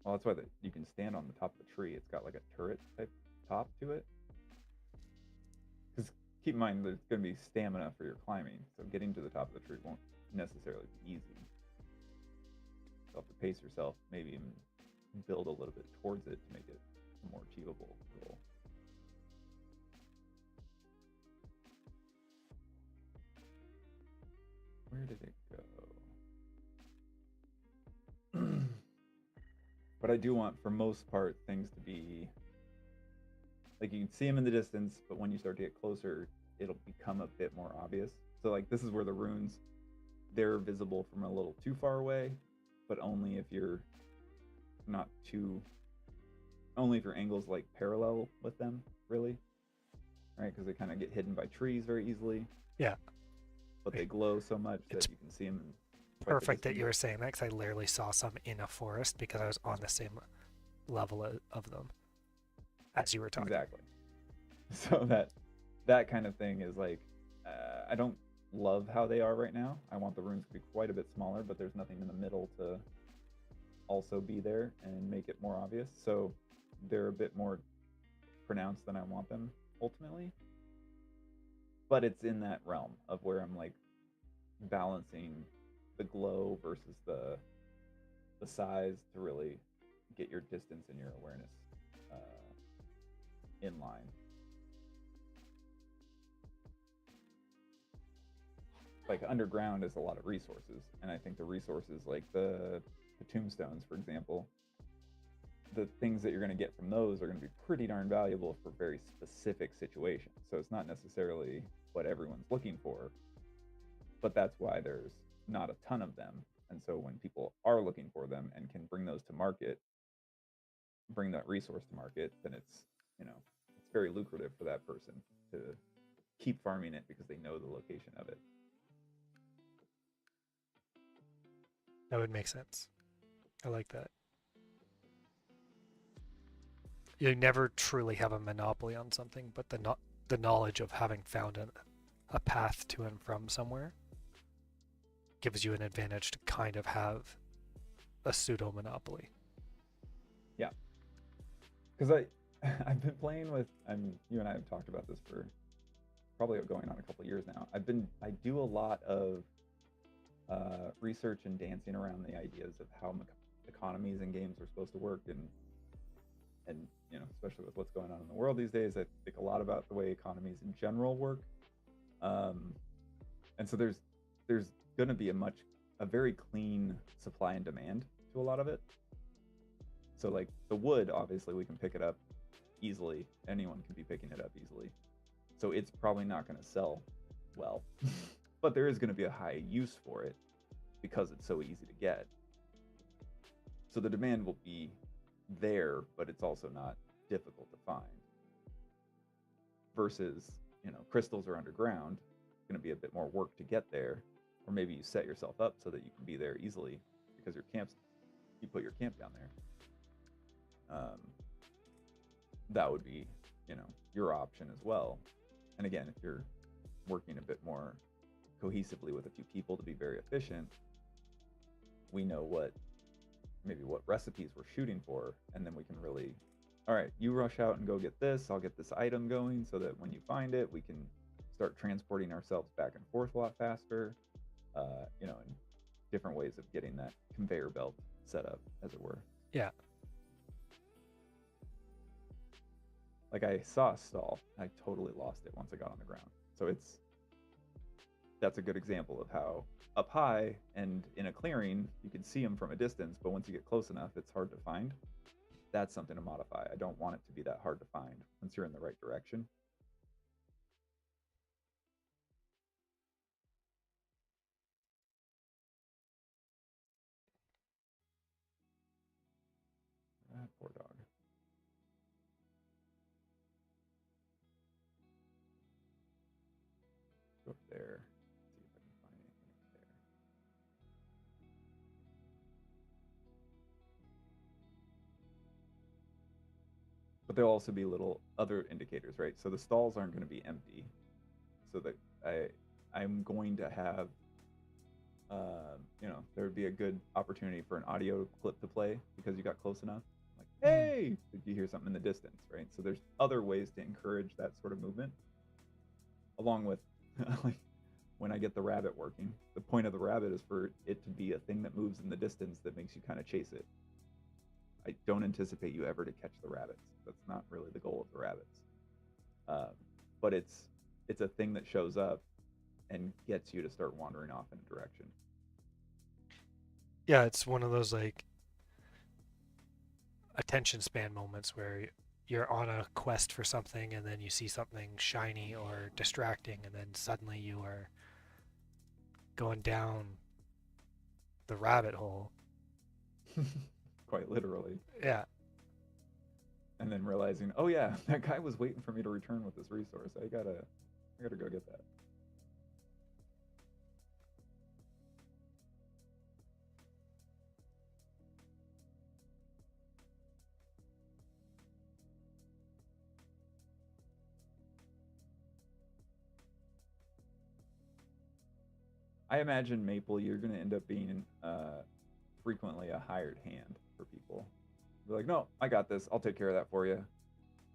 Well, that's why you can stand on the top of the tree. It's got like a turret type top to it. Because keep in mind, there's going to be stamina for your climbing, so getting to the top of the tree won't necessarily be easy. You'll have to pace yourself, maybe even build a little bit towards it to make it a more achievable goal. Where did it go? But I do want, for most part, things to be like you can see them in the distance, but when you start to get closer, it'll become a bit more obvious. So like this is where the runes, they're visible from a little too far away, but only if you're not too, only if your angle's like parallel with them, really, right? Because they kind of get hidden by trees very easily. Yeah. But they glow so much It's that you can see them. Perfect that you were saying that, because I literally saw some in a forest because I was on the same level of them as you were talking. Exactly. So that kind of thing is like, I don't love how they are right now. I want the runes to be quite a bit smaller, but there's nothing in the middle to also be there and make it more obvious. So they're a bit more pronounced than I want them ultimately. But it's in that realm of where I'm like balancing the glow versus the size to really get your distance and your awareness in line. Like underground is a lot of resources, and I think the resources like the tombstones, for example, the things that you're going to get from those are going to be pretty darn valuable for very specific situations. So it's not necessarily what everyone's looking for, but that's why there's not a ton of them. And so when people are looking for them and can bring those to market, bring that resource to market, then it's, it's very lucrative for that person to keep farming it because they know the location of it. That would make sense. I like that. You never truly have a monopoly on something, but the knowledge of having found a path to and from somewhere gives you an advantage to kind of have a pseudo monopoly. Yeah, because I've been playing with, you and I have talked about this for probably going on a couple of years now. I do a lot of research and dancing around the ideas of how economies in games are supposed to work, and especially with what's going on in the world these days, I think a lot about the way economies in general work. And so there's going to be a very clean supply and demand to a lot of it. So like the wood, obviously we can pick it up easily. Anyone can be picking it up easily. So it's probably not going to sell well, but there is going to be a high use for it because it's so easy to get. So the demand will be there, but it's also not difficult to find. Versus, crystals are underground, it's going to be a bit more work to get there, or maybe you set yourself up so that you can be there easily because you put your camp down there. That would be, your option as well. And again, if you're working a bit more cohesively with a few people to be very efficient, we know what recipes we're shooting for, and then we can really, all right, you rush out and go get this, I'll get this item going so that when you find it, we can start transporting ourselves back and forth a lot faster, and different ways of getting that conveyor belt set up, as it were. Yeah. Like I saw a stall, I totally lost it once I got on the ground. So that's a good example of how up high and in a clearing, you can see them from a distance, but once you get close enough, it's hard to find. That's something to modify. I don't want it to be that hard to find once you're in the right direction. Poor dog. Go up there. See if I can find anything up there. But there'll also be little other indicators, right? So the stalls aren't going to be empty. So that I'm going to have, there would be a good opportunity for an audio clip to play because you got close enough. Like, hey, did you hear something in the distance, right? So there's other ways to encourage that sort of movement, along with like when I get the rabbit working. The point of the rabbit is for it to be a thing that moves in the distance that makes you kind of chase it. I don't anticipate you ever to catch the rabbits. That's not really the goal of the rabbits. But it's a thing that shows up and gets you to start wandering off in a direction. Yeah, it's one of those like attention span moments where you're on a quest for something and then you see something shiny or distracting and then suddenly you are going down the rabbit hole. Quite literally. Yeah. And then realizing, oh yeah, that guy was waiting for me to return with this resource. I gotta go get that. I imagine Maple, you're going to end up being frequently a hired hand for people. They're like, no, I got this. I'll take care of that for you.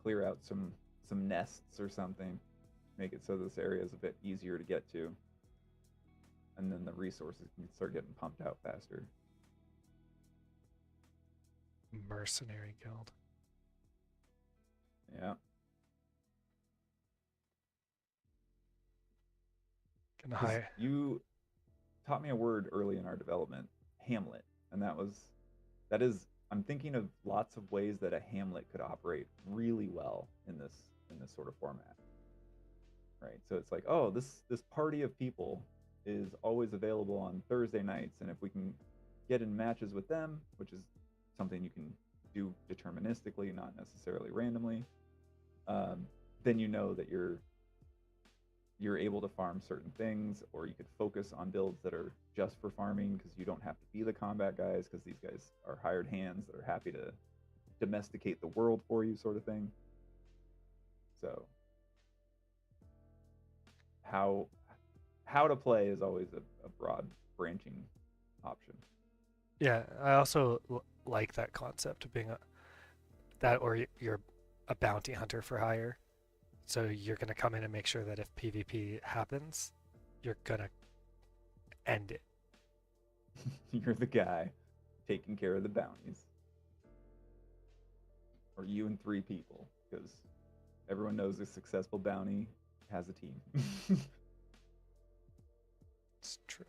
Clear out some nests or something. Make it so this area is a bit easier to get to. And then the resources can start getting pumped out faster. Mercenary guild. Yeah. Can hire. You taught me a word early in our development, hamlet, and that is I'm thinking of lots of ways that a hamlet could operate really well in this sort of format. Right? So it's like, oh, this party of people is always available on Thursday nights, and if we can get in matches with them, which is something you can do deterministically, not necessarily randomly, then you know that you're able to farm certain things, or you could focus on builds that are just for farming because you don't have to be the combat guys, because these guys are hired hands that are happy to domesticate the world for you, sort of thing. So how to play is always a broad branching option. Yeah, I also like that concept of being that, or you're a bounty hunter for hire. So you're going to come in and make sure that if PvP happens, you're going to end it. You're the guy taking care of the bounties. Or you and 3 people, because everyone knows a successful bounty has a team. It's true.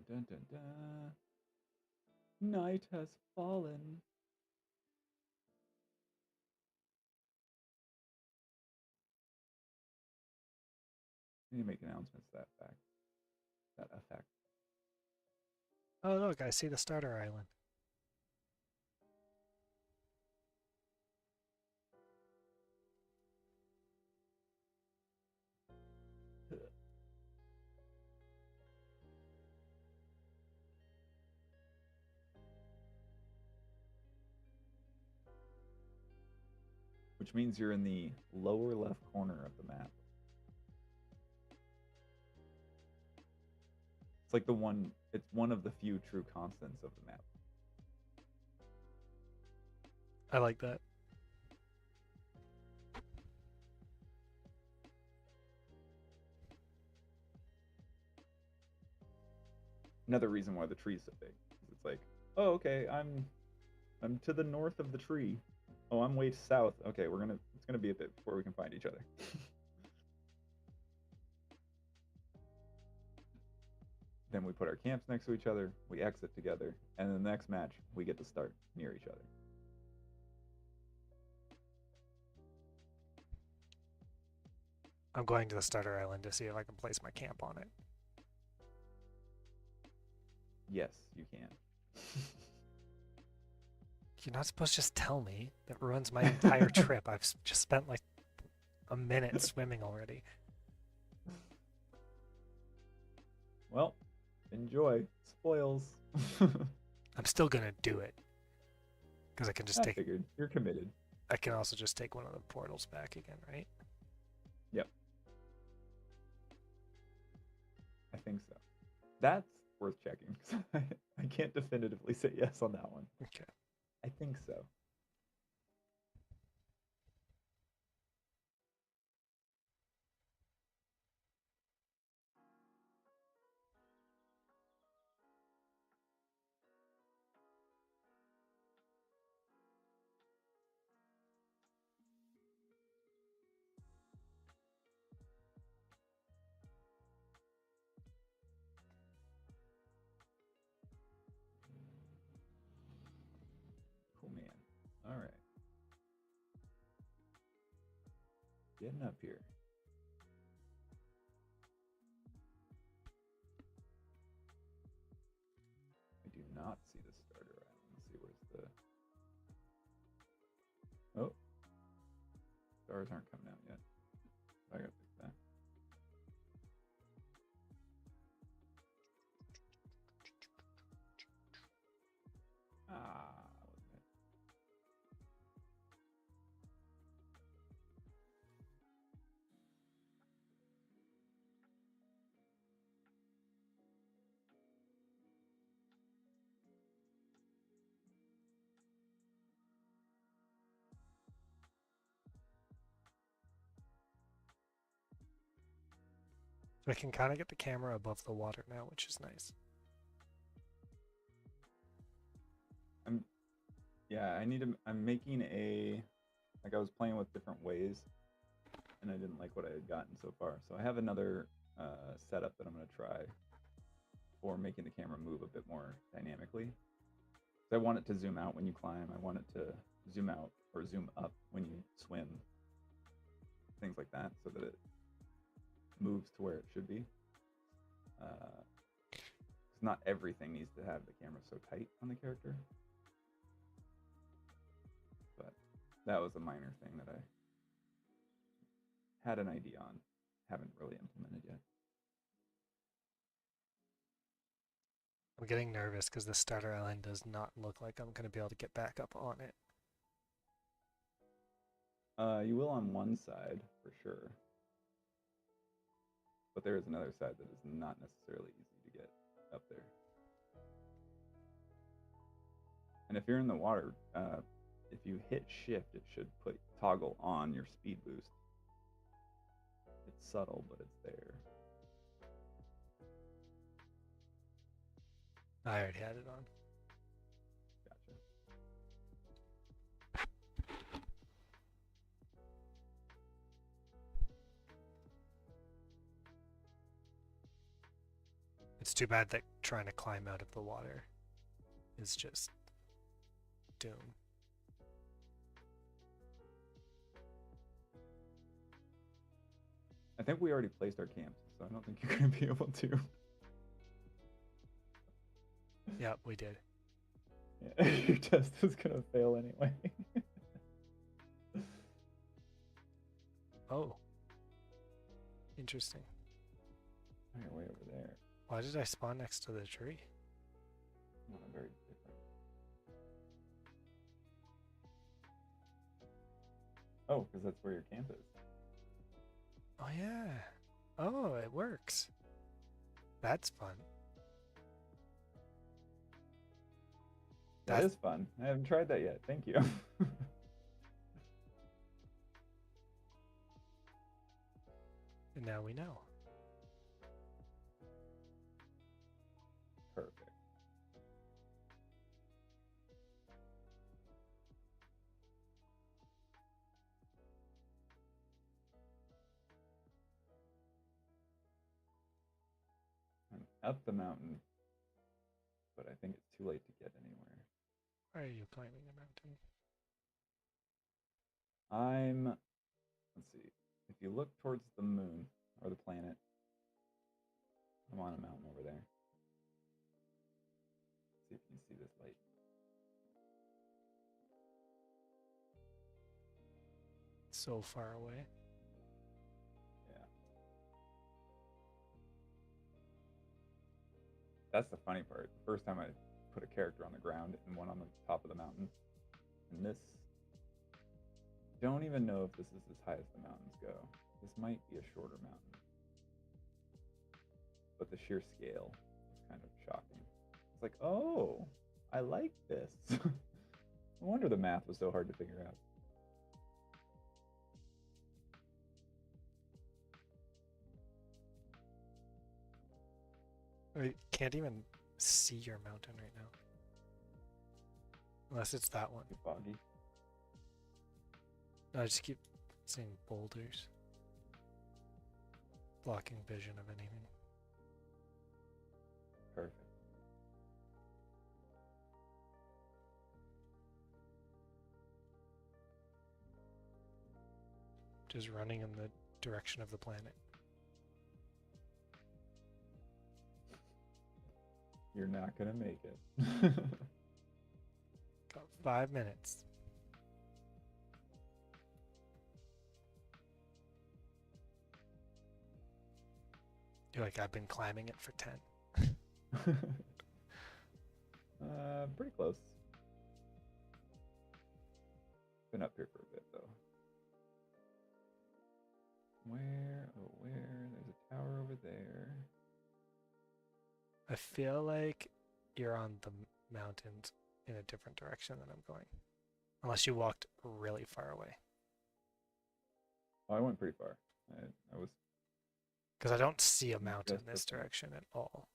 Dun, dun, dun, dun. Night has fallen. I need to make announcements to that effect. Oh, look, I see the starter island. Which means you're in the lower left corner of the map. It's like it's one of the few true constants of the map. I like that. Another reason why the tree's so big. It's like, oh, okay, I'm to the north of the tree. Oh, I'm way south. Okay, it's gonna be a bit before we can find each other. Then we put our camps next to each other, we exit together, and in the next match, we get to start near each other. I'm going to the starter island to see if I can place my camp on it. Yes, you can. You're not supposed to just tell me. That ruins my entire trip. I've just spent like a minute swimming already. Well, enjoy. Spoils. I'm still gonna do it. Because I can just I figured. You're committed. I can also just take one of the portals back again, right? Yep. I think so. That's worth checking. I can't definitively say yes on that one. Okay. I think so. Cool, man. All right. Getting up here. I do not see the starter island. Let's see where's the... Oh. Stars aren't coming out yet. I gotta fix that. Ah, wasn't it? So I can kind of get the camera above the water now, which is nice. I'm making I was playing with different ways, and I didn't like what I had gotten so far. So I have another setup that I'm going to try for making the camera move a bit more dynamically. So I want it to zoom out when you climb. I want it to zoom out or zoom up when you swim. Things like that, so that it moves to where it should be. Because not everything needs to have the camera so tight on the character. But that was a minor thing that I had an idea on, haven't really implemented yet. I'm getting nervous because the starter island does not look like I'm going to be able to get back up on it. You will on one side, for sure. But there is another side that is not necessarily easy to get up there. And if you're in the water, if you hit shift, it should toggle on your speed boost. It's subtle, but it's there. I already had it on. Gotcha. It's too bad that trying to climb out of the water is just doom. I think we already placed our camps, so I don't think you're going to be able to. Yeah, we did. Yeah, your test is going to fail anyway. Oh. Interesting. Oh, you're way over there. Why did I spawn next to the tree? Not very different. Oh, because that's where your camp is. Oh, yeah. Oh, it works. That's fun. That is fun. I haven't tried that yet. Thank you. And now we know. Perfect. I'm up the mountain, but I think it's too late to get anywhere. Why are you climbing the mountain? Let's see. If you look towards the moon or the planet, I'm on a mountain over there. See if you can see this light. So far away. Yeah. That's the funny part. The first time I put a character on the ground and one on the top of the mountain. And this, don't even know if this is as high as the mountains go. This might be a shorter mountain. But the sheer scale is kind of shocking. It's like, oh, I like this. No wonder the math was so hard to figure out. I can't even see your mountain right now. Unless it's that one. Too foggy. I just keep seeing boulders. Blocking vision of anything. Perfect. Just running in the direction of the planet. You're not gonna make it. Got 5 minutes. You're like, I've been climbing it for 10. Pretty close. Been up here for a bit though. Where? Oh, where? There's a tower over there. I feel like you're on the mountains in a different direction than I'm going. Unless you walked really far away. Oh, I went pretty far. I was. Because I don't see a mountain Just this the front. direction at all.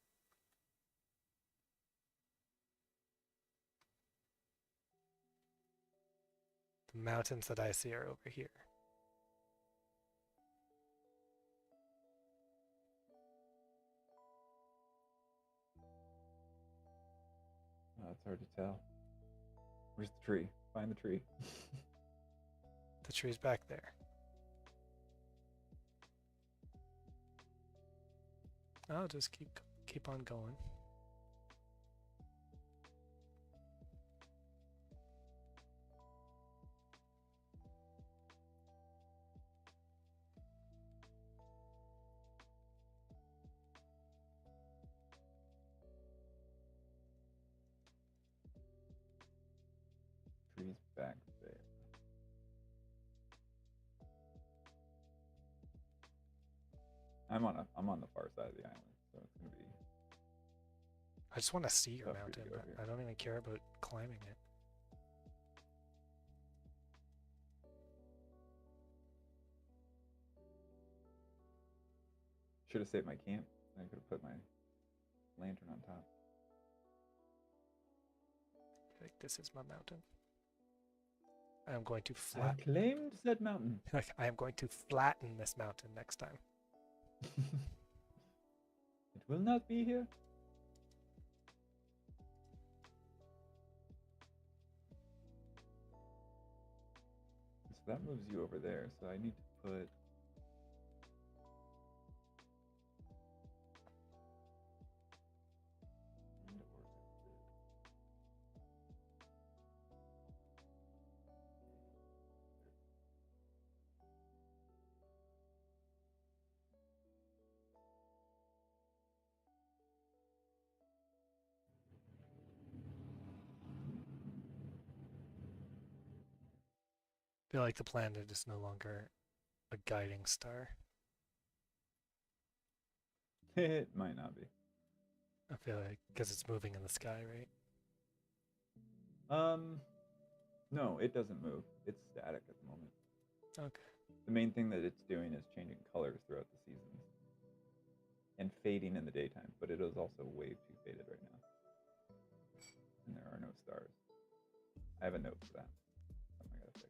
The mountains that I see are over here. Oh, it's hard to tell. Where's the tree? Find the tree. The tree's back there. I'll just keep on going. Tree's back there. I'm on the far side of the island, so it's gonna be. I just want to see your Tough for you to mountain. go here. I don't even care about climbing it. Should have saved my camp. I could have put my lantern on top. Like, this is my mountain. I am going to I claimed said mountain. like I am going to flatten this mountain next time. It will not be here. So that moves you over there. So I need to put. I feel like the planet is no longer a guiding star. It might not be. I feel like because it's moving in the sky, right? No, it doesn't move. It's static at the moment. Okay. The main thing that it's doing is changing colors throughout the seasons and fading in the daytime, but it is also way too faded right now. And there are no stars. I have a note for that. Something I gotta fix.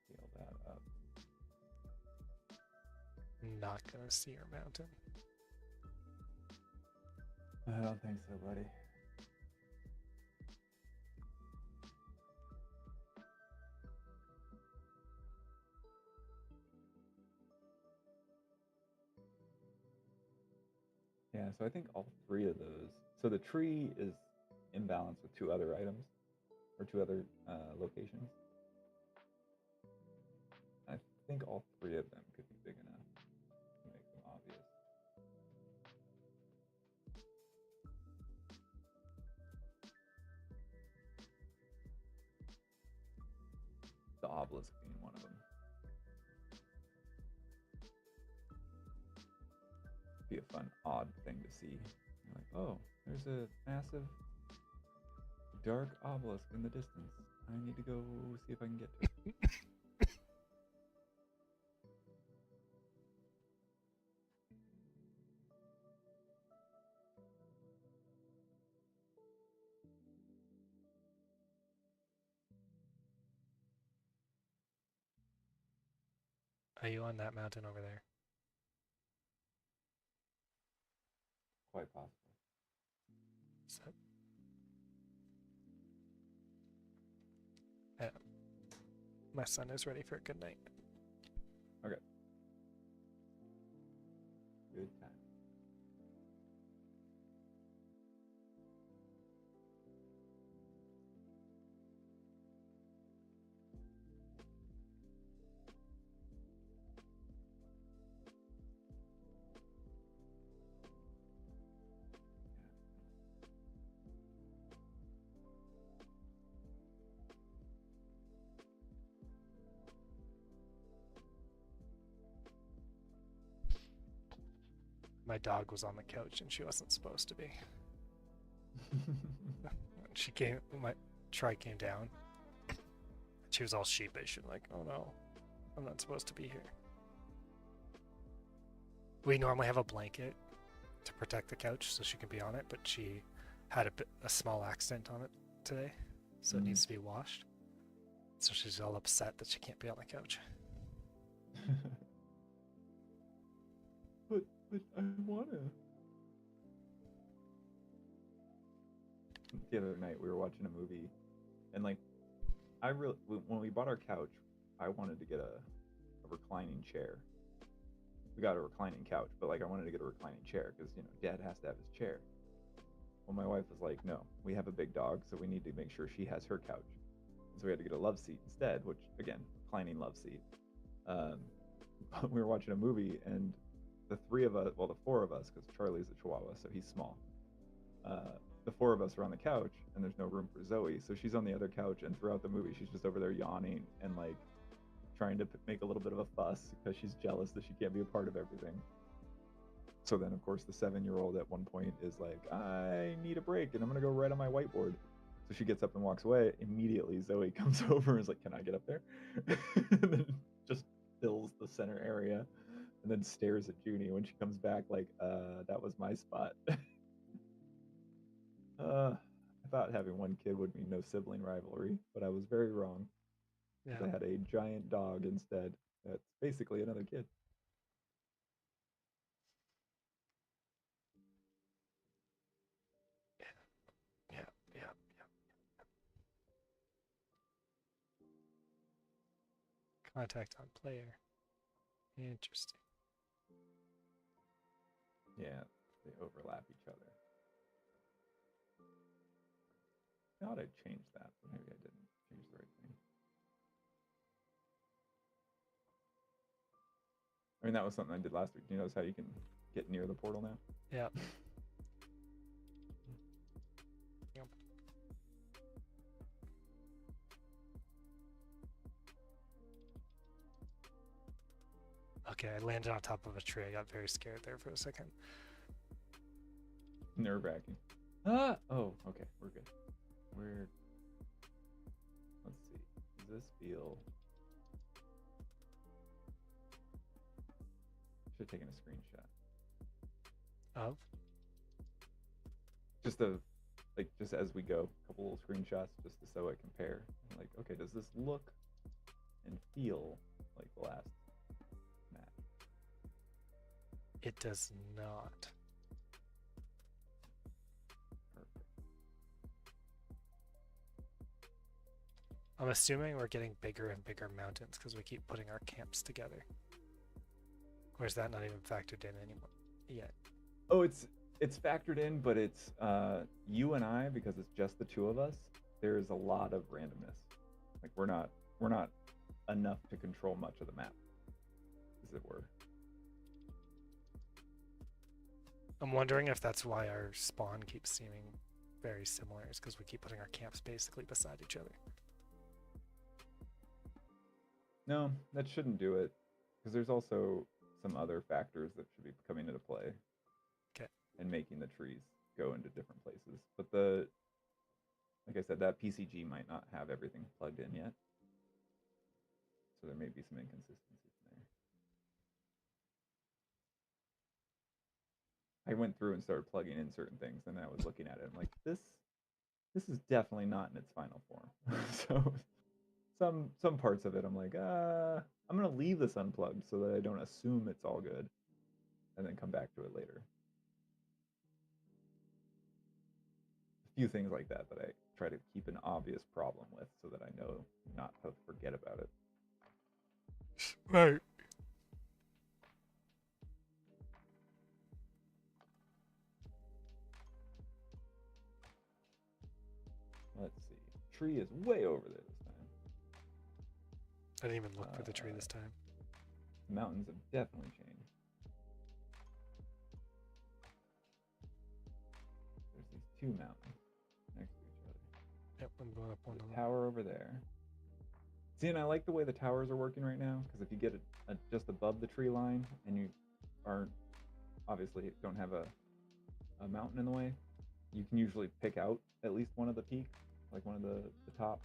Scale that up. Not gonna see your mountain. I don't think so, buddy. Yeah, so I think all three of those. So the tree is imbalanced with two other items or two other locations. I think all three of them could be big enough to make them obvious. The obelisk being one of them. Be a fun, odd thing to see. You're like, oh, there's a massive dark obelisk in the distance. I need to go see if I can get to it. Are you on that mountain over there? Quite possible. Is that... Yeah. My son is ready for a good night. Okay. Good time. My dog was on the couch and she wasn't supposed to be. She came, my trike came down. She was all sheepish and like, oh no, I'm not supposed to be here. We normally have a blanket to protect the couch so she can be on it, but she had a small accident on it today, so it needs to be washed. So she's all upset that she can't be on the couch. But I wanna. The other night we were watching a movie, and like, when we bought our couch, I wanted to get a reclining chair. We got a reclining couch, but like I wanted to get a reclining chair because Dad has to have his chair. Well, my wife was like, no, we have a big dog, so we need to make sure she has her couch. So we had to get a love seat instead, which again, reclining love seat. We were watching a movie, and the three of us, well, the four of us, because Charlie's a Chihuahua, so he's small. The four of us are on the couch, and there's no room for Zoe, so she's on the other couch, and throughout the movie, she's just over there yawning and like trying to make a little bit of a fuss because she's jealous that she can't be a part of everything. So then, of course, the 7-year-old at one point is like, I need a break, and I'm gonna go write on my whiteboard. So she gets up and walks away. Immediately, Zoe comes over and is like, can I get up there? And then just fills the center area and then stares at Junie when she comes back like, that was my spot. I thought having one kid would mean no sibling rivalry, but I was very wrong. Yeah. I had a giant dog instead. That's basically another kid. Yeah. Contact on player. Interesting. Yeah, they overlap each other. I thought I'd change that, but maybe I didn't change the right thing. I mean, that was something I did last week. Do you notice how you can get near the portal now? Yeah. Yep. Okay, I landed on top of a tree. I got very scared there for a second. Nerve-wracking. Ah! Oh, okay. We're good. We're... Let's see. Does this feel... Should have taken a screenshot. Of? Just a... Like, just as we go. A couple little screenshots just to so I compare. Like, okay, does this look and feel like the last map? It does not. Perfect. I'm assuming we're getting bigger and bigger mountains because we keep putting our camps together. Or is that not even factored in anymore yet? Oh, it's factored in, but it's you and I, because it's just the two of us. There is a lot of randomness. Like we're not enough to control much of the map, as it were. I'm wondering if that's why our spawn keeps seeming very similar, is because we keep putting our camps basically beside each other. No, that shouldn't do it, because there's also some other factors that should be coming into play. Okay. And making the trees go into different places. But like I said, that PCG might not have everything plugged in yet. So there may be some inconsistencies there. I went through and started plugging in certain things, and then I was looking at it. I'm like, this is definitely not in its final form. So some parts of it, I'm like, I'm gonna leave this unplugged so that I don't assume it's all good, and then come back to it later. A few things like that I try to keep an obvious problem with, so that I know not to forget about it. Right. Let's see. Tree is way over there this time. I didn't even look for the tree this time. Mountains have definitely changed. There's these two mountains next to each other. Yep, I'm going up one of The them. tower over there. See, and I like the way the towers are working right now, because if you get it just above the tree line and you aren't, obviously don't have a mountain in the way, you can usually pick out at least one of the peaks, like one of the top.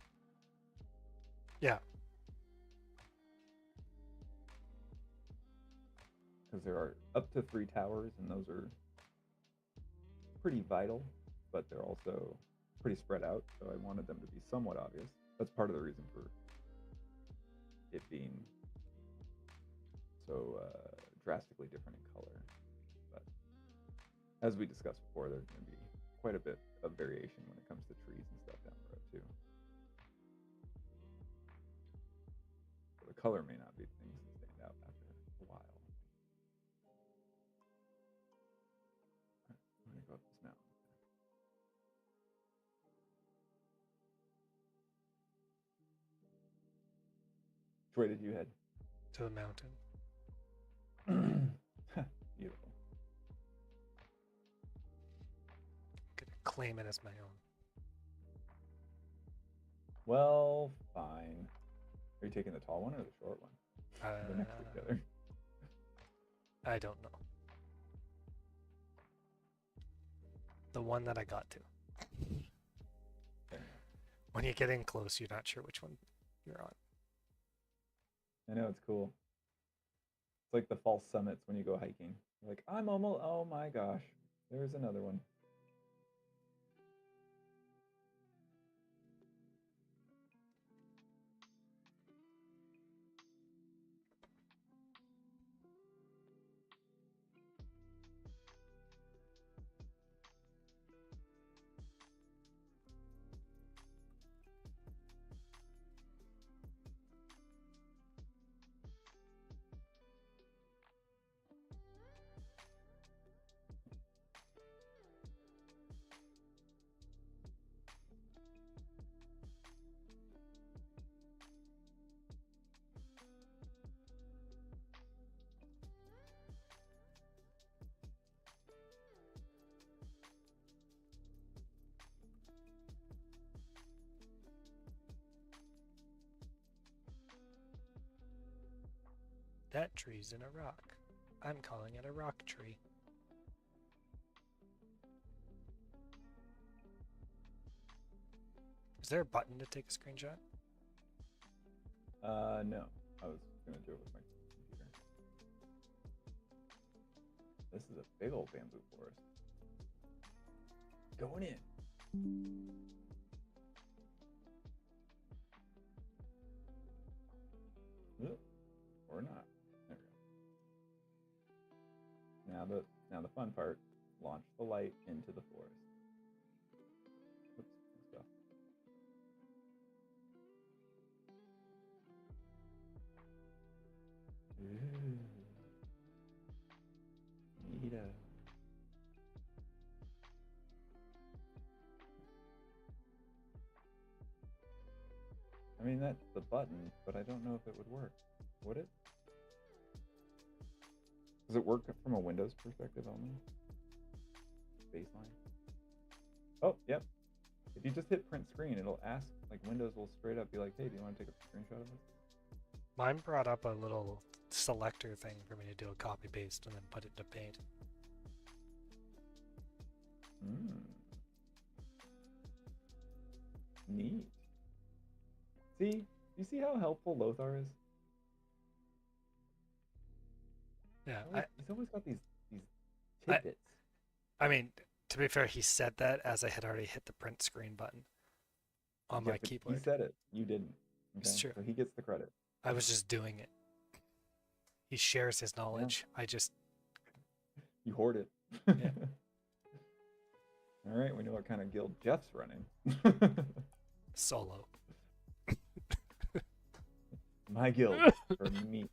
Yeah. Because there are up to 3 towers, and those are pretty vital, but they're also pretty spread out, so I wanted them to be somewhat obvious. That's part of the reason for it being so drastically different in color. But as we discussed before, there's going to be quite a bit of variation when it comes to trees and stuff down the road too. So the color may not be things that stand out after a while. Right, I'm going to go up this mountain. Which way did you head? To the mountain. Beautiful. I'm gonna claim it as my own. Well, fine. Are you taking the tall one or the short one? They're next to each other. I don't know. The one that I got to. Okay. When you get in close, you're not sure which one you're on. I know, it's cool. It's like the false summits when you go hiking. You're like, I'm almost, oh my gosh, there's another one. That tree's in a rock. I'm calling it a rock tree. Is there a button to take a screenshot? No. I was gonna do it with my computer. This is a big old bamboo forest. Going in. Oop, or not. There we go. Now the fun part. Launch the light into the forest. Oops, messed up. Ooh. Neato. I mean, that's the button, but I don't know if it would work. Would it? Does it work from a Windows perspective only? Baseline? Oh, yep. If you just hit print screen, it'll ask, like Windows will straight up be like, hey, do you want to take a screenshot of this? Mine brought up a little selector thing for me to do a copy paste and then put it into Paint. Neat. See? You see how helpful Lothar is? Yeah, He's always got these tidbits. I mean, to be fair, he said that as I had already hit the print screen button on my keyboard. He said it. You didn't. Okay? It's true. So he gets the credit. I was just doing it. He shares his knowledge. Yeah. You hoard it. Yeah. All right, we know what kind of guild Jeff's running. Solo. My guild for me.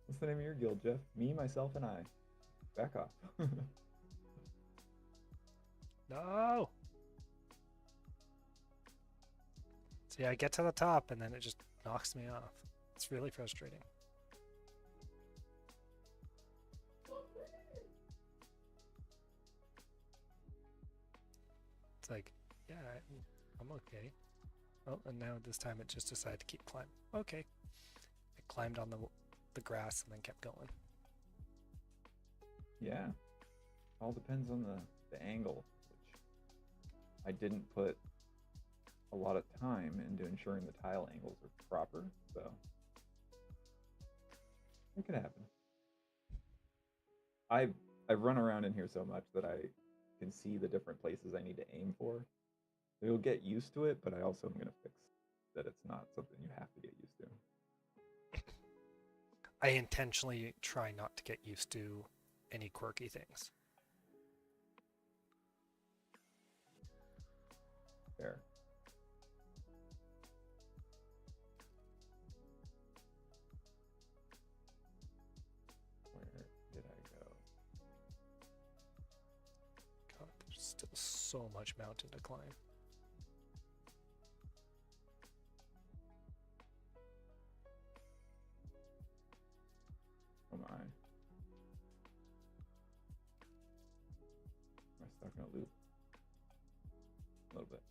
What's the name of your guild, Jeff? Me, myself, and I. Back off. No. See, I get to the top and then it just knocks me off. It's really frustrating. It's like, yeah, I'm okay. Oh, and now this time it just decided to keep climbing. Okay. It climbed on the grass and then kept going. Yeah. All depends on the angle, which I didn't put a lot of time into ensuring the tile angles are proper, so it could happen. I've run around in here so much that I can see the different places I need to aim for. You'll get used to it, but I also am going to fix that it's not something you have to get used to. I intentionally try not to get used to any quirky things. Fair. Where did I go? God, there's still so much mountain to climb. Oh my. Am I stuck in a loop? A little bit.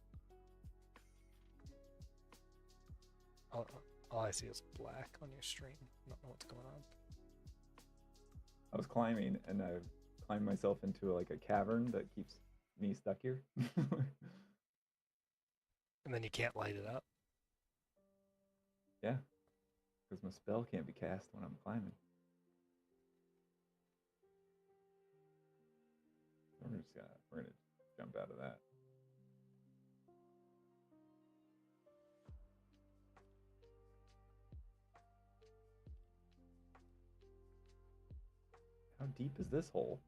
All I see is black on your stream. I don't know what's going on. I was climbing and I climbed myself into like a cavern that keeps me stuck here. And then you can't light it up. Yeah, because my spell can't be cast when I'm climbing. We're gonna jump out of that. How deep is this hole?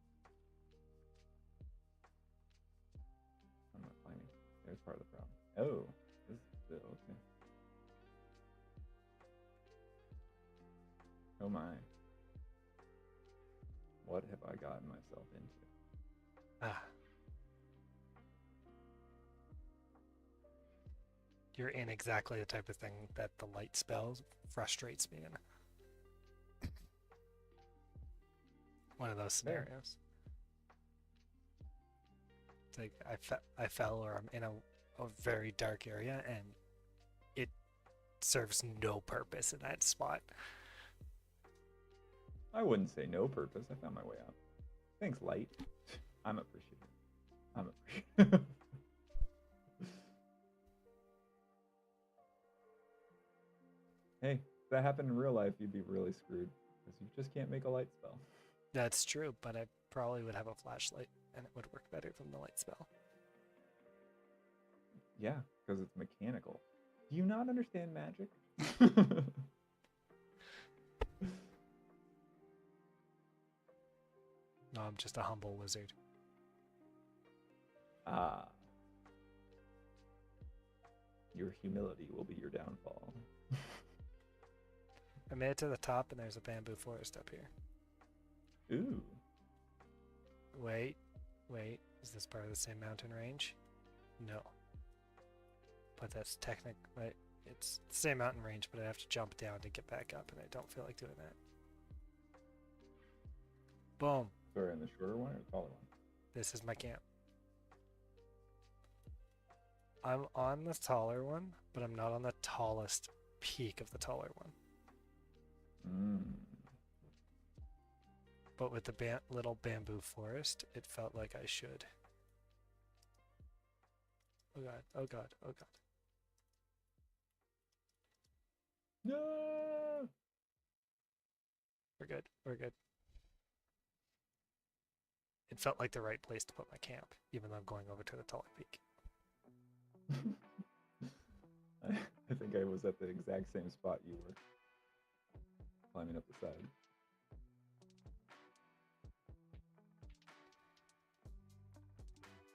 I'm not climbing. There's part of the problem. Oh, this is still okay. Oh my. What have I gotten myself into? Ah. You're in exactly the type of thing that the light spells frustrates me in. One of those scenarios. It's like I fell or I'm in a very dark area and it serves no purpose in that spot. I wouldn't say no purpose. I found my way out. Thanks, Light. I'm appreciative. I'm appreciative. Hey, if that happened in real life, you'd be really screwed because you just can't make a light spell. That's true, but I probably would have a flashlight and it would work better than the light spell. Yeah, because it's mechanical. Do you not understand magic? No, I'm just a humble wizard. Ah. Your humility will be your downfall. I made it to the top and there's a bamboo forest up here. Ooh. Wait. Is this part of the same mountain range? No. But that's technically... It's the same mountain range, but I have to jump down to get back up, and I don't feel like doing that. Boom. Sorry, in the shorter one or the taller one? This is my camp. I'm on the taller one, but I'm not on the tallest peak of the taller one. But with the little bamboo forest, it felt like I should. Oh god, oh god, oh god. No! We're good, we're good. It felt like the right place to put my camp, even though I'm going over to the taller peak. I think I was at the exact same spot you were. Climbing up the side.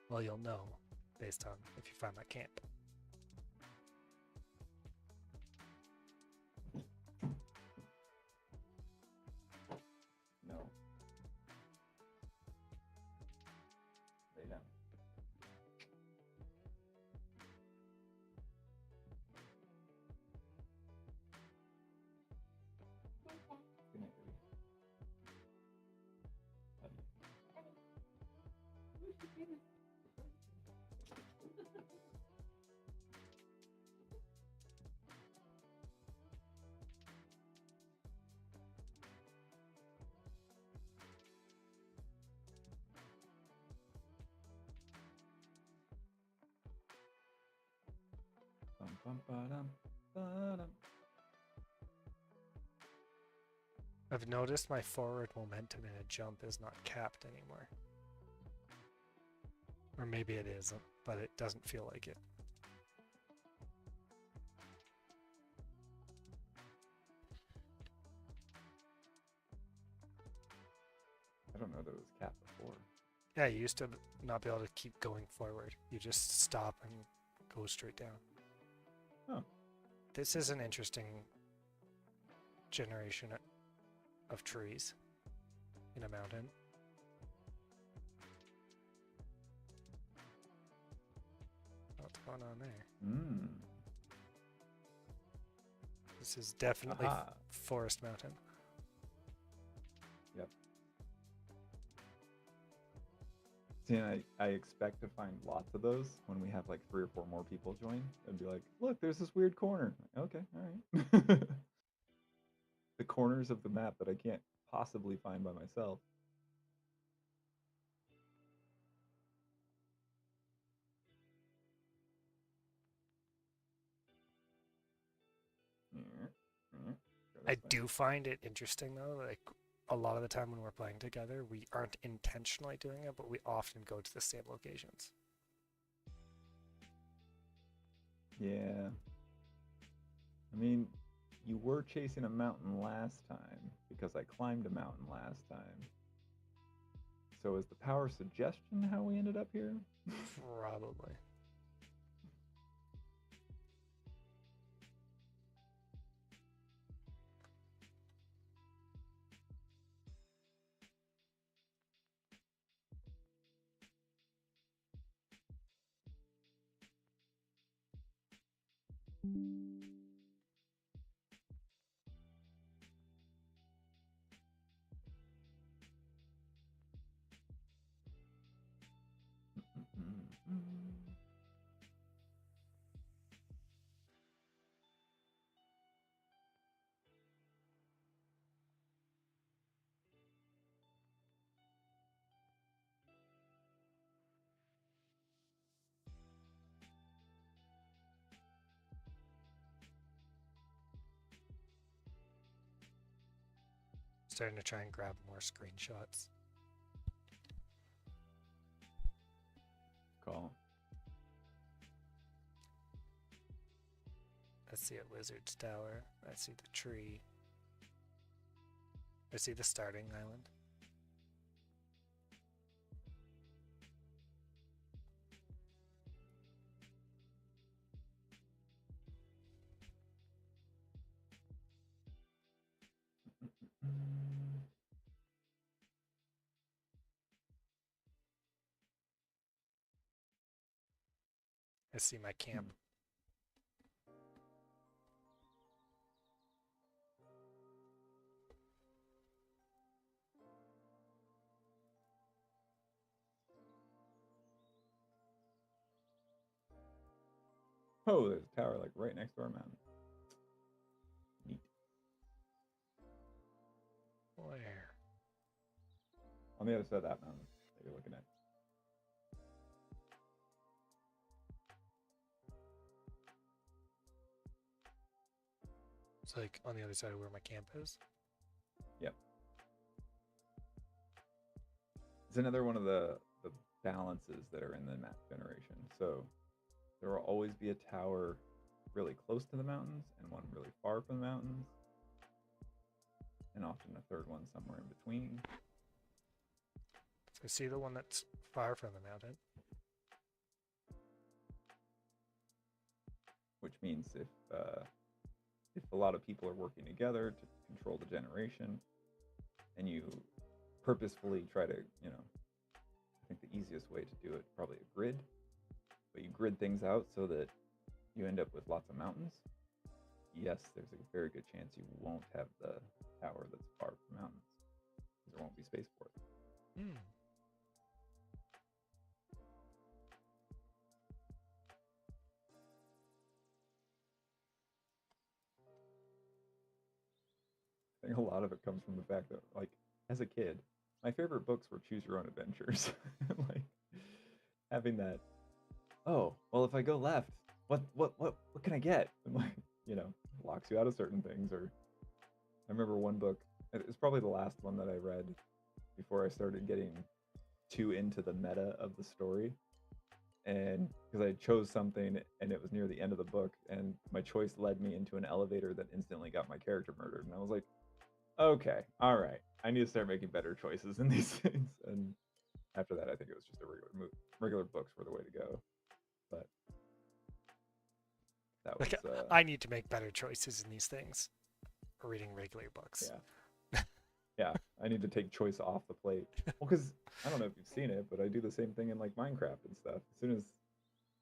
Well, you'll know based on if you find my camp. No. Lay down. Good night, baby. Love you. Bum, bum, ba-dum, ba-dum. I've noticed my forward momentum in a jump is not capped anymore. Or maybe it is, but it doesn't feel like it. I don't know that it was capped before. Yeah, you used to not be able to keep going forward. You just stop and go straight down. Oh. This is an interesting generation of trees in a mountain. What's going on there? This is definitely Forest Mountain. Yep. See, I expect to find lots of those when we have like 3 or 4 more people join. And be like, look, there's this weird corner. Okay, all right. The corners of the map that I can't possibly find by myself. I do find it interesting though, like a lot of the time when we're playing together, we aren't intentionally doing it, but we often go to the same locations. Yeah. I mean, you were chasing a mountain last time because I climbed a mountain last time. So is the power suggestion how we ended up here? Probably. Starting to try and grab more screenshots. Call. I see a lizard's tower. I see the tree. I see the starting island. I see my camp. Oh, there's a tower like right next to our mountain. Neat. Where? On the other side of that mountain that you're looking at. It's like on the other side of where my camp is. Yep. It's another one of the balances that are in the map generation. So there will always be a tower really close to the mountains and one really far from the mountains, and often a third one somewhere in between. So I see the one that's far from the mountain. Which means if a lot of people are working together to control the generation, and you purposefully try to, I think the easiest way to do it, probably a grid, but you grid things out so that you end up with lots of mountains. Yes, there's a very good chance you won't have the tower that's far from mountains, because there won't be space for it. Hmm. I think a lot of it comes from the fact that, like, as a kid, my favorite books were choose your own adventures. Like having that, oh, well, if I go left, what can I get? And like, locks you out of certain things. Or I remember one book, it's probably the last one that I read before I started getting too into the meta of the story. And because I chose something and it was near the end of the book, and my choice led me into an elevator that instantly got my character murdered. And I was like, okay, all right, I need to start making better choices in these things. And after that, I think it was just regular books were the way to go. But that was I need to make better choices in these things. Or reading regular books. Yeah, I need to take choice off the plate. Well, because I don't know if you've seen it, but I do the same thing in like Minecraft and stuff. As soon as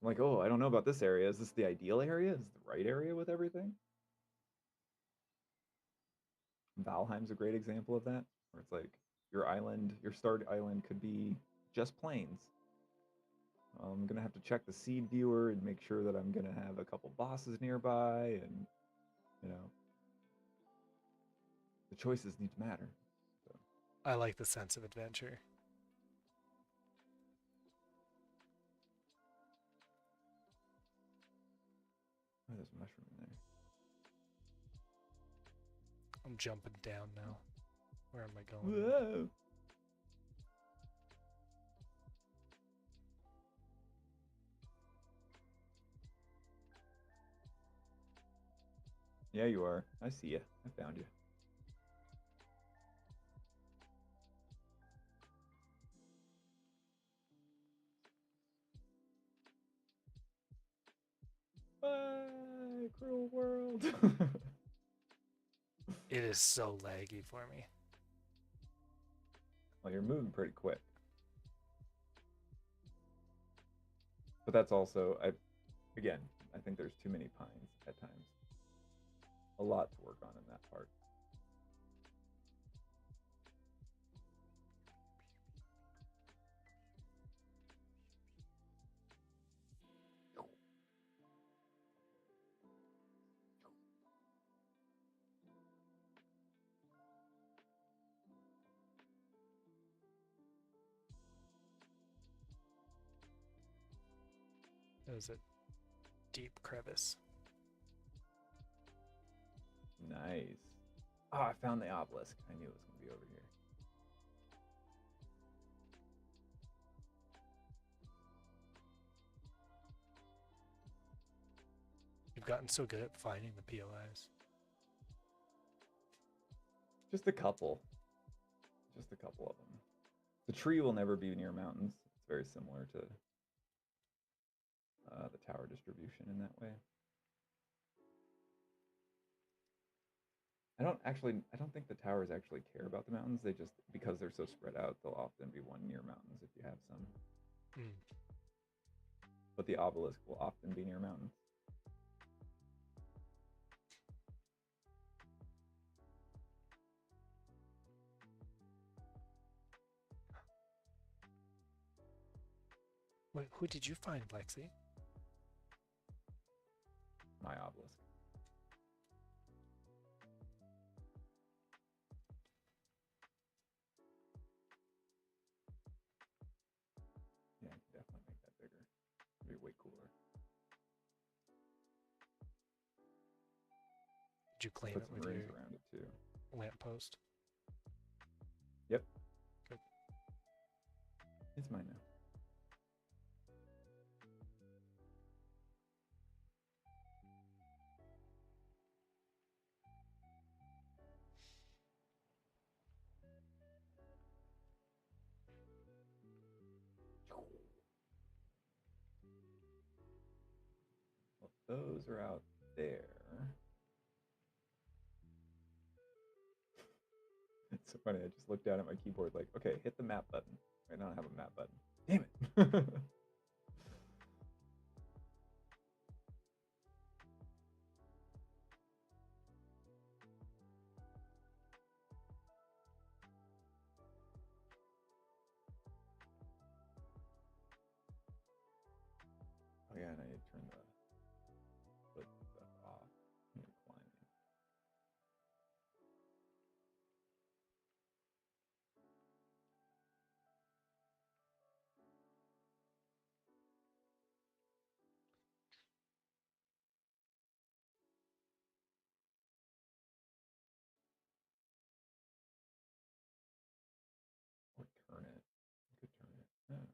I'm like, oh, I don't know about this area. Is this the ideal area? Is this the right area with everything? Valheim's a great example of that, where it's like your start island could be just plains. I'm gonna have to check the seed viewer and make sure that I'm gonna have a couple bosses nearby, and the choices need to matter. So. I like the sense of adventure. Oh, there's a mushroom in there. I'm jumping down now. Where am I going? Whoa. Yeah, you are. I see you. I found you. Bye, cruel world. It is so laggy for me. Well, you're moving pretty quick. But that's also, I think there's too many pines at times. A lot to work on in that part. It was a deep crevice. Nice. Oh, I found the obelisk. I knew it was going to be over here. You've gotten so good at finding the POIs. Just a couple. Just a couple of them. The tree will never be near mountains. It's very similar to the tower distribution in that way. I don't think the towers actually care about the mountains. They just, because they're so spread out, they'll often be one near mountains if you have some. Mm. But the obelisk will often be near mountains. Wait, who did you find, Lexi? My obelisk. Yeah, I can definitely make that bigger. It'd be way cooler. Did you claim Put it some with rings your around it too. lamppost? Yep. Good. It's mine now. Well, those are out there. It's so funny. I just looked down at my keyboard like, okay, hit the map button. I don't have a map button. Damn it. Oh yeah, and I need to turn the foot stuff off when you're climbing. Or turn it. You could turn it. Oh.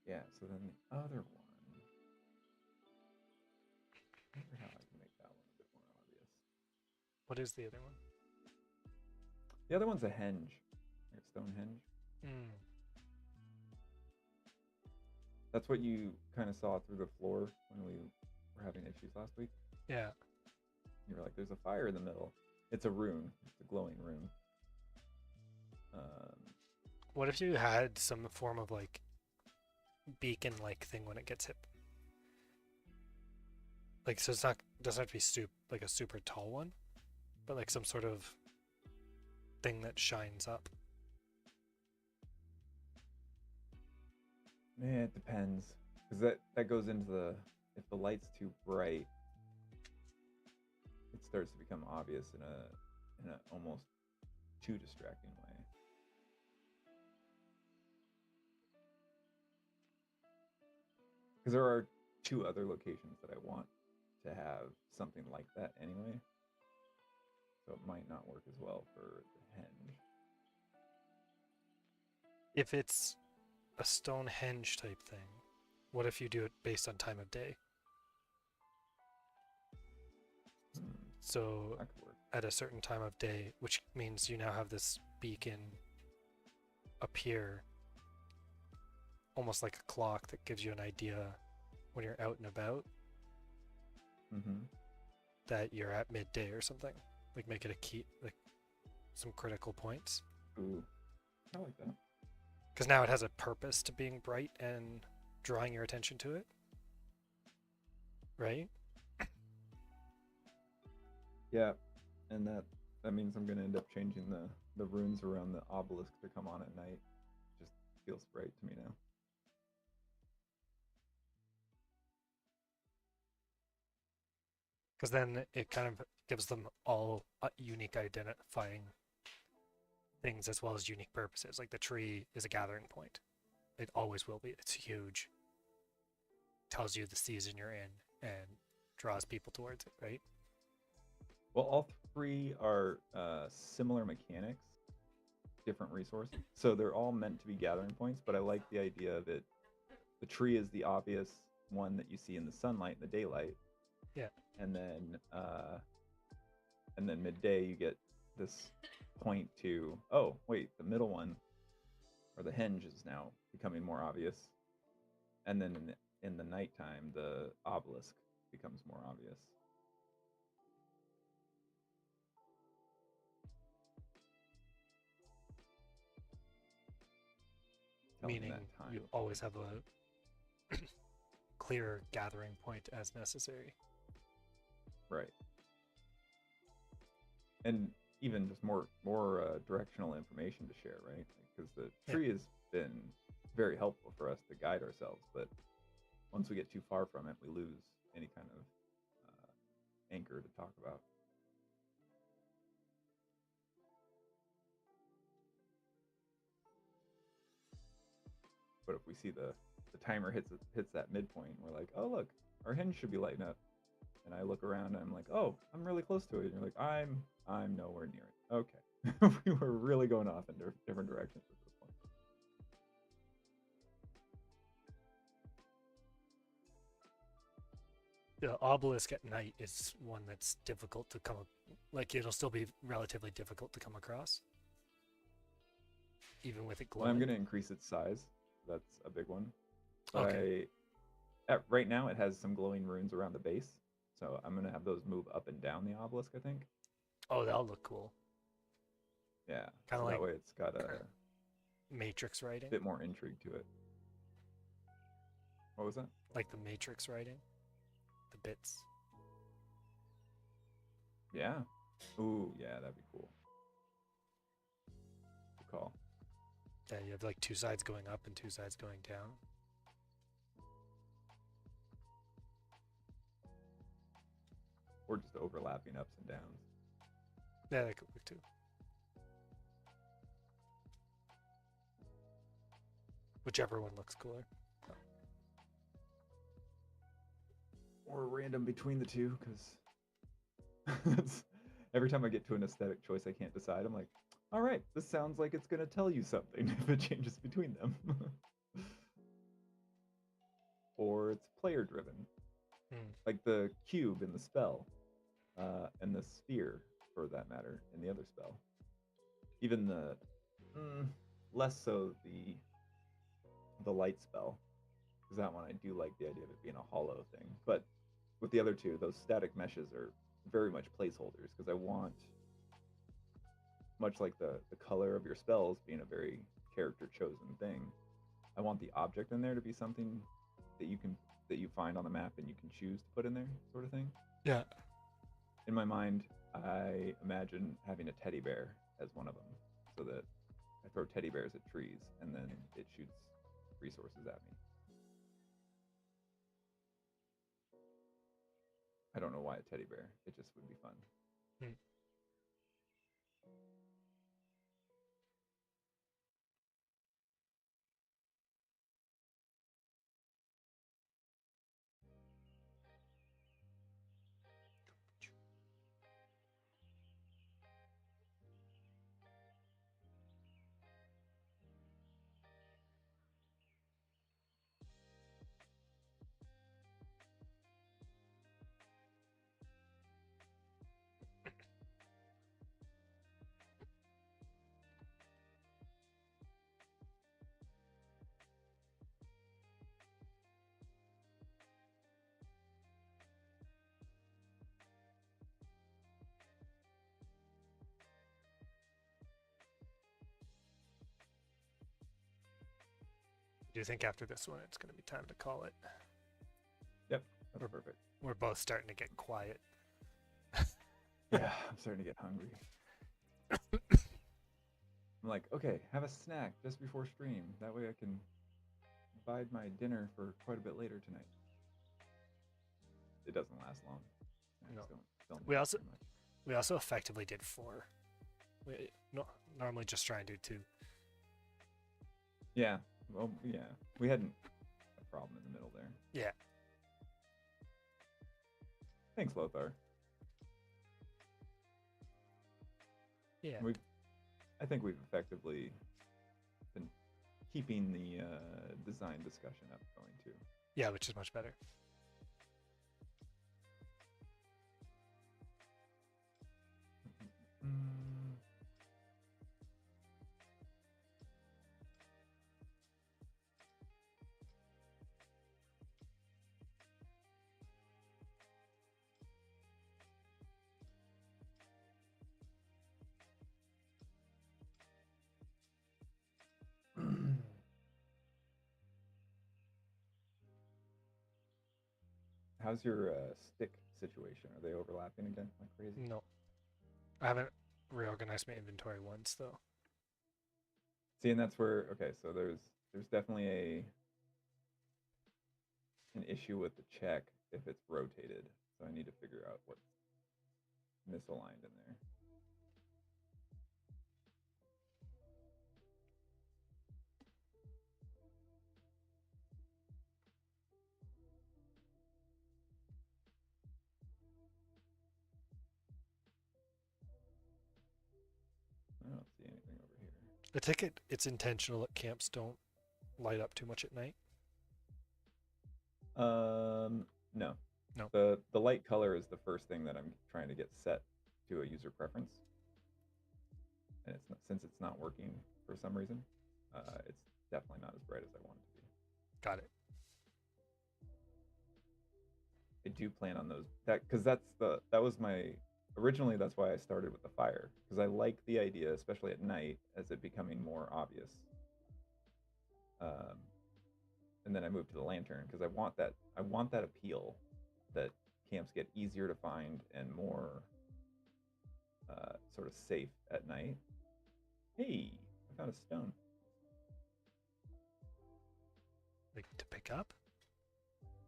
Yeah, so then the other one. I wonder how I can make that one a bit more obvious. What is the other one? The other one's a henge, like a stone henge. Mm. That's what you kind of saw through the floor when we were having issues last week. Yeah. You were like, "There's a fire in the middle." It's a rune. It's a glowing rune. What if you had some form of like beacon-like thing when it gets hit? Like, so it's not, doesn't have to be like a super tall one, but like some sort of thing that shines up. Man, it depends, because that goes into the, if the light's too bright, it starts to become obvious in a almost too distracting way. Because there are two other locations that I want to have something like that anyway, so it might not work as well for the henge. If it's a Stonehenge type thing, what if you do it based on time of day? So That could work. at a certain time of day, which means you now have this beacon appear almost like a clock that gives you an idea when you're out and about that you're at midday or something. Like make it a key, like some critical points. Ooh, I like that. Because now it has a purpose to being bright and drawing your attention to it. Right? Yeah, and that means I'm gonna end up changing the runes around the obelisk to come on at night. Just feels bright to me now. Because then it kind of gives them all unique identifying things as well as unique purposes. Like the tree is a gathering point. It always will be. It's huge. Tells you the season you're in and draws people towards it, right? Well, all three are similar mechanics, different resources. So they're all meant to be gathering points, but I like the idea of it. The tree is the obvious one that you see in the sunlight, in the daylight. Yeah. And then midday you get this point to, oh, wait, the middle one, or the henge, is now becoming more obvious. And then in the nighttime, the obelisk becomes more obvious. Meaning you always have a clear gathering point as necessary. Right. And even just more directional information to share, right? Because the tree has been very helpful for us to guide ourselves, but once we get too far from it, we lose any kind of anchor to talk about. But if we see the timer hits that midpoint, we're like, oh look, our hinge should be lighting up. And I look around and I'm like, oh, I'm really close to it. And you're like, I'm nowhere near it. Okay. We were really going off in different directions at this point. The obelisk at night is one that's difficult to come, like it'll still be relatively difficult to come across, even with it glowing. Well, I'm going to increase its size. That's a big one. Okay. Right now, it has some glowing runes around the base, so I'm going to have those move up and down the obelisk, I think. Oh, that'll look cool. Yeah, kind of so like that way it's got a Matrix writing. bit more intrigue to it. What was that? Like the Matrix writing, the bits. Yeah. Ooh, yeah, that'd be cool. Good call. Yeah, you have like two sides going up and two sides going down. Or just overlapping ups and downs. Yeah, that could work too. Whichever one looks cooler. Or random between the two, because every time I get to an aesthetic choice I can't decide, I'm like, all right, this sounds like it's going to tell you something if it changes between them. Or it's player driven. Like the cube in the spell, and the sphere, for that matter, in the other spell. Even the less so the light spell, because that one I do like the idea of it being a hollow thing. But with the other two, those static meshes are very much placeholders, because I want, much like the color of your spells being a very character chosen thing, I want the object in there to be something that you find on the map and you can choose to put in there, sort of thing. Yeah. In my mind, I imagine having a teddy bear as one of them, so that I throw teddy bears at trees and then it shoots resources at me. I don't know why a teddy bear. It just would be fun. Do you think after this one it's going to be time to call it? Yep, that's perfect. We're both starting to get quiet. Yeah, I'm starting to get hungry. I'm like, okay, have a snack just before stream. That way I can bide my dinner for quite a bit later tonight. It doesn't last long. I No. just don't We do also very much. we also effectively did 4. We normally just try and do 2. Yeah. Well, yeah. We had a problem in the middle there. Yeah. Thanks, Lothar. Yeah. I think we've effectively been keeping the design discussion up going too. Yeah, which is much better. Mm. How's your stick situation? Are they overlapping again like crazy? No. I haven't reorganized my inventory once though. See, and that's where so there's definitely an issue with the check if it's rotated. So I need to figure out what's misaligned in there. I don't see anything over here. I take it it's intentional that camps don't light up too much at night. No. No. The light color is the first thing that I'm trying to get set to a user preference, and it's not, since it's not working for some reason, it's definitely not as bright as I want it to be. Got it. I do plan on those because that was my originally that's why I started with the fire because I like the idea, especially at night, as it becoming more obvious. And then I moved to the lantern because I want that appeal that camps get easier to find and more sort of safe at night. Hey, I found a stone. Like to pick up?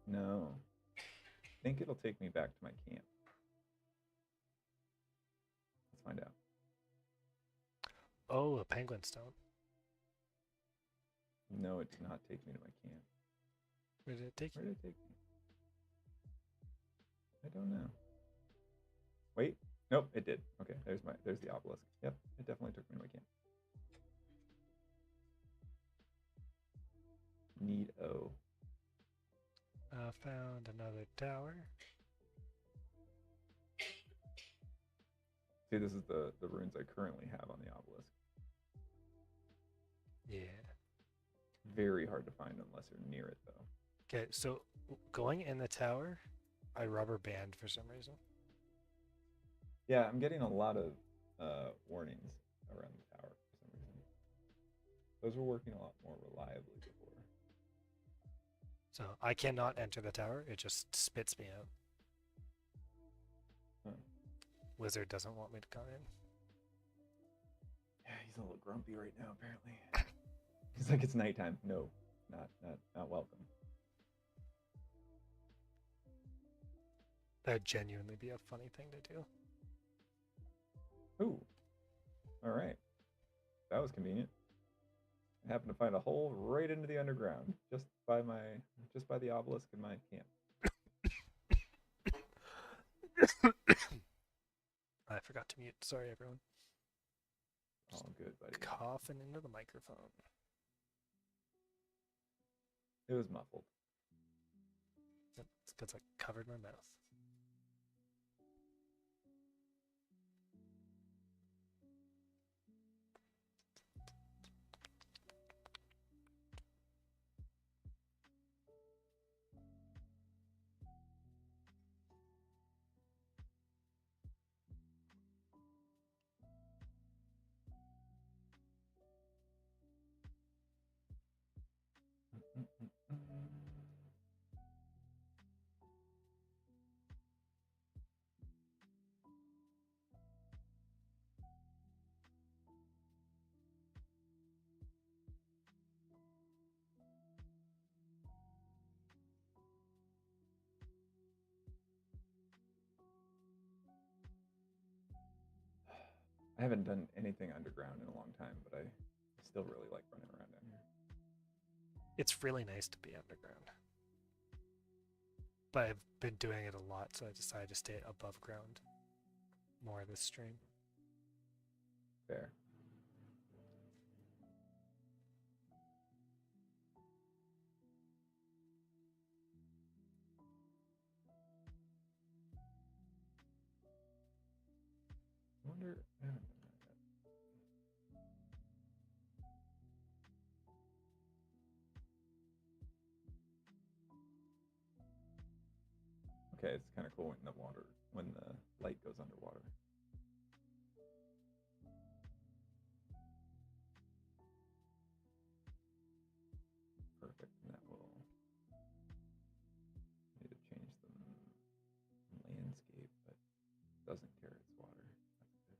No. I think it'll take me back to my camp. Let's find out. Oh, a penguin stone. No, it did not take me to my camp. Where did it take you? Where did it take me? I don't know. Wait. Nope, it did. Okay, there's the obelisk. Yep, it definitely took me to my camp. Neato. Found another tower. See, this is the runes I currently have on the obelisk. Yeah. Very hard to find unless you're near it, though. Okay, so going in the tower, I rubber band for some reason. Yeah, I'm getting a lot of warnings around the tower for some reason. Those were working a lot more reliably before. So I cannot enter the tower. It just spits me out. Huh. Wizard doesn't want me to come in. Yeah, he's a little grumpy right now, apparently. He's like, it's nighttime. No, not welcome. That'd genuinely be a funny thing to do. Ooh. All right. That was convenient. I happened to find a hole right into the underground, just by the obelisk in my camp. I forgot to mute. Sorry, everyone. All good, buddy. Coughing into the microphone. It was muffled. It's because I covered my mouth. I haven't done anything underground in a long time, but I still really like running around down here. It's really nice to be underground. But I've been doing it a lot, so I decided to stay above ground more this stream. Fair. I wonder. I haven't done that yet. Okay, it's kind of cool when the light goes underwater. Perfect. And that will need to change the landscape, but doesn't care it's water. That's good.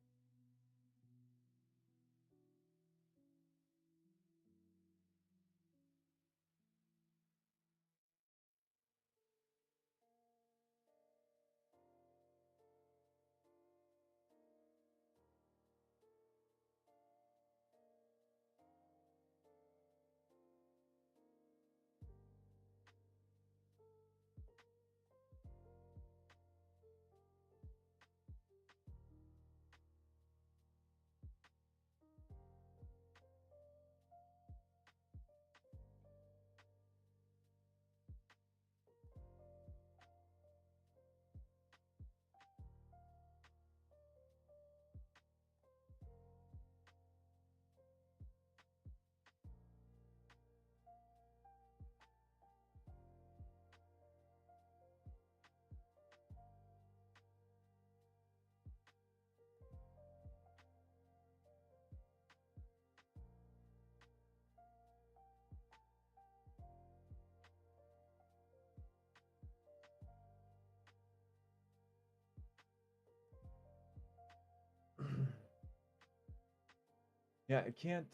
Yeah, I can't.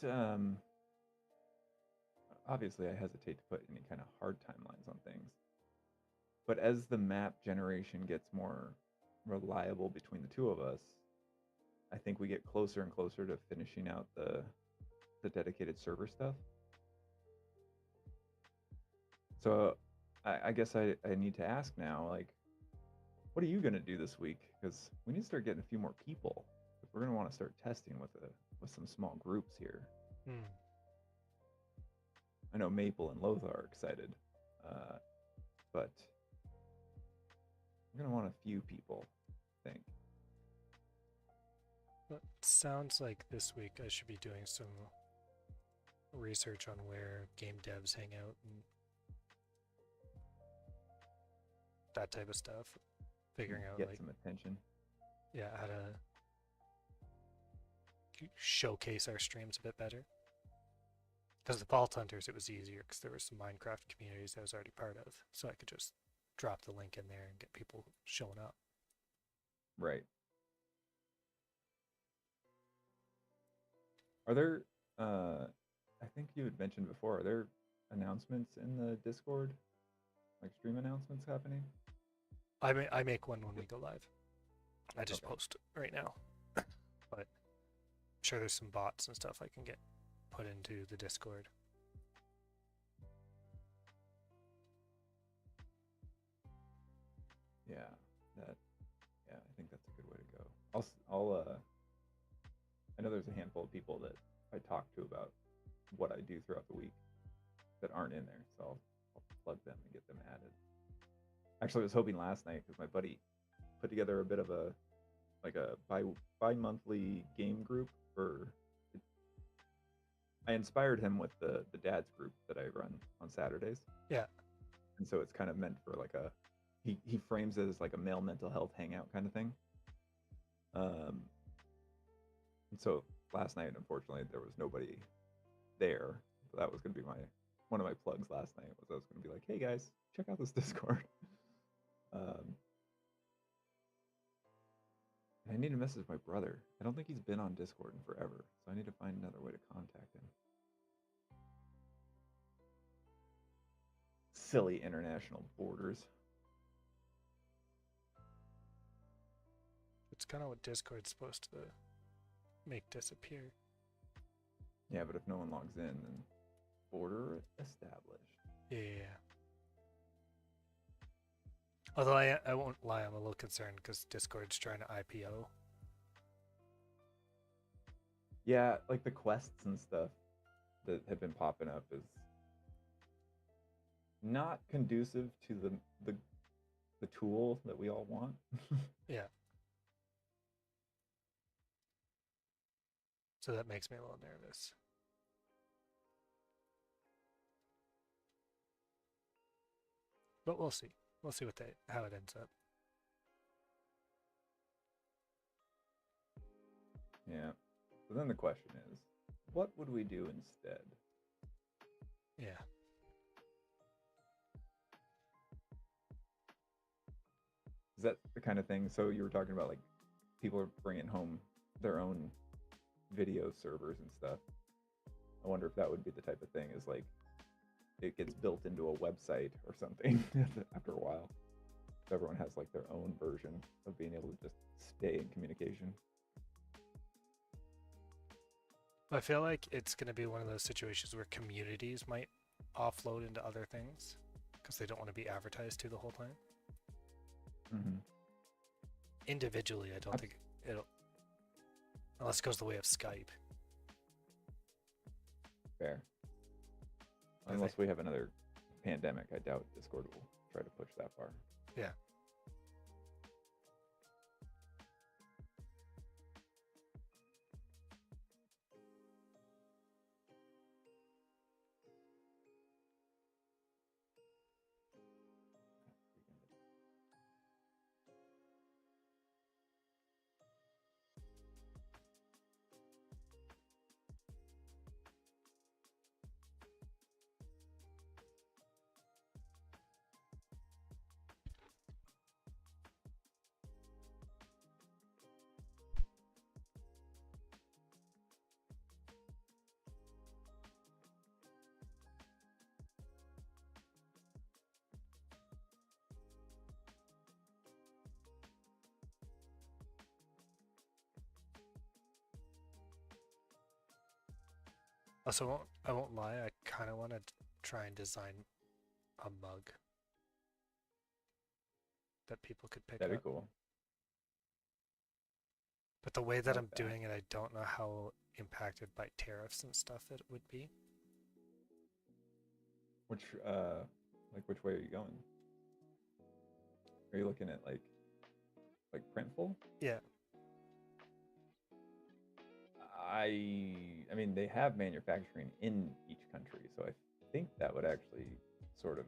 Obviously, I hesitate to put any kind of hard timelines on things. But as the map generation gets more reliable between the two of us, I think we get closer and closer to finishing out the dedicated server stuff. So I guess I need to ask now, like, what are you gonna do this week? Because we need to start getting a few more people. If we're gonna want to start testing with some small groups here. Hmm. I know Maple and Lothar are excited, but we're gonna want a few people, I think. It sounds like this week I should be doing some research on where game devs hang out and that type of stuff. Figuring out Get like, some attention. yeah, how to showcase our streams a bit better. Because the Vault Hunters, it was easier because there were some Minecraft communities I was already part of, so I could just drop the link in there and get people showing up. Right. Are there? I think you had mentioned before. Are there announcements in the Discord, like stream announcements happening? I make one when we go live. I just Okay. post it right now, but I'm sure there's some bots and stuff I can get put into the Discord. Yeah, that. Yeah, I think that's a good way to go. I'll. I know there's a handful of people that I talk to about what I do throughout the week that aren't in there, so I'll plug them and get them added. Actually, I was hoping last night because my buddy put together a bit of a bi-monthly game group for. I inspired him with the dad's group that I run on Saturdays. Yeah. And so it's kind of meant for like he frames it as like a male mental health hangout kind of thing. And so last night, unfortunately, there was nobody there. So that was going to be one of my plugs last night. Was I was going to be like, hey guys, check out this Discord. And I need to message my brother. I don't think he's been on Discord in forever, so I need to find another way to contact him. Silly international borders. It's kind of what Discord's supposed to make disappear. Yeah, but if no one logs in, then order established. Yeah. Although I won't lie, I'm a little concerned because Discord's trying to IPO. Yeah, like the quests and stuff that have been popping up is not conducive to the tool that we all want. Yeah. So that makes me a little nervous. But we'll see. We'll see how it ends up. Yeah. So then the question is, what would we do instead? Yeah. Is that the kind of thing? So you were talking about like people are bringing home their own video servers and stuff. I wonder if that would be the type of thing, is like it gets built into a website or something after a while. If everyone has like their own version of being able to just stay in communication. I feel like it's going to be one of those situations where communities might offload into other things because they don't want to be advertised to the whole time. Mm-hmm. Individually, I don't think it'll, unless it goes the way of Skype. Fair. Unless we have another pandemic, I doubt Discord will try to push that far. Yeah. Also, I won't lie, I kind of want to try and design a mug that people could pick That'd up. be cool. But the way that Like I'm that. doing it, I don't know how impacted by tariffs and stuff it would be. Which way are you going? Are you looking at like Printful? Yeah. I mean, they have manufacturing in each country, so I think that would actually sort of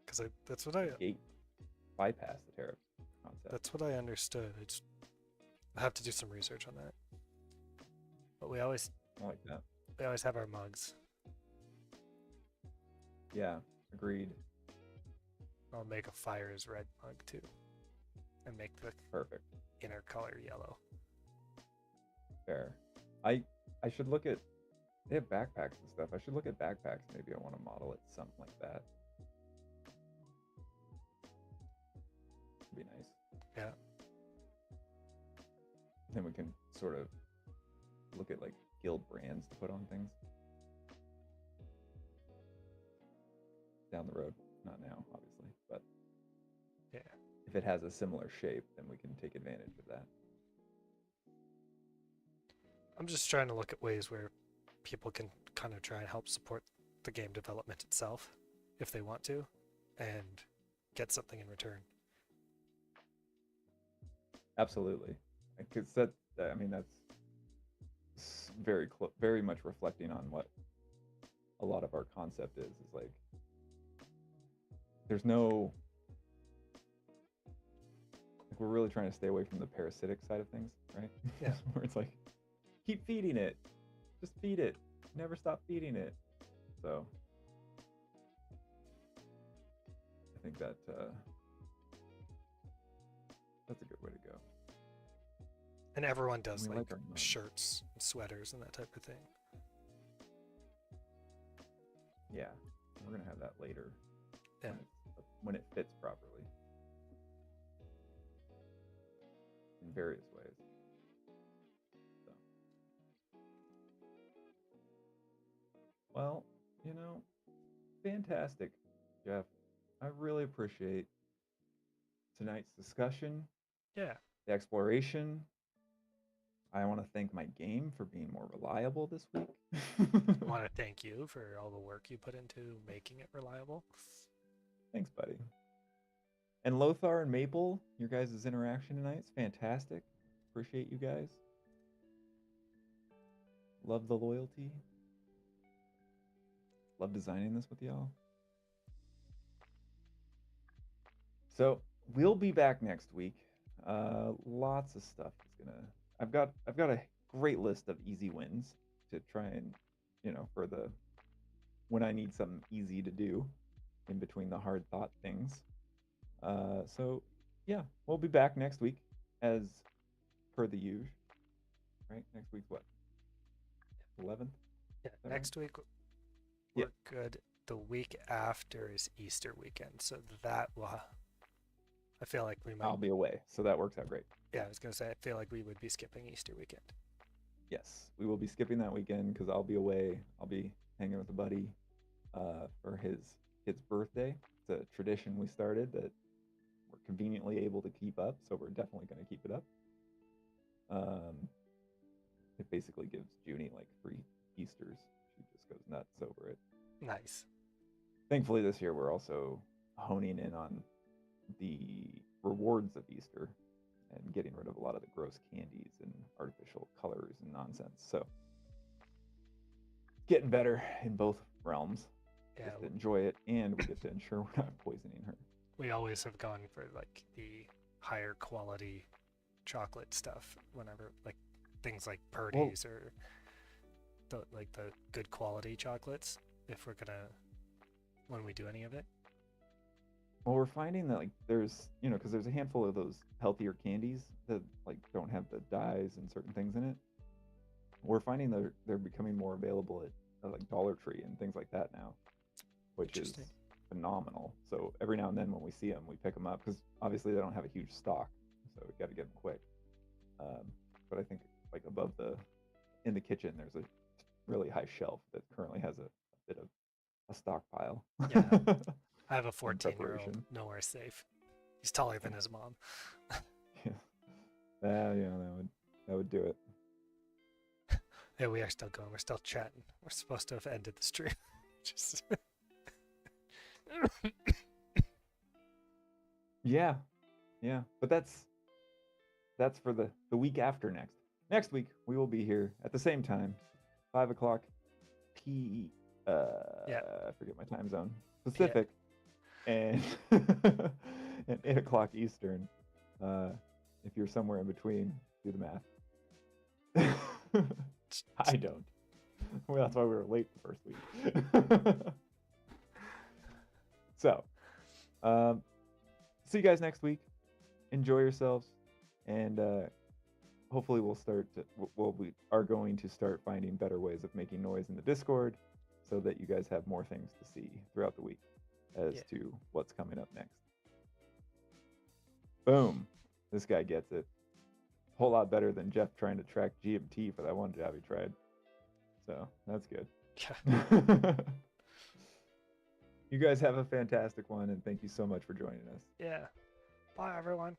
Because that's what I bypass the tariff concept. That's what I understood. I have to do some research on that. But we always I like that. have our mugs. Yeah, agreed. I'll make a fire is red mug too, and make the Perfect. inner color yellow. Fair. I should look at, they have backpacks and stuff. I should look at backpacks. Maybe I want to model it something like that. It'd be nice. Yeah. Then we can sort of look at like guild brands to put on things down the road. Not now, obviously, but Yeah. if it has a similar shape, then we can take advantage of that. I'm just trying to look at ways where people can kind of try and help support the game development itself if they want to, and get something in return. Absolutely, because that, I mean, that's very much reflecting on what a lot of our concept is like there's no, like, we're really trying to stay away from the parasitic side of things, right? Yeah. Where it's like, keep feeding it, just feed it, never stop feeding it. So I think that that's a good way to go. And everyone does We like like our mugs. shirts and sweaters and that type of thing. Yeah, we're gonna have that later. Yeah. When it fits properly in various ways. So Well, fantastic, Jeff. I really appreciate tonight's discussion, Yeah. the exploration. I want to thank my game for being more reliable this week. I want to thank you for all the work you put into making it reliable. Thanks, buddy. And Lothar and Maple, your guys' interaction tonight is fantastic. Appreciate you guys. Love the loyalty. Love designing this with y'all. So we'll be back next week. Lots of stuff is gonna. I've got a great list of easy wins to try and, for the when I need something easy to do in between the hard thought things. So yeah, we'll be back next week as per the usual. Right? Next week's what? 11th? Yeah, Right? next week Yeah. we're good. The week after is Easter weekend, so that will. I feel like we might. I'll be away, so that works out great. Yeah, I was gonna say I feel like we would be skipping Easter weekend. Yes, we will be skipping that weekend because I'll be away. I'll be hanging with a buddy for his kid's birthday. It's a tradition we started that we're conveniently able to keep up, so we're definitely going to keep it up. It basically gives Junie like 3 Easters. She just goes nuts over it. Nice. Thankfully, this year we're also honing in on the rewards of Easter and getting rid of a lot of the gross candies and artificial colors and nonsense. So getting better in both realms. Yeah, Just to enjoy it, and we get to ensure we're not poisoning her. we always have gone for like the higher quality chocolate stuff whenever, like things like Purdy's or the good quality chocolates. If we're gonna, when we do any of it. Well, we're finding that like there's because there's a handful of those healthier candies that like don't have the dyes and certain things in it. We're finding that they're becoming more available at like Dollar Tree and things like that now, which is phenomenal. So every now and then when we see them, we pick them up because obviously they don't have a huge stock, so we got to get them quick. But I think like above in the kitchen, there's a really high shelf that currently has a bit of a stockpile. Yeah, I have a 14-year-old. Nowhere safe. He's taller than his mom. Yeah, that would do it. Yeah, we are still going. We're still chatting. We're supposed to have ended the stream. Just yeah, but that's for the week after next. Next week we will be here at the same time, 5 o'clock P. I forget my time zone. Pacific, and and 8 o'clock Eastern. If you're somewhere in between, do the math. I don't. Well, that's why we were late the first week. So, see you guys next week. Enjoy yourselves, and hopefully we are going to start finding better ways of making noise in the Discord, so that you guys have more things to see throughout the week as to what's coming up next. Boom. This guy gets it. Whole lot better than Jeff trying to track GMT for that one job he tried. So that's good. Yeah. You guys have a fantastic one, and thank you so much for joining us. Yeah. Bye, everyone.